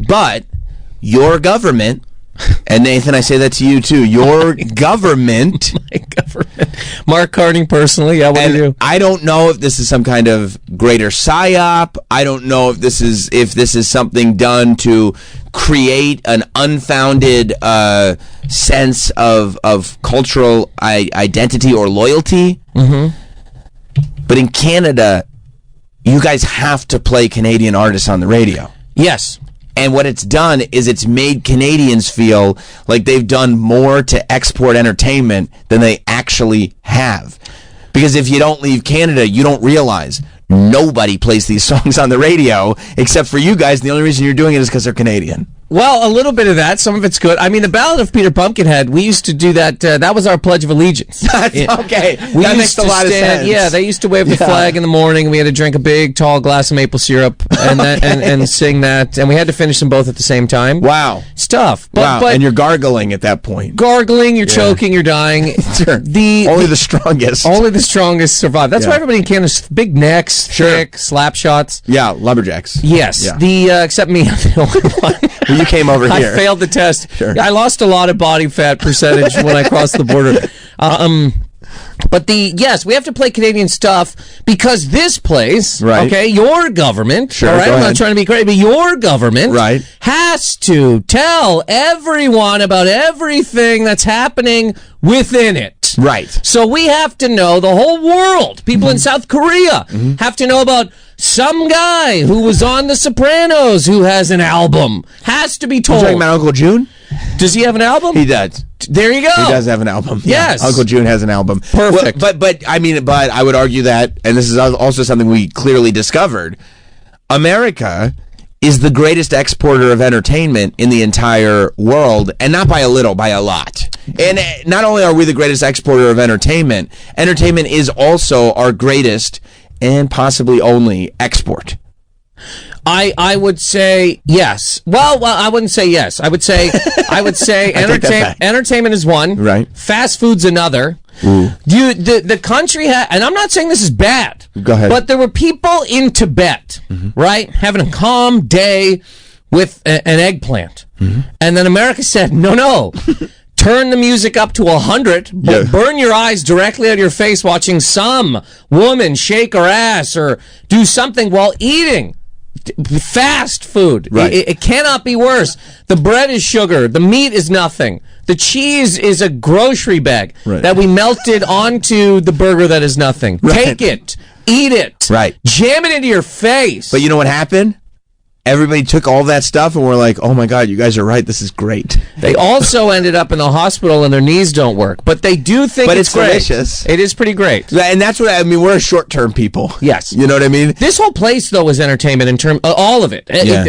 but your government, and Nathan, I say that to you too, your government. My government. Mark Carney personally, yeah, what do you do? I don't know if this is some kind of greater psyop. I don't know if this is something done to create an unfounded sense of cultural identity or loyalty. Mm-hmm. But But in Canada, you guys have to play Canadian artists on the radio. Yes. And what it's done is it's made Canadians feel like they've done more to export entertainment than they actually have. Because if you don't leave Canada, you don't realize nobody plays these songs on the radio except for you guys. And the only reason you're doing it is because they're Canadian. Well, a little bit of that. Some of it's good. I mean, the Ballad of Peter Pumpkinhead, we used to do that. That was our Pledge of Allegiance. Okay. That makes a lot of sense. Yeah, they used to wave the flag in the morning. We had to drink a big, tall glass of maple syrup and and sing that. And we had to finish them both at the same time. Wow. It's tough. But and you're gargling at that point. Gargling, you're choking, you're dying. Sure. Only the strongest. Only the strongest survive. That's why everybody in Canada's big necks, thick, slap shots. Yeah, lumberjacks. Yes. Yeah. Except me, I'm the only one. Well, you came over here. I failed the test. Sure. I lost a lot of body fat percentage when I crossed the border. But yes, we have to play Canadian stuff because this place, okay, your government, all right, I'm not trying to be crazy, but your government has to tell everyone about everything that's happening within it. Right. So we have to know, the whole world, people in South Korea have to know about some guy who was on The Sopranos who has an album. Has to be told. You're talking about Uncle June? Does he have an album? He does. There you go. He does have an album. Yes. Yeah, Uncle June has an album. Perfect. Well, but I would argue that, and this is also something we clearly discovered, America is the greatest exporter of entertainment in the entire world, and not by a little, by a lot. And not only are we the greatest exporter of entertainment is also our greatest and possibly only export. I would say yes. Well, I wouldn't say yes. I would say entertainment is one. Right. Fast food's another. The country and I'm not saying this is bad. Go ahead. But there were people in Tibet, right, having a calm day with an eggplant, and then America said, no. Turn the music up to 100, burn your eyes directly at your face watching some woman shake her ass or do something while eating fast food. Right. It cannot be worse. The bread is sugar. The meat is nothing. The cheese is a grocery bag that we melted onto the burger that is nothing. Take it. Eat it. Right. Jam it into your face. But you know what happened? Everybody took all that stuff and were like, oh my God, you guys are right. This is great. They also ended up in the hospital and their knees don't work. But they do think it's great. Delicious. It is pretty great. And that's what I mean. We're short-term people. Yes. You know what I mean? This whole place, though, is entertainment in terms all of it. Yeah.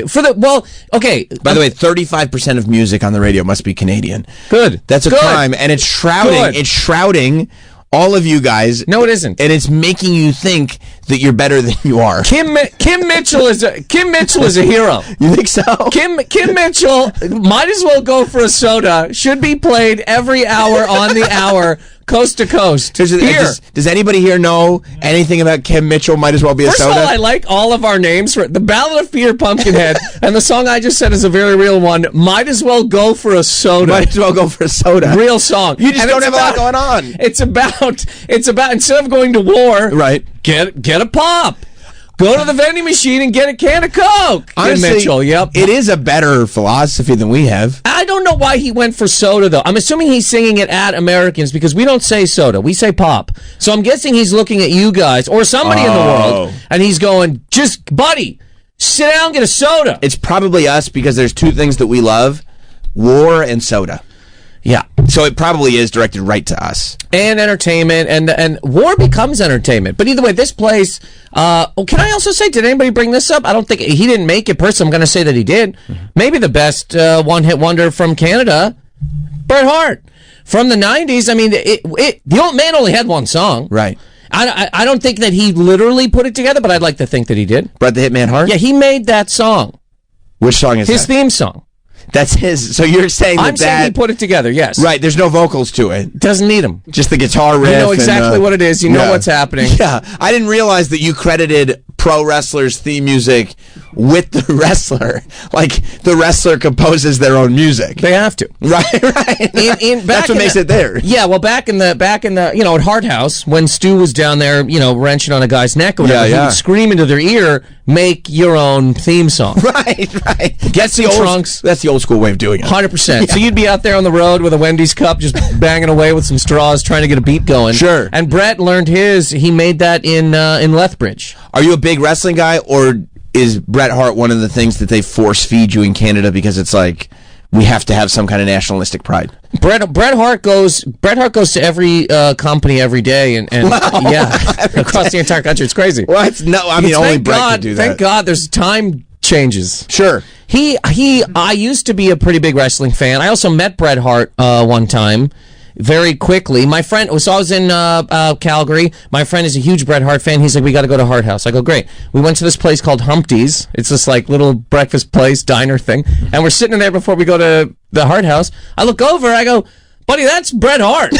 Okay. By the way, 35% of music on the radio must be Canadian. Good. That's a crime. And it's shrouding all of you guys. No, it isn't. And it's making you think that you're better than you are. Kim Mitchell is a hero. You think so? Kim Mitchell might as well go for a soda. Should be played every hour on the hour, coast to coast. Does anybody here know anything about Kim Mitchell? Might as well be a soda. First of all, I like all of our names. The Ballad of Peter Pumpkinhead and the song I just said is a very real one. Might as well go for a soda. Might as well go for a soda. Real song. You just don't have a lot going on. It's about instead of going to war, right? Get a pop. Go to the vending machine and get a can of Coke. Honestly, Mitchell, yep. It is a better philosophy than we have. I don't know why he went for soda, though. I'm assuming he's singing it at Americans because we don't say soda. We say pop. So I'm guessing he's looking at you guys or somebody in the world, and he's going, just, buddy, sit down and get a soda. It's probably us because there's two things that we love, war and soda. Yeah. So it probably is directed right to us. And entertainment, and war becomes entertainment. But either way, this place, can I also say, did anybody bring this up? I don't think, he didn't make it personally. I'm going to say that he did. Maybe the best one-hit wonder from Canada, Bret Hart. From the 90s, I mean, the old man only had one song. Right. I don't think that he literally put it together, but I'd like to think that he did. Bret the Hitman Hart? Yeah, he made that song. Which song is his theme song. That's his. So you're saying I'm saying he put it together, yes. Right, there's no vocals to it. Doesn't need them. Just the guitar riff. You know exactly what it is. You know what's happening. Yeah. I didn't realize that you credited pro wrestlers' theme music with the wrestler. Like the wrestler composes their own music. They have to. Right. That's what makes it there. Yeah, well, back in the at Hard House, when Stu was down there, wrenching on a guy's neck or whatever, he would scream into their ear, "Make your own theme song." Right. Get some trunks. That's the old school way of doing it. 100%. Yeah. So you'd be out there on the road with a Wendy's cup, just banging away with some straws, trying to get a beat going. Sure. And Brett learned his. He made that in Lethbridge. Are you a big wrestling guy, or is Bret Hart one of the things that they force feed you in Canada because it's like we have to have some kind of nationalistic pride? Bret Hart goes to every company every day, and across the entire country. It's crazy. What? No, I mean only Bret can do that. Thank God, there's time changes. Sure. I used to be a pretty big wrestling fan. I also met Bret Hart one time. Very quickly, my friend. So I was in Calgary. My friend is a huge Bret Hart fan. He's like, "We got to go to Hard House." I go, "Great." We went to this place called Humpty's. It's this like little breakfast place, diner thing, and we're sitting there before we go to the Hard House. I look over. I go, "Buddy, that's Bret Hart."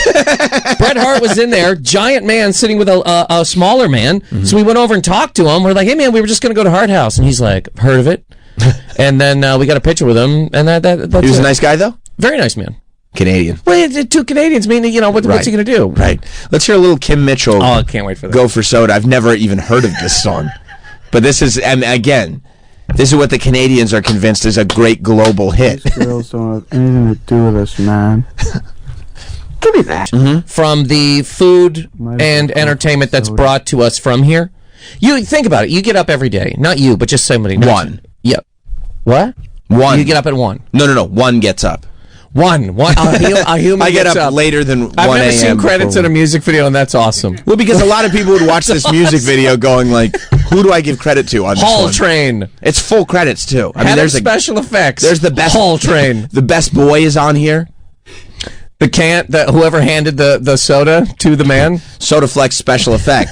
Bret Hart was in there, giant man sitting with a smaller man. Mm-hmm. So we went over and talked to him. We're like, "Hey man, we were just going to go to Hard House," and he's like, "Heard of it?" And then we got a picture with him, and that's he was a nice guy though. Very nice man. Canadian. Well, two Canadians mean, what's he going to do? Right. Let's hear a little Kim Mitchell. Oh, I can't wait for that. Go for Soda. I've never even heard of this song. But this is, and again, this is what the Canadians are convinced is a great global hit. These girls don't have anything to do with us, man. Give me that. Mm-hmm. From the food and entertainment that's brought to us from here. You think about it. You get up every day. Not you, but just somebody. One. Yep. What? One. You get up at 1. No. One gets up. One. A human I get gets up later than 1 a.m. I've never seen credits in a music video, and that's awesome. Well, because a lot of people would watch this music video going like, who do I give credit to on this Hall one? Train. It's full credits, too. I mean, there's special effects. There's the best Hall Train. The best boy is on here. Whoever handed the soda to the man. Soda Flex special effect.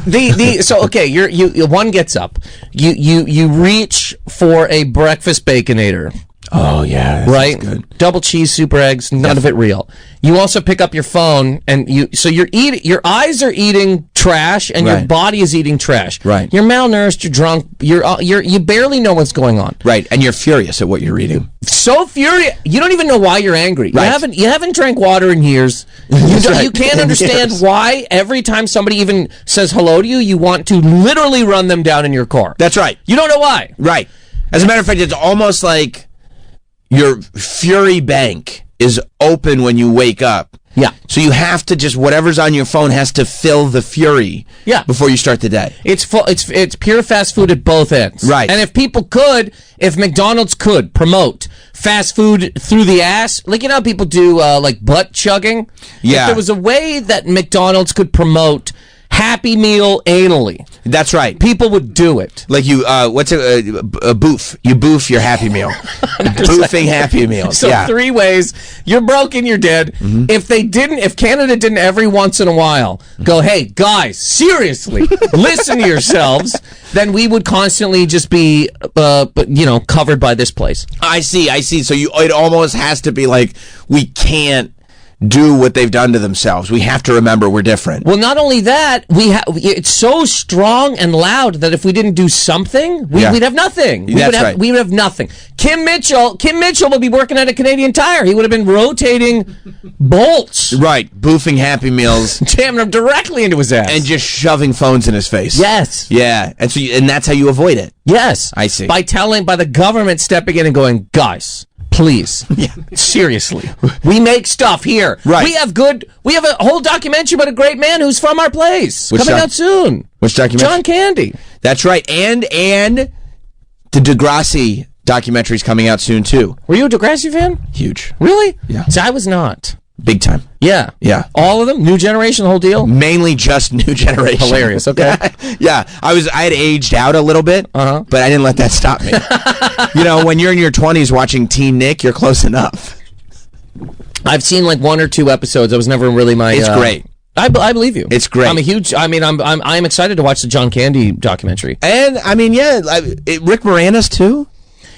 You one gets up. You reach for a breakfast Baconator. Oh yeah, right. Good. Double cheese, super eggs, none of it real. You also pick up your phone and you're eating. Your eyes are eating trash and your body is eating trash. Right. You're malnourished. You're drunk. You barely know what's going on. Right. And you're furious at what you're reading. So furious. You don't even know why you're angry. Right. You haven't drank water in years. You can't understand why every time somebody even says hello to you, you want to literally run them down in your car. That's right. You don't know why. Right. As a matter of fact, it's almost like your fury bank is open when you wake up. Yeah. So you have to just, whatever's on your phone has to fill the fury before you start the day. It's pure fast food at both ends. Right. And if McDonald's could promote fast food through the ass, like how people do like butt chugging. Yeah. If there was a way that McDonald's could promote Happy Meal anally. That's right. People would do it. Like you, what's a boof? You boof your Happy Meal. Boofing Happy Meals. So 3 ways. You're broken, you're dead. Mm-hmm. If Canada didn't every once in a while go, hey, guys, seriously, listen to yourselves, then we would constantly just be, covered by this place. I see. So it almost has to be like, we can't do what they've done to themselves. We have to remember we're different. Well, not only that, it's so strong and loud that if we didn't do something, we'd have nothing. We would have nothing. Kim Mitchell will be working at a Canadian Tire. He would have been rotating bolts. Right, boofing Happy Meals. Jamming them directly into his ass. And just shoving phones in his face. Yes. Yeah, and that's how you avoid it. Yes. I see. By the government stepping in and going, guys, please. Seriously. We make stuff here. Right. We have a whole documentary about a great man who's from our place. Coming out soon. Which documentary? John Candy. That's right. And the Degrassi documentary's coming out soon too. Were you a Degrassi fan? Huge. Really? Yeah. See, I was not. Big time. Yeah. Yeah. All of them? New Generation, the whole deal? Mainly just New Generation. Hilarious. Okay. Yeah. I had aged out a little bit, but I didn't let that stop me. When you're in your 20s watching Teen Nick, you're close enough. I've seen like 1 or 2 episodes. I was never really my... It's great. I believe you. It's great. I'm excited to watch the John Candy documentary. And, Rick Moranis, too?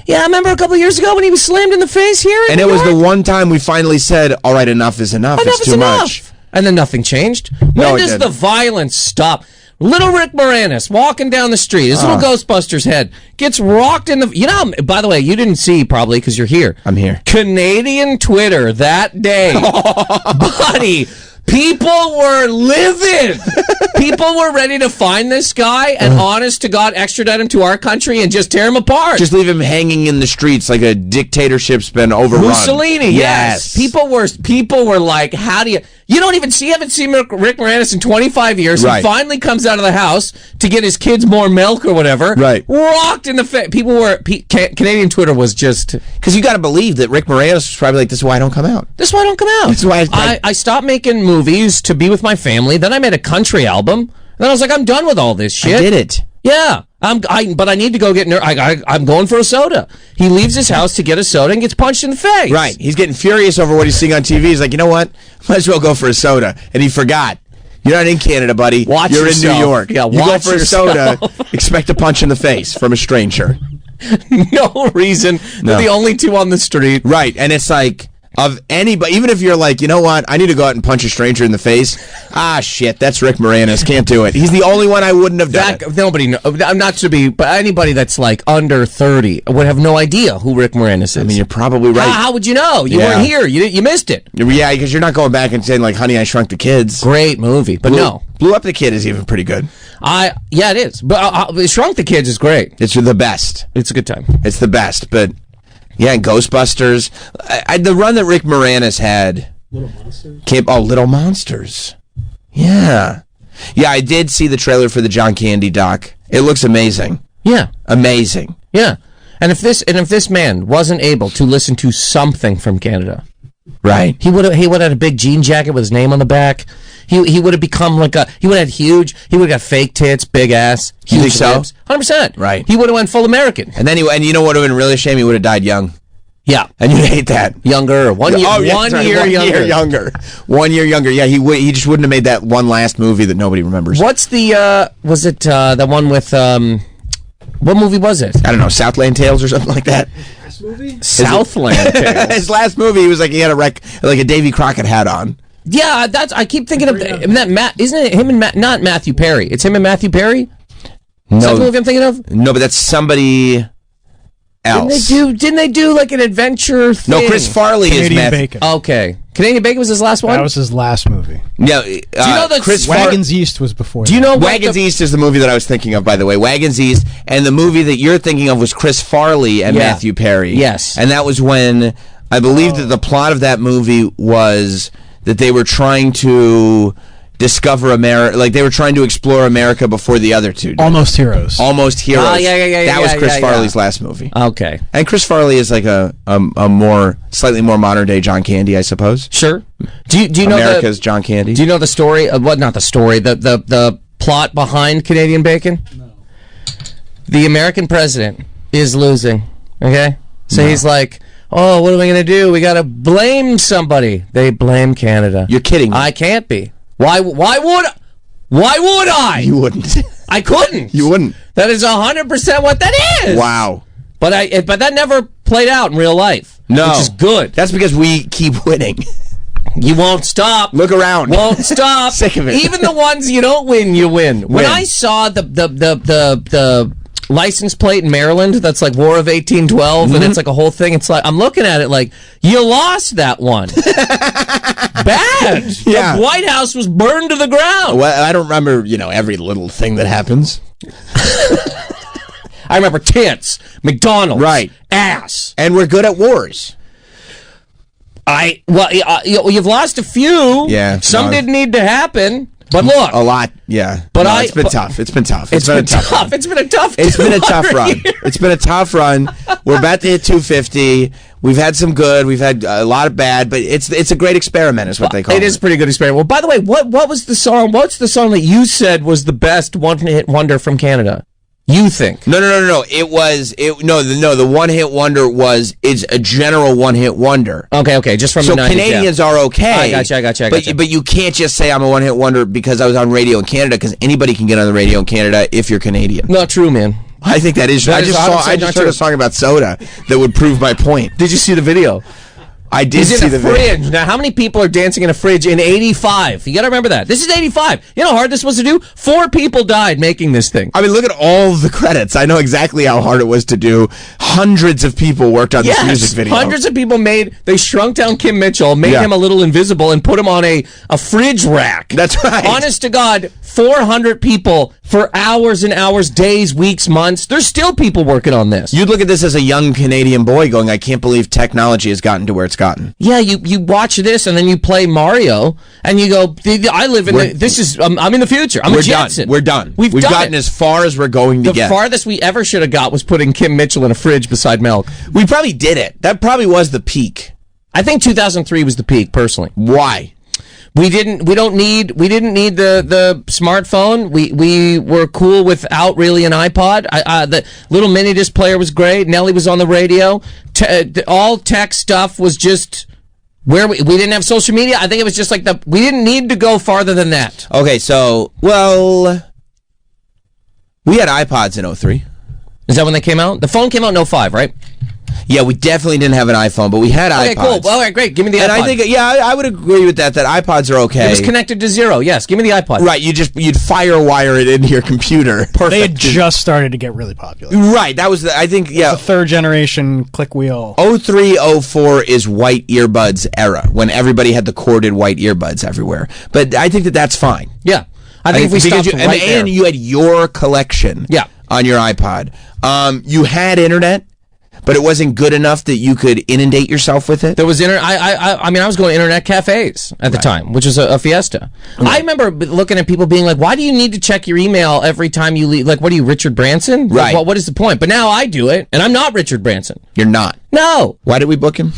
Yeah, I remember a couple of years ago when he was slammed in the face here in And New it was York. the one time we finally said, all right, enough is enough. It's too much. And then nothing changed. When does the violence stop? Little Rick Moranis walking down the street. His little Ghostbusters head gets rocked in the... You know, by the way, you didn't see probably because you're here. I'm here. Canadian Twitter that day. Buddy, people were livid. People were ready to find this guy and honest to God extradite him to our country and just tear him apart. Just leave him hanging in the streets like a dictatorship's been overrun. Mussolini, yes. People were like, how do you... You haven't seen Rick Moranis in 25 years. Right. He finally comes out of the house to get his kids more milk or whatever. Right. Rocked in the face. People were... Canadian Twitter was just... Because you got to believe that Rick Moranis was probably like, this is why I don't come out. This is why I don't come out. This is why I stopped making movies to be with my family. Then I made a country album. Then I was like, I'm done with all this shit. I did it. Yeah. But I need to go get... I'm going for a soda. He leaves his house to get a soda and gets punched in the face. Right. He's getting furious over what he's seeing on TV. He's like, you know what? Might as well go for a soda. And he forgot. You're not in Canada, buddy. You're yourself. in New York. Yeah, you go for yourself. a soda, expect a punch in the face from a stranger. No reason. No. They're the only two on the street. Right. And it's like... Of anybody, even if you're like, you know what, I need to go out and punch a stranger in the face. Ah, shit, that's Rick Moranis. Can't do it. He's the only one I wouldn't have done it. Nobody, not to be, but anybody that's like under 30 would have no idea who Rick Moranis is. I mean, you're probably right. How would you know? You weren't here. You missed it. Yeah, because you're not going back and saying like, Honey, I Shrunk the Kids. Great movie, but no. Blew Up the Kid is even pretty good. Yeah, it is. But Shrunk the Kids is great. It's the best. It's a good time. It's the best, but... Yeah, Ghostbusters. The run that Rick Moranis had. Little Monsters? Little Monsters. Yeah. Yeah, I did see the trailer for the John Candy doc. It looks amazing. Yeah. Amazing. Yeah. And if this man wasn't able to listen to something from Canada, right? He would have had a big jean jacket with his name on the back. He would have become like he would have had huge. He would have got fake tits, big ass, huge think so? lips. 100%. Right. He would have went full American. And then you know what would have been really a shame? He would have died young. Yeah. And you'd hate that. Younger. One year younger. 1 year younger. Yeah, he just wouldn't have made that one last movie that nobody remembers. What's the was it the one with what movie was it? I don't know, Southland Tales or something like that. Last movie? Southland Tales. His last movie, he was like, he had a Davy Crockett hat on. Yeah, I keep thinking of that. Isn't it him and not Matthew Perry? It's him and Matthew Perry. No, is that the movie I'm thinking of? No, but that's somebody else. Didn't they do like an adventure thing? No, Chris Farley Canadian is Matthew. Bacon. Okay, Canadian Bacon was his last one. That was his last movie. Yeah, do you know that Chris Wagons East was before? Do you know Wagons East is the movie that I was thinking of? By the way, Wagons East, and the movie that you're thinking of was Chris Farley and Matthew Perry. Yes, and that was when I believe that the plot of that movie was that they were trying to discover America, like they were trying to explore America before the other two did. Almost Heroes. Almost Heroes. Oh, yeah. That was Chris Farley's last movie. Okay. And Chris Farley is like a slightly more modern day John Candy, I suppose. Sure. Do you know America's John Candy? Do you know the story? Not the story. The plot behind Canadian Bacon? No. The American president is losing. Okay. So he's like, oh, what are we going to do? We got to blame somebody. They blame Canada. You're kidding me. I can't be. Why would I? You wouldn't. I couldn't. You wouldn't. That is 100% what that is. Wow. But that never played out in real life. No. Which is good. That's because we keep winning. You won't stop. Look around. Won't stop. Sick of it. Even the ones you don't win, you win. When I saw the license plate in Maryland that's like War of 1812 and it's like a whole thing, it's like I'm looking at it like you lost that one. Bad. Yeah. The White House was burned to the ground. Well, I don't remember, every little thing that happens. I remember tits, McDonald's, right, ass, and we're good at wars. You've lost a few. Yeah, some didn't need to happen. But look, a lot, yeah. But it's been tough. It's been tough. It's been tough. It's been a tough. It's been a tough run. It's been a tough run. We're about to hit 250. We've had some good. We've had a lot of bad. But it's a great experiment, is what they call it. It is a pretty good experiment. Well, by the way, what was the song? What's the song that you said was the best one-hit wonder from Canada? You think? No. It was the one-hit wonder was it's a general one-hit wonder. Okay. Just from so the 90s, Canadians are okay. I gotcha. But you can't just say I'm a one-hit wonder because I was on radio in Canada, because anybody can get on the radio in Canada if you're Canadian. Not true, man. I think that is. I just heard a song about soda that would prove my point. Did you see the video? I did He's see in a the video. fridge. Now, how many people are dancing in a fridge in 85? You got to remember that. This is 85. You know how hard this was to do? 4 people died making this thing. I mean, look at all the credits. I know exactly how hard it was to do. Hundreds of people worked on this music video. Hundreds of people they shrunk down Kim Mitchell, made him a little invisible, and put him on a fridge rack. That's right. Honest to God, 400 people for hours and hours, days, weeks, months. There's still people working on this. You'd look at this as a young Canadian boy going, I can't believe technology has gotten to where it's gotten. Yeah, you watch this and then you play Mario and you go, I live in I'm in the future. I'm a Jetson. We're done. We've gotten as far as we're going to get. The farthest we ever should have got was putting Kim Mitchell in a fridge beside milk. We probably did it. That probably was the peak. I think 2003 was the peak, personally. Why? We didn't need the smartphone. We were cool without really an iPod. The little mini disc player was great. Nelly was on the radio. All tech stuff was just where we didn't have social media. I think it was just like we didn't need to go farther than that. Okay, so we had iPods in 03. Is that when they came out? The phone came out in 05, right? Yeah, we definitely didn't have an iPhone, but we had iPods. Okay, cool. Well, all right, great. Give me the iPod. And I think, I would agree with that iPods are okay. It was connected to zero. Yes, give me the iPod. Right, you'd firewire it into your computer. Perfect. They had just started to get really popular. Right, that was the third generation click wheel. 03, 04 is white earbuds era, when everybody had the corded white earbuds everywhere. But I think that's fine. Yeah. I think if we stopped right there. And you had your collection on your iPod. You had internet, but it wasn't good enough that you could inundate yourself with it. There was I was going to internet cafes at the time, which was a fiesta. Right. I remember looking at people being like, "Why do you need to check your email every time you leave? Like, what are you, Richard Branson? Right. Like, what is the point?" But now I do it, and I'm not Richard Branson. You're not. No. Why did we book him?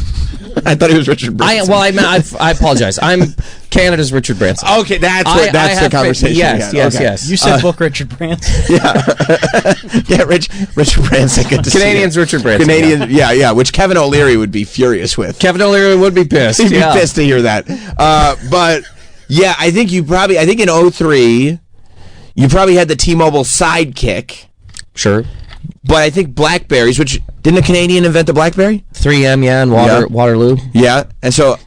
I thought he was Richard Branson. I apologize. I'm Canada's Richard Branson. Okay, that's the conversation. Yes. You said book Richard Branson. Yeah, Richard Branson. Good to Canadians, see Richard Branson. Canadian, yeah, which Kevin O'Leary would be furious with. Kevin O'Leary would be pissed. He'd be pissed to hear that. But yeah, I think in 03, you probably had the T-Mobile Sidekick. Sure. But I think Blackberries, which didn't a Canadian invent the Blackberry? 3M, and Waterloo. Yeah, and so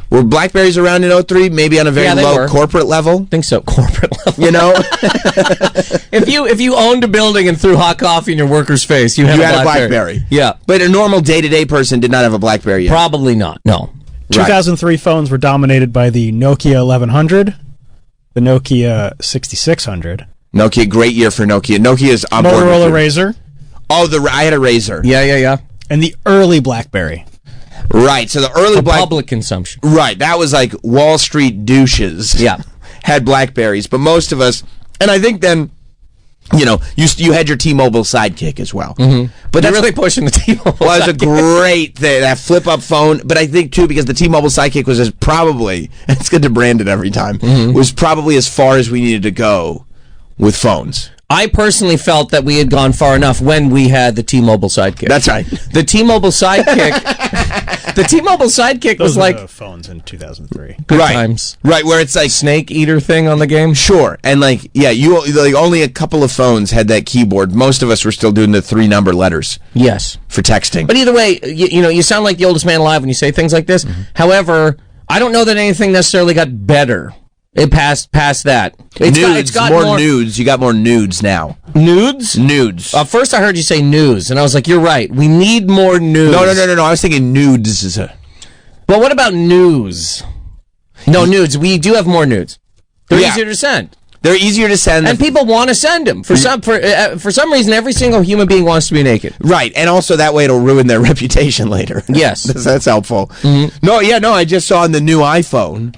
were Blackberries around in 03, maybe on a very low corporate level? I think so, corporate level. You know? if you owned a building and threw hot coffee in your worker's face, you had a Blackberry. Yeah. But a normal day-to-day person did not have a Blackberry yet. Probably not, no. 2003 phones were dominated by the Nokia 1100, the Nokia 6600. Nokia, great year for Nokia. Nokia's on board. Motorola Razr. Oh, I had a Razr. Yeah. And the early BlackBerry. Right, so the early public consumption. Right, that was like Wall Street douches. Yeah. Had Blackberries, but most of us, and I think then, you had your T-Mobile Sidekick as well. Mm-hmm. But that's really pushing the T-Mobile. Well, it was a great thing, that flip-up phone. But I think too, because the T-Mobile Sidekick was it's good to brand it every time. Mm-hmm. Was probably as far as we needed to go with phones. I personally felt that we had gone far enough when we had the T-Mobile Sidekick. That's right. The T-Mobile Sidekick. The T-Mobile Sidekick Those was like the phones in 2003. Good times. Right, where it's like snake eater thing on the game. Sure, and only a couple of phones had that keyboard. Most of us were still doing the 3-number letters. Yes, for texting. But either way, you sound like the oldest man alive when you say things like this. Mm-hmm. However, I don't know that anything necessarily got better. It passed that. It's got more nudes. You got more nudes now. Nudes? Nudes. First I heard you say news, and I was like, you're right. We need more news. No. I was thinking nudes. But what about news? No, nudes. We do have more nudes. They're easier to send. They're easier to send. And people want to send them. For some reason, every single human being wants to be naked. Right, and also that way it'll ruin their reputation later. Yes. That's helpful. Mm-hmm. No, I just saw on the new iPhone...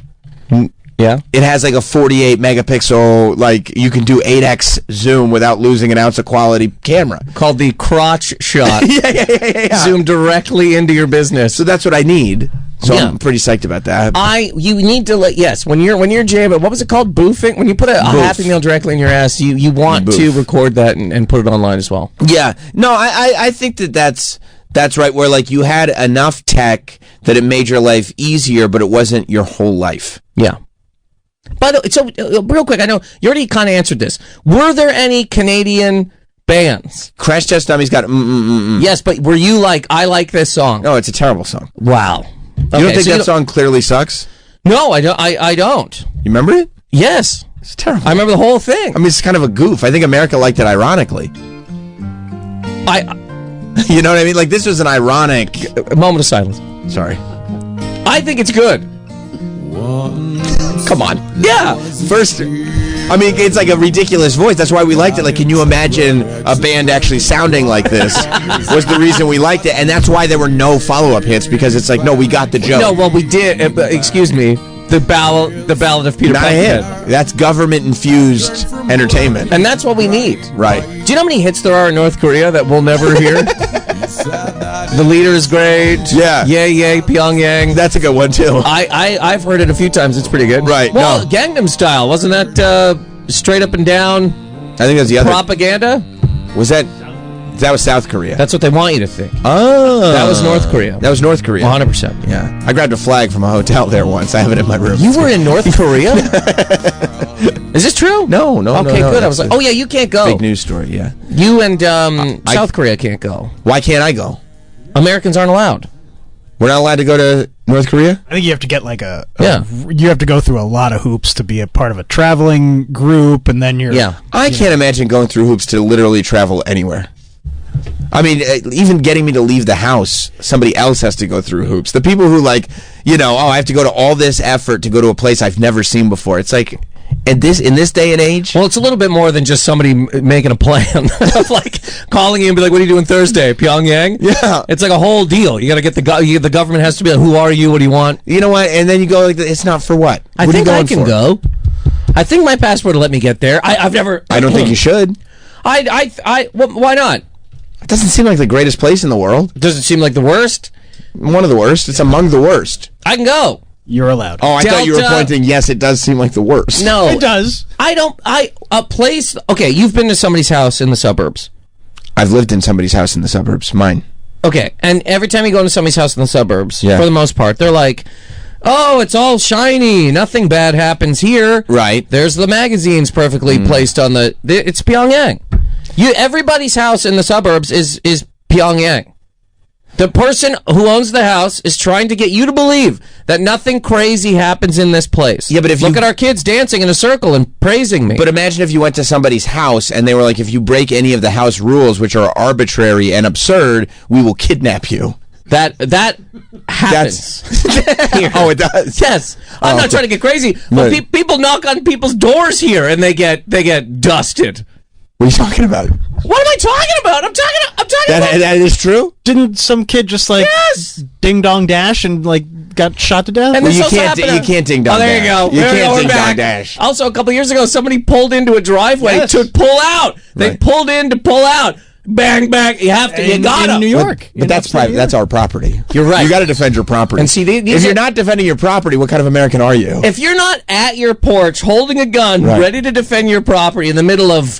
Yeah, it has like a 48 megapixel, like you can do 8x zoom without losing an ounce of quality camera. Called the crotch shot. Yeah. Zoom directly into your business. So that's what I need. So I'm pretty psyched about that. You need to when you're jamming, what was it called? Boofing? When you put a Happy Meal directly in your ass, you want to record that and put it online as well. Yeah. No, I think that's right, where like you had enough tech that it made your life easier, but it wasn't your whole life. Yeah. By the way, so real quick, I know you already kind of answered this. Were there any Canadian bands? Crash Test Dummies got Yes, but were you like, I like this song? No, it's a terrible song. Wow. You don't think that song clearly sucks? No, I don't. I don't. You remember it? Yes. It's terrible. I remember the whole thing. I mean, it's kind of a goof. I think America liked it ironically. You know what I mean? Like, this was an ironic... A moment of silence. Sorry. I think it's good. Come on. Yeah. First, I mean, it's like a ridiculous voice. That's why we liked it. Like, can you imagine a band actually sounding like this? Was the reason we liked it. And that's why there were no follow-up hits, because it's like, no, we got the joke. No, well, we did. Excuse me. The Ballad of Peter Pan. That's government-infused entertainment. And that's what we need. Right. Do you know how many hits there are in North Korea that we'll never hear? The Leader is great. Yeah. Yay, Pyongyang. That's a good one, too. I've heard it a few times. It's pretty good. Right. Well, Gangnam Style. Wasn't that straight up and down I think that's the other propaganda? Was that was South Korea? That's what they want you to think. Oh. That was North Korea. That was North Korea. 100%. Yeah. I grabbed a flag from a hotel there once. I have it in my room. You were in North Korea? Is this true? No. Okay, good. I was like, oh yeah, you can't go. Big news story, yeah. You and South Korea can't go. Why can't I go? Americans aren't allowed. We're not allowed to go to North Korea? I think you have to get like you have to go through a lot of hoops to be a part of a traveling group, and then you're... Yeah. I can't imagine going through hoops to literally travel anywhere. I mean, even getting me to leave the house, somebody else has to go through hoops. The people who I have to go to all this effort to go to a place I've never seen before. It's like, in this day and age... Well, it's a little bit more than just somebody making a plan of like calling you and be like, what are you doing Thursday? Pyongyang? Yeah. It's like a whole deal. You got to get the government has to be like, who are you? What do you want? You know what? And then you go like, it's not for what? I think I can go. I think my passport will let me get there. I've never... I don't think you should. Why not? It doesn't seem like the greatest place in the world. Does it seem like the worst? One of the worst. It's among the worst. I can go. You're allowed. Oh, I thought you were pointing, yes, it does seem like the worst. No. It does. A place... Okay, you've been to somebody's house in the suburbs. I've lived in somebody's house in the suburbs. Mine. Okay, and every time you go into somebody's house in the suburbs, Yeah. for the most part, they're like... Oh, it's all shiny. Nothing bad happens here. Right. There's the magazines perfectly placed on the... It's Pyongyang. Everybody's house in the suburbs is Pyongyang. The person who owns the house is trying to get you to believe that nothing crazy happens in this place. Yeah, but if Look at our kids dancing in a circle and praising me. But imagine if you went to somebody's house and they were like, if you break any of the house rules, which are arbitrary and absurd, we will kidnap you. That happens. Oh, it does? Yes. I'm not trying to get crazy, but people knock on people's doors here and they get dusted. What are you talking about? What am I talking about? I'm talking about... That is true? Didn't some kid just ding dong dash and got shot to death? And well, you can't ding dong dash. Oh, there you go. You can't ding dong dash. Also, a couple years ago, somebody pulled into a driveway to pull out. They pulled in to pull out. Bang, bang. You have to. You got in New York. But that's private. That's our property. You're right. You got to defend your property. And see, if you're not defending your property, what kind of American are you? If you're not at your porch holding a gun, ready to defend your property in the middle of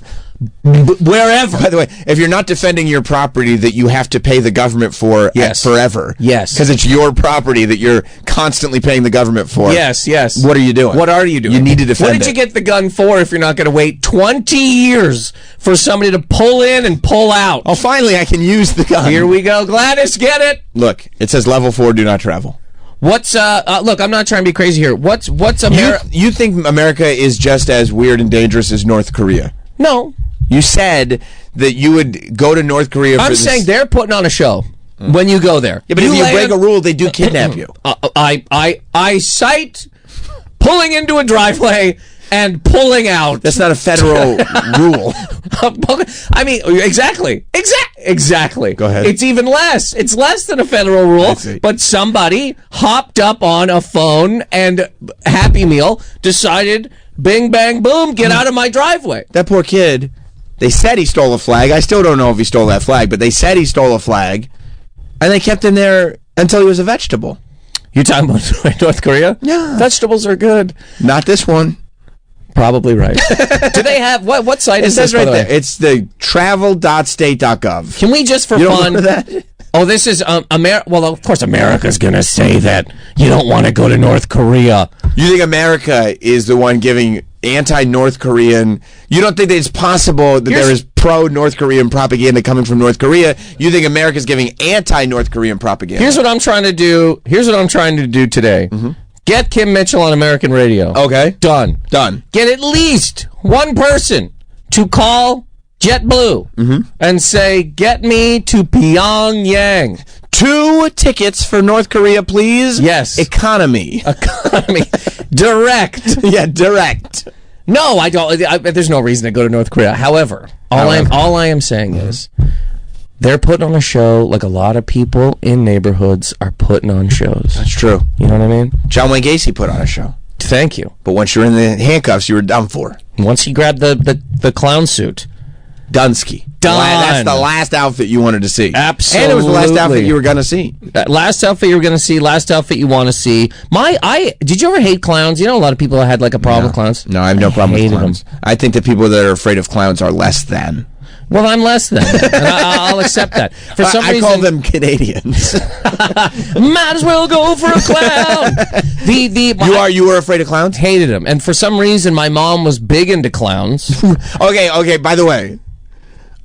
wherever. By the way, if you're not defending your property that you have to pay the government for forever. Yes. Because it's your property that you're constantly paying the government for. Yes. What are you doing? What are you doing? You need to defend What did you get the gun for if you're not going to wait 20 years for somebody to pull in and pull out? Oh, finally, I can use the gun. Here we go. Gladys, get it? Look, it says level 4, do not travel. What's, look, I'm not trying to be crazy here. What's America? You think America is just as weird and dangerous as North Korea? No. You said that you would go to North Korea for I'm saying they're putting on a show when you go there. Yeah, but if you break a rule, they do kidnap you. I cite pulling into a driveway and pulling out. That's not a federal rule. I mean, exactly. Go ahead. It's even less. It's less than a federal rule, but somebody hopped up on a phone and Happy Meal decided, bing, bang, boom, get out of my driveway. That poor kid, they said he stole a flag. I still don't know if he stole that flag, but they said he stole a flag, and they kept him there until he was a vegetable. You're talking about North Korea? Yeah. Vegetables are good. Not this one. Probably right. Do they have what site is this? It says right there. It's the travel.state.gov. Can we just for you fun? Don't remember that? Oh, this is well, of course, America's going to say that you don't want to go to North Korea. You think America is the one giving anti-North Korean. You don't think that it's possible that there is pro-North Korean propaganda coming from North Korea. You think America's giving anti-North Korean propaganda. Here's what I'm trying to do. Here's what I'm trying to do today. Get Kim Mitchell on American radio. Okay. Done. Get at least one person to call JetBlue and say, get me to Pyongyang. 2 tickets for North Korea, please. Yes. Economy. Direct. Yeah, direct. No, I don't. There's no reason to go to North Korea. However, all I am saying is they're putting on a show like a lot of people in neighborhoods are putting on shows. That's true. You know what I mean? John Wayne Gacy put on a show. Thank you. But once you're in the handcuffs, you were done for. Once he grabbed the clown suit. Dunsky. Done. That's the last outfit you wanted to see. Absolutely. And it was the last outfit you were going to see. Last outfit you were going to see, last outfit you want to see. Did you ever hate clowns? You know a lot of people had like a problem with clowns. No, I have no problem with clowns. I think that people that are afraid of clowns are less than. Well, I'm less than. And I'll accept that. For some reason, I call them Canadians. Might as well go for a clown. You were afraid of clowns? Hated them. And for some reason, my mom was big into clowns. Okay, by the way,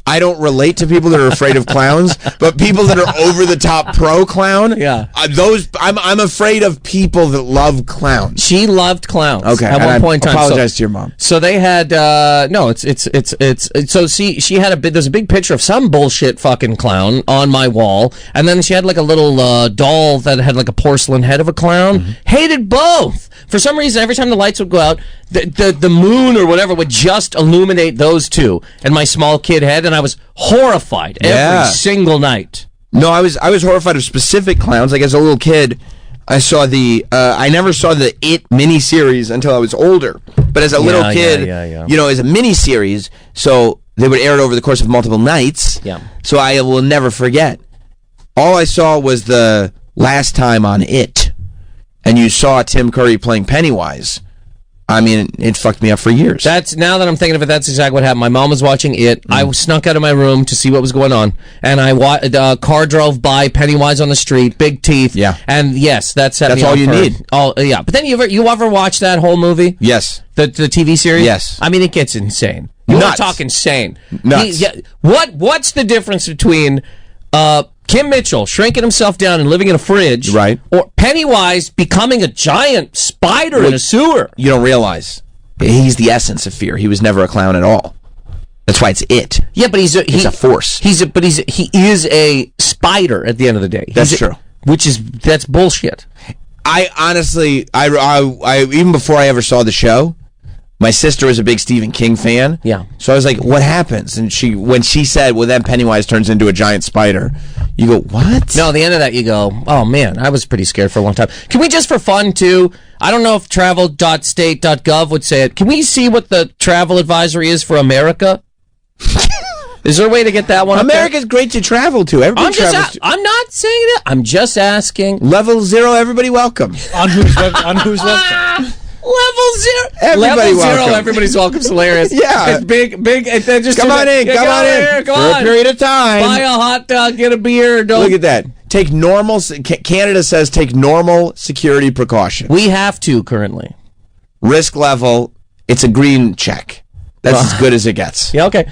I don't relate to people that are afraid of clowns, but people that are over the top pro clown, I'm afraid of people that love clowns. She loved clowns. Okay, at one point in time. Apologize to your mom. So they had so she had there's a big picture of some bullshit fucking clown on my wall, and then she had like a little doll that had like a porcelain head of a clown. Hated both. For some reason, every time the lights would go out, the moon or whatever would just illuminate those two and my small kid head, and I was horrified every single night. No, I was horrified of specific clowns. Like as a little kid, I saw I never saw the It miniseries until I was older. But as a little kid, you know, as a miniseries, so they would air it over the course of multiple nights. Yeah. So I will never forget. All I saw was the last time on It, and you saw Tim Curry playing Pennywise. I mean, it fucked me up for years. Now that I'm thinking of it, that's exactly what happened. My mom was watching It. I snuck out of my room to see what was going on, and a car drove by, Pennywise on the street, big teeth. Yeah. And yes, that's all you need. Oh yeah. But then you ever watch that whole movie? Yes. The TV series? Yes. I mean, it gets insane. You want to talk insane? Nuts. What's the difference between Kim Mitchell shrinking himself down and living in a fridge, right, or Pennywise becoming a giant spider in a sewer? You don't realize he's the essence of fear. He was never a clown at all. That's why it's It. Yeah, but he's a force. He is a spider at the end of the day. That's true. That's bullshit. I honestly, I even before I ever saw the show, my sister was a big Stephen King fan. Yeah. So I was like, what happens? And when she said, well, then Pennywise turns into a giant spider, you go, what? No, at the end of that, you go, oh, man, I was pretty scared for a long time. Can we just for fun, too, I don't know if travel.state.gov would say it. Can we see what the travel advisory is for America? Is there a way to get that one? America's great to travel to. Everybody travels to. I'm not saying that. I'm just asking. Level 0, everybody welcome. On whose website? Level 0. Everybody Level 0, welcome. everybody's welcome. It's hilarious. Yeah. It's big. And then just come on in. Come on in. Come for on. a period of time. Buy a hot dog, get a beer. Look at that. Take normal. Canada says take normal security precautions. We have to currently. Risk level. It's a green check. That's as good as it gets. Yeah. Okay.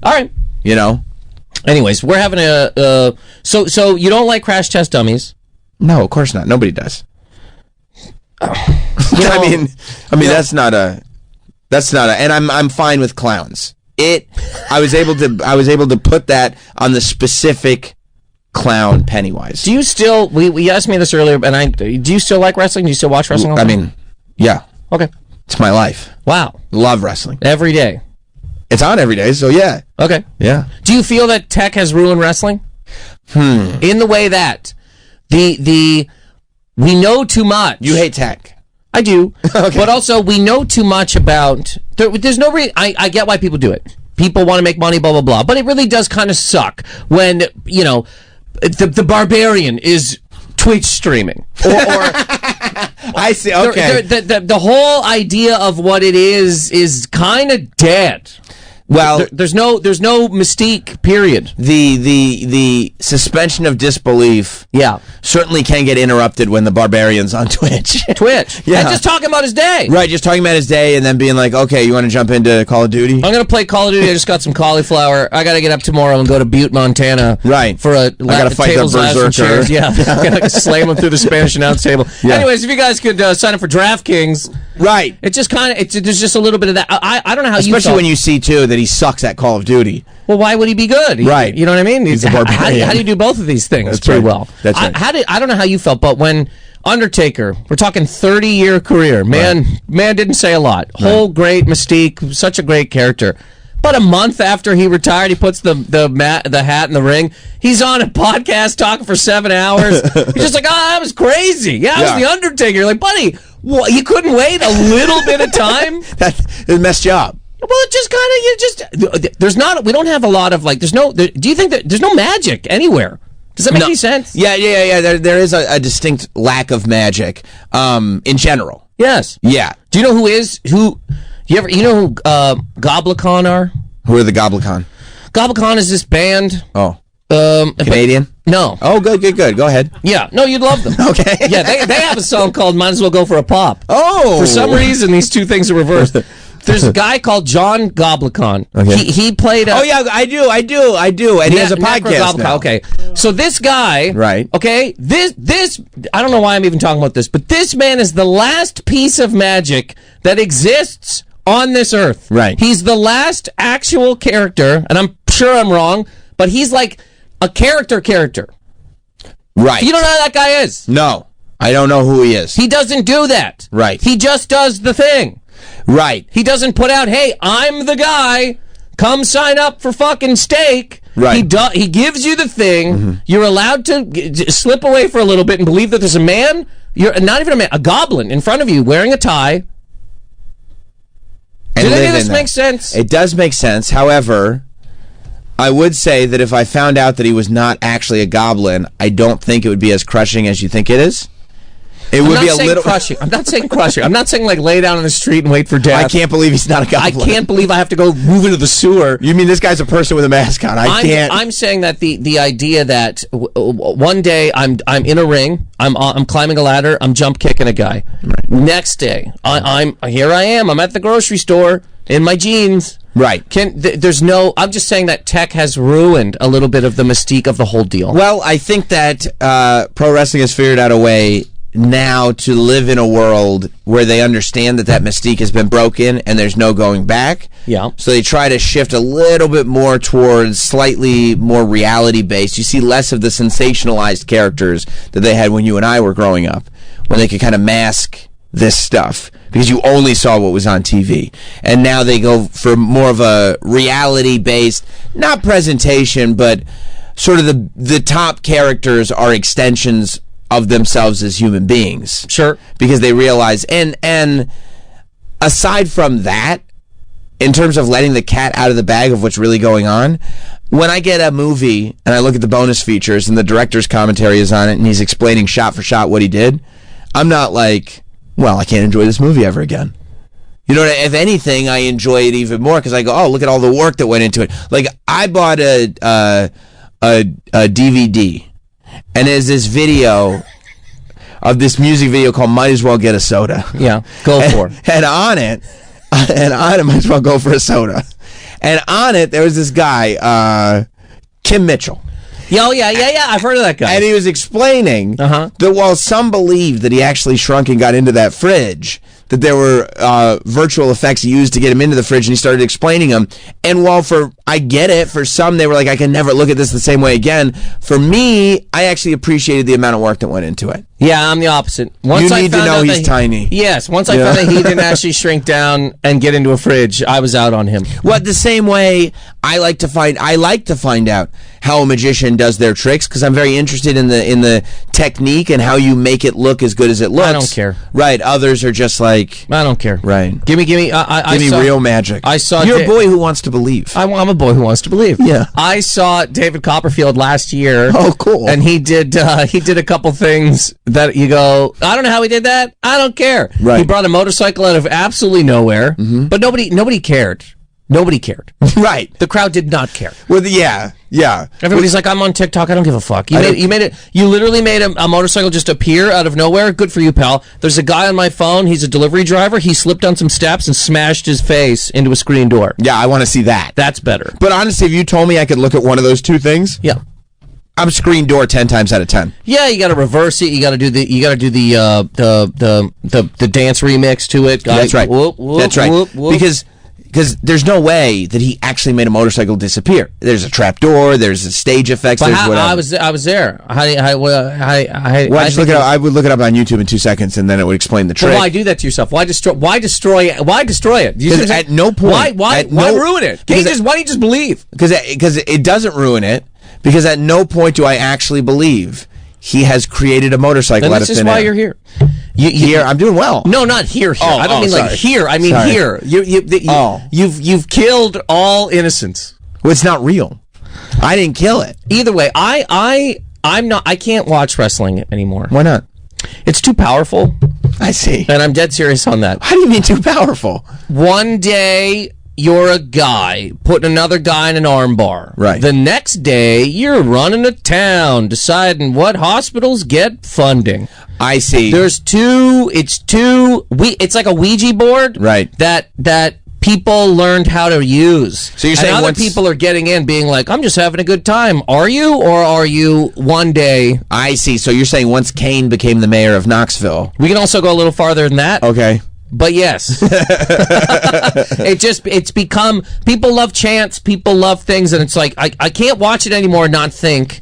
All right. You know. Anyways, we're having a. So you don't like crash test dummies? No, of course not. Nobody does. I mean, that's not a, and I'm fine with clowns. I was able to put that on the specific clown Pennywise. Do you still? We asked me this earlier, and do you still like wrestling? Do you still watch wrestling? I mean, yeah. Okay. It's my life. Wow. Love wrestling every day. It's on every day, so yeah. Okay. Yeah. Do you feel that tech has ruined wrestling? In the way that we know too much. You hate tech. I do. Okay. But also, we know too much about... There's no reason... I get why people do it. People want to make money, blah, blah, blah. But it really does kind of suck when, you know, the Barbarian is Twitch streaming. Or I see, okay. The whole idea of what it is kind of dead. Well, there's no mystique. Period. The suspension of disbelief, certainly can get interrupted when the Barbarian's on Twitch. Yeah, and just talking about his day. Right, just talking about his day, and then being like, okay, you want to jump into Call of Duty? I'm gonna play Call of Duty. I just got some cauliflower. I gotta get up tomorrow and go to Butte, Montana. Right, for a I gotta fight the berserker. Yeah, I'm gonna slam him through the Spanish announce table. Yeah. Anyways, if you guys could sign up for DraftKings, right? It just kind of there's just a little bit of that. I don't know how you especially felt. when you see too that he sucks at Call of Duty. Well, why would he be good? Right. You know what I mean? He's a barbarian. How do you do both of these things That's pretty right. well? That's right. I don't know how you felt, but when Undertaker, we're talking 30-year career, man didn't say a lot. Whole great mystique, such a great character. But a month after he retired, he puts the hat in the ring. He's on a podcast talking for 7 hours. He's just like, that was crazy. Yeah, I was the Undertaker. You're like, buddy, what, you couldn't wait a little bit of time? It messed you up. Well, it just kind of, there's not, we don't have a lot of, do you think that there's no magic anywhere? Does that make any sense? Yeah. There is a distinct lack of magic, in general. Yes. Yeah. Do you know you know who Goblicon are? Who are the Goblicon? Goblicon is this band. Oh. Canadian? No. Oh, good. Go ahead. Yeah. No, you'd love them. Okay. Yeah, they have a song called Might As Well Go for a Pop. Oh. For some reason, these two things are reversed. There's a guy called John Goblicon. Okay. He played Oh, yeah, I do. And he has a podcast now. Okay. So this guy, right? Okay, this I don't know why I'm even talking about this, but this man is the last piece of magic that exists on this earth. Right. He's the last actual character, and I'm sure I'm wrong, but he's like a character. Right. You don't know who that guy is? No. I don't know who he is. He doesn't do that. Right. He just does the thing. Right. He doesn't put out, hey, I'm the guy. Come sign up for fucking steak. Right. He gives you the thing. Mm-hmm. You're allowed to slip away for a little bit and believe that there's a man, you're not even a man, a goblin in front of you wearing a tie. And Did any of this make sense? It does make sense. However, I would say that if I found out that he was not actually a goblin, I don't think it would be as crushing as you think it is. It would be a little crushing. I'm not saying crushing. I'm not saying like lay down in the street and wait for death. I can't believe he's not a goblin. I can't believe I have to go move into the sewer. You mean this guy's a person with a mask on? I can't. I'm saying that the idea that one day I'm in a ring, I'm climbing a ladder, I'm jump kicking a guy. Right. Next day, I'm at the grocery store in my jeans. Right. I'm just saying that tech has ruined a little bit of the mystique of the whole deal. Well, I think that pro wrestling has figured out a way now to live in a world where they understand that mystique has been broken and there's no going back. Yeah. So they try to shift a little bit more towards slightly more reality based. You see less of the sensationalized characters that they had when you and I were growing up, when they could kind of mask this stuff because you only saw what was on TV. And now they go for more of a reality based, not presentation, but sort of the top characters are extensions of themselves as human beings. Sure. Because they realize, and aside from that, in terms of letting the cat out of the bag of what's really going on, when I get a movie and I look at the bonus features and the director's commentary is on it and he's explaining shot for shot what he did, I'm not like, well, I can't enjoy this movie ever again. You know, if anything, I enjoy it even more because I go, oh, look at all the work that went into it. Like, I bought a DVD. And there's this video of this music video called Might As Well Get a Soda. Yeah, go for it. And on it, Might As Well Go for a Soda. And on it, there was this guy, Kim Mitchell. Yeah, I've heard of that guy. And he was explaining that while some believed that he actually shrunk and got into that fridge, that there were virtual effects he used to get him into the fridge, and he started explaining them. And while I get it, for some they were like, I can never look at this the same way again. For me, I actually appreciated the amount of work that went into it. Yeah, I'm the opposite. You need to know he's tiny. Yes, once I found that he didn't actually shrink down and get into a fridge, I was out on him. Well, the same way I like to find out how a magician does their tricks because I'm very interested in the technique and how you make it look as good as it looks. I don't care. Right. Others are just like, I don't care. Right. Give me real magic. You're a boy who wants to believe. I'm a boy who wants to believe. Yeah. I saw David Copperfield last year. Oh, cool. And he did a couple things that you go, I don't know how he did that. I don't care. Right. He brought a motorcycle out of absolutely nowhere, but nobody cared. Nobody cared. Right. The crowd did not care. Well, yeah. Everybody's like, I'm on TikTok. I don't give a fuck. You literally made a motorcycle just appear out of nowhere. Good for you, pal. There's a guy on my phone. He's a delivery driver. He slipped on some steps and smashed his face into a screen door. Yeah, I want to see that. That's better. But honestly, if you told me I could look at one of those two things, yeah, I'm screen door 10 times out of 10. Yeah, you got to reverse it. You got to do the dance remix to it. That's right. Whoop, whoop, That's right. whoop, whoop. Because there's no way that he actually made a motorcycle disappear. There's a trap door. There's a stage effects. But There's how, whatever. I was there. I would look it up on YouTube in 2 seconds, and then it would explain the trick. Well, why do that to yourself? Why destroy it? Because at no point. Why ruin it? Why don't you just believe? Because it doesn't ruin it. Because at no point do I actually believe he has created a motorcycle out of thin air. That's just why you're here. Here, I'm doing well. No, not here. I don't mean sorry. like here. I mean Sorry. here. You've killed all innocence. Well, it's not real. I didn't kill it. Either way, I'm not. I can't watch wrestling anymore. Why not? It's too powerful. I see. And I'm dead serious on that. How do you mean too powerful? One day you're a guy putting another guy in an armbar. Right. The next day you're running a town deciding what hospitals get funding. I see. It's like a Ouija board. Right. That people learned how to use. So you're saying other people are getting in being like, I'm just having a good time. Are you? Or are you one day? I see. So you're saying once Kane became the mayor of Knoxville. We can also go a little farther than that. Okay. But yes, it's become, people love chants, people love things, and it's like, I can't watch it anymore and not think,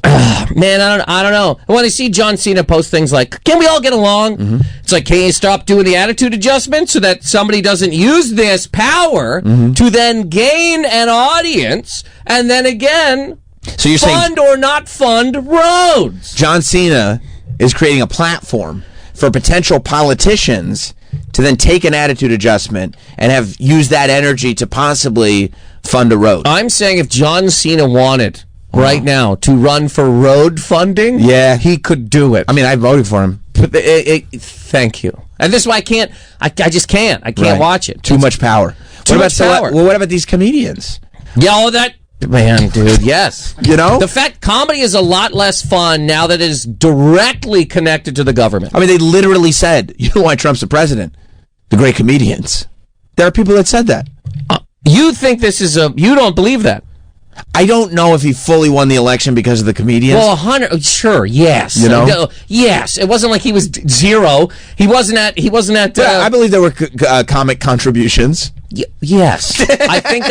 man, I don't know. When I see John Cena post things like, can we all get along? Mm-hmm. It's like, can you stop doing the attitude adjustment so that somebody doesn't use this power to then gain an audience, and then again, so you're fund or not fund roads? John Cena is creating a platform for potential politicians to then take an attitude adjustment and have used that energy to possibly fund a road. I'm saying if John Cena wanted right now to run for road funding, he could do it. I mean, I voted for him. Thank you. And this is why I just can't. I can't watch it. Too much power. Too much power. What about these comedians? Yeah, man, dude, yes. You know? The fact comedy is a lot less fun now that it is directly connected to the government. I mean, they literally said, you know why Trump's the president? The great comedians. There are people that said that. You think you don't believe that? I don't know if he fully won the election because of the comedians. Well, 100, sure, yes. You know? Yes. It wasn't like he was zero. He wasn't at. I believe there were comic contributions. Yes, I think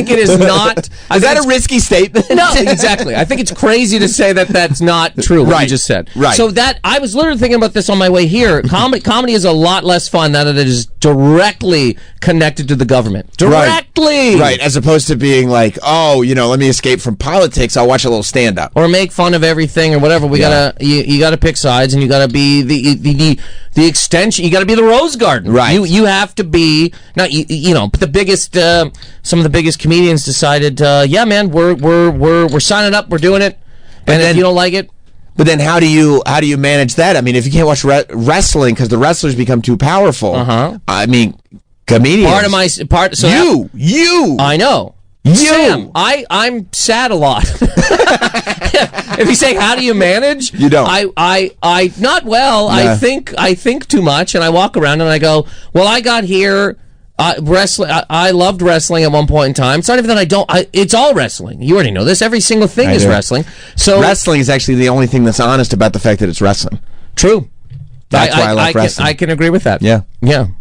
it is not. Is that a risky statement? No, exactly. I think it's crazy to say that that's not true. What you just said. Right. So that I was literally thinking about this on my way here. Comedy is a lot less fun now that it is directly connected to the government. Directly. Right. As opposed to being like, oh, let me escape from politics. I'll watch a little stand up or make fun of everything or whatever. You gotta pick sides and you gotta be the extension. You gotta be the Rose Garden. Right. You have to be now. But the biggest, some of the biggest comedians decided, yeah, man, we're signing up, we're doing it, and if you don't like it. But then how do you manage that? I mean, if you can't watch wrestling because the wrestlers become too powerful, I mean, comedians. You. I know. Sam, I'm sad a lot. If you say, how do you manage? You don't. I not well. Yeah. I think too much, and I walk around and I go, well, I got here. Wrestling. I loved wrestling at one point in time. It's not even that I don't. It's all wrestling. You already know this. Every single thing is wrestling. So wrestling is actually the only thing that's honest about the fact that it's wrestling. True. That's why I like wrestling. I can agree with that. Yeah.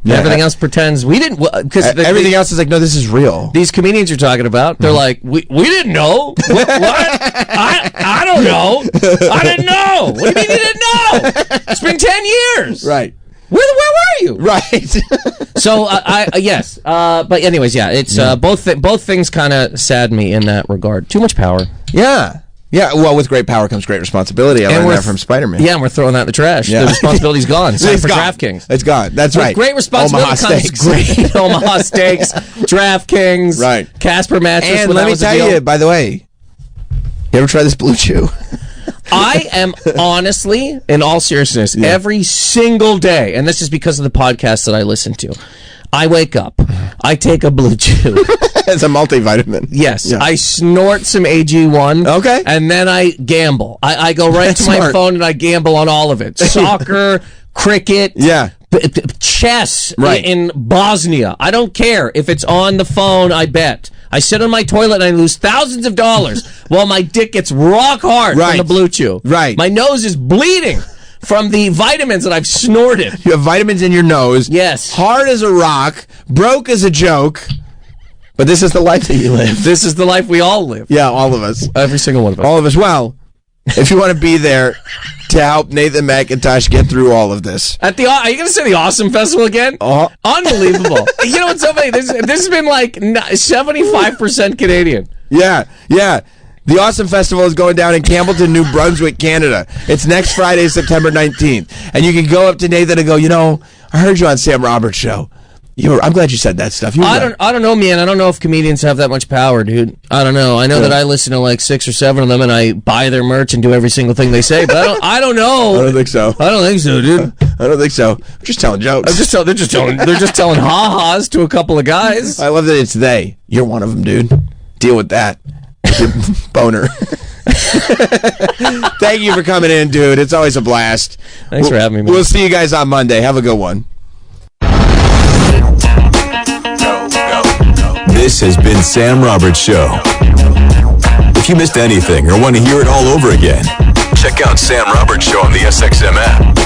Everything else pretends we didn't. Because everything else is like, no, this is real. These comedians you're talking about, they're like, we didn't know. What? I don't know. I didn't know. What do you mean you didn't know? It's been 10 years. Right. Where were you? Right. So yes, but anyways, yeah, it's both things kind of sad me in that regard. Too much power. Yeah. Well, with great power comes great responsibility. I learned that from Spider-Man. Yeah, and we're throwing that in the trash. Yeah. The responsibility's gone. It's time for DraftKings. It's gone. That's right. With great responsibility comes great Omaha Steaks, DraftKings, right? Casper mattress. And let me tell you, by the way, you ever try this Blue Chew? I am honestly, in all seriousness, every single day, and this is because of the podcast that I listen to, I wake up. I take a Blue Chew. It's a multivitamin. Yes. Yeah. I snort some AG1. Okay. And then I gamble. I go right to my Smart. phone and I gamble on all of it. Soccer, cricket. Yeah. Chess Right. in Bosnia. I don't care. If it's on the phone, I bet. I sit on my toilet and I lose thousands of dollars while my dick gets rock hard from the Blue Chew. Right. My nose is bleeding from the vitamins that I've snorted. You have vitamins in your nose. Yes. Hard as a rock, broke as a joke. But this is the life that you live. This is the life we all live. Yeah, all of us. Every single one of us. All of us. Well, if you want to be there to help Nathan McIntosh get through all of this. Are you going to say the Awesome Festival again? Unbelievable. You know what's so funny? This has been like 75% Canadian. Yeah. The Awesome Festival is going down in Campbellton, New Brunswick, Canada. It's next Friday, September 19th. And you can go up to Nathan and go, I heard you on Sam Roberts' show. I'm glad you said that stuff. I don't know, man. I don't know if comedians have that much power, dude. I don't know. I know that I listen to like 6 or 7 of them, and I buy their merch and do every single thing they say. But I don't know. I don't think so. I don't think so, dude. I don't think so. I'm just telling jokes. They're just telling ha-has to a couple of guys. I love that it's they. You're one of them, dude. Deal with that. Boner. Thank you for coming in, dude. It's always a blast. Thanks for having me, man. We'll see you guys on Monday. Have a good one. This has been Sam Roberts Show. If you missed anything or want to hear it all over again, check out Sam Roberts Show on the SXM app.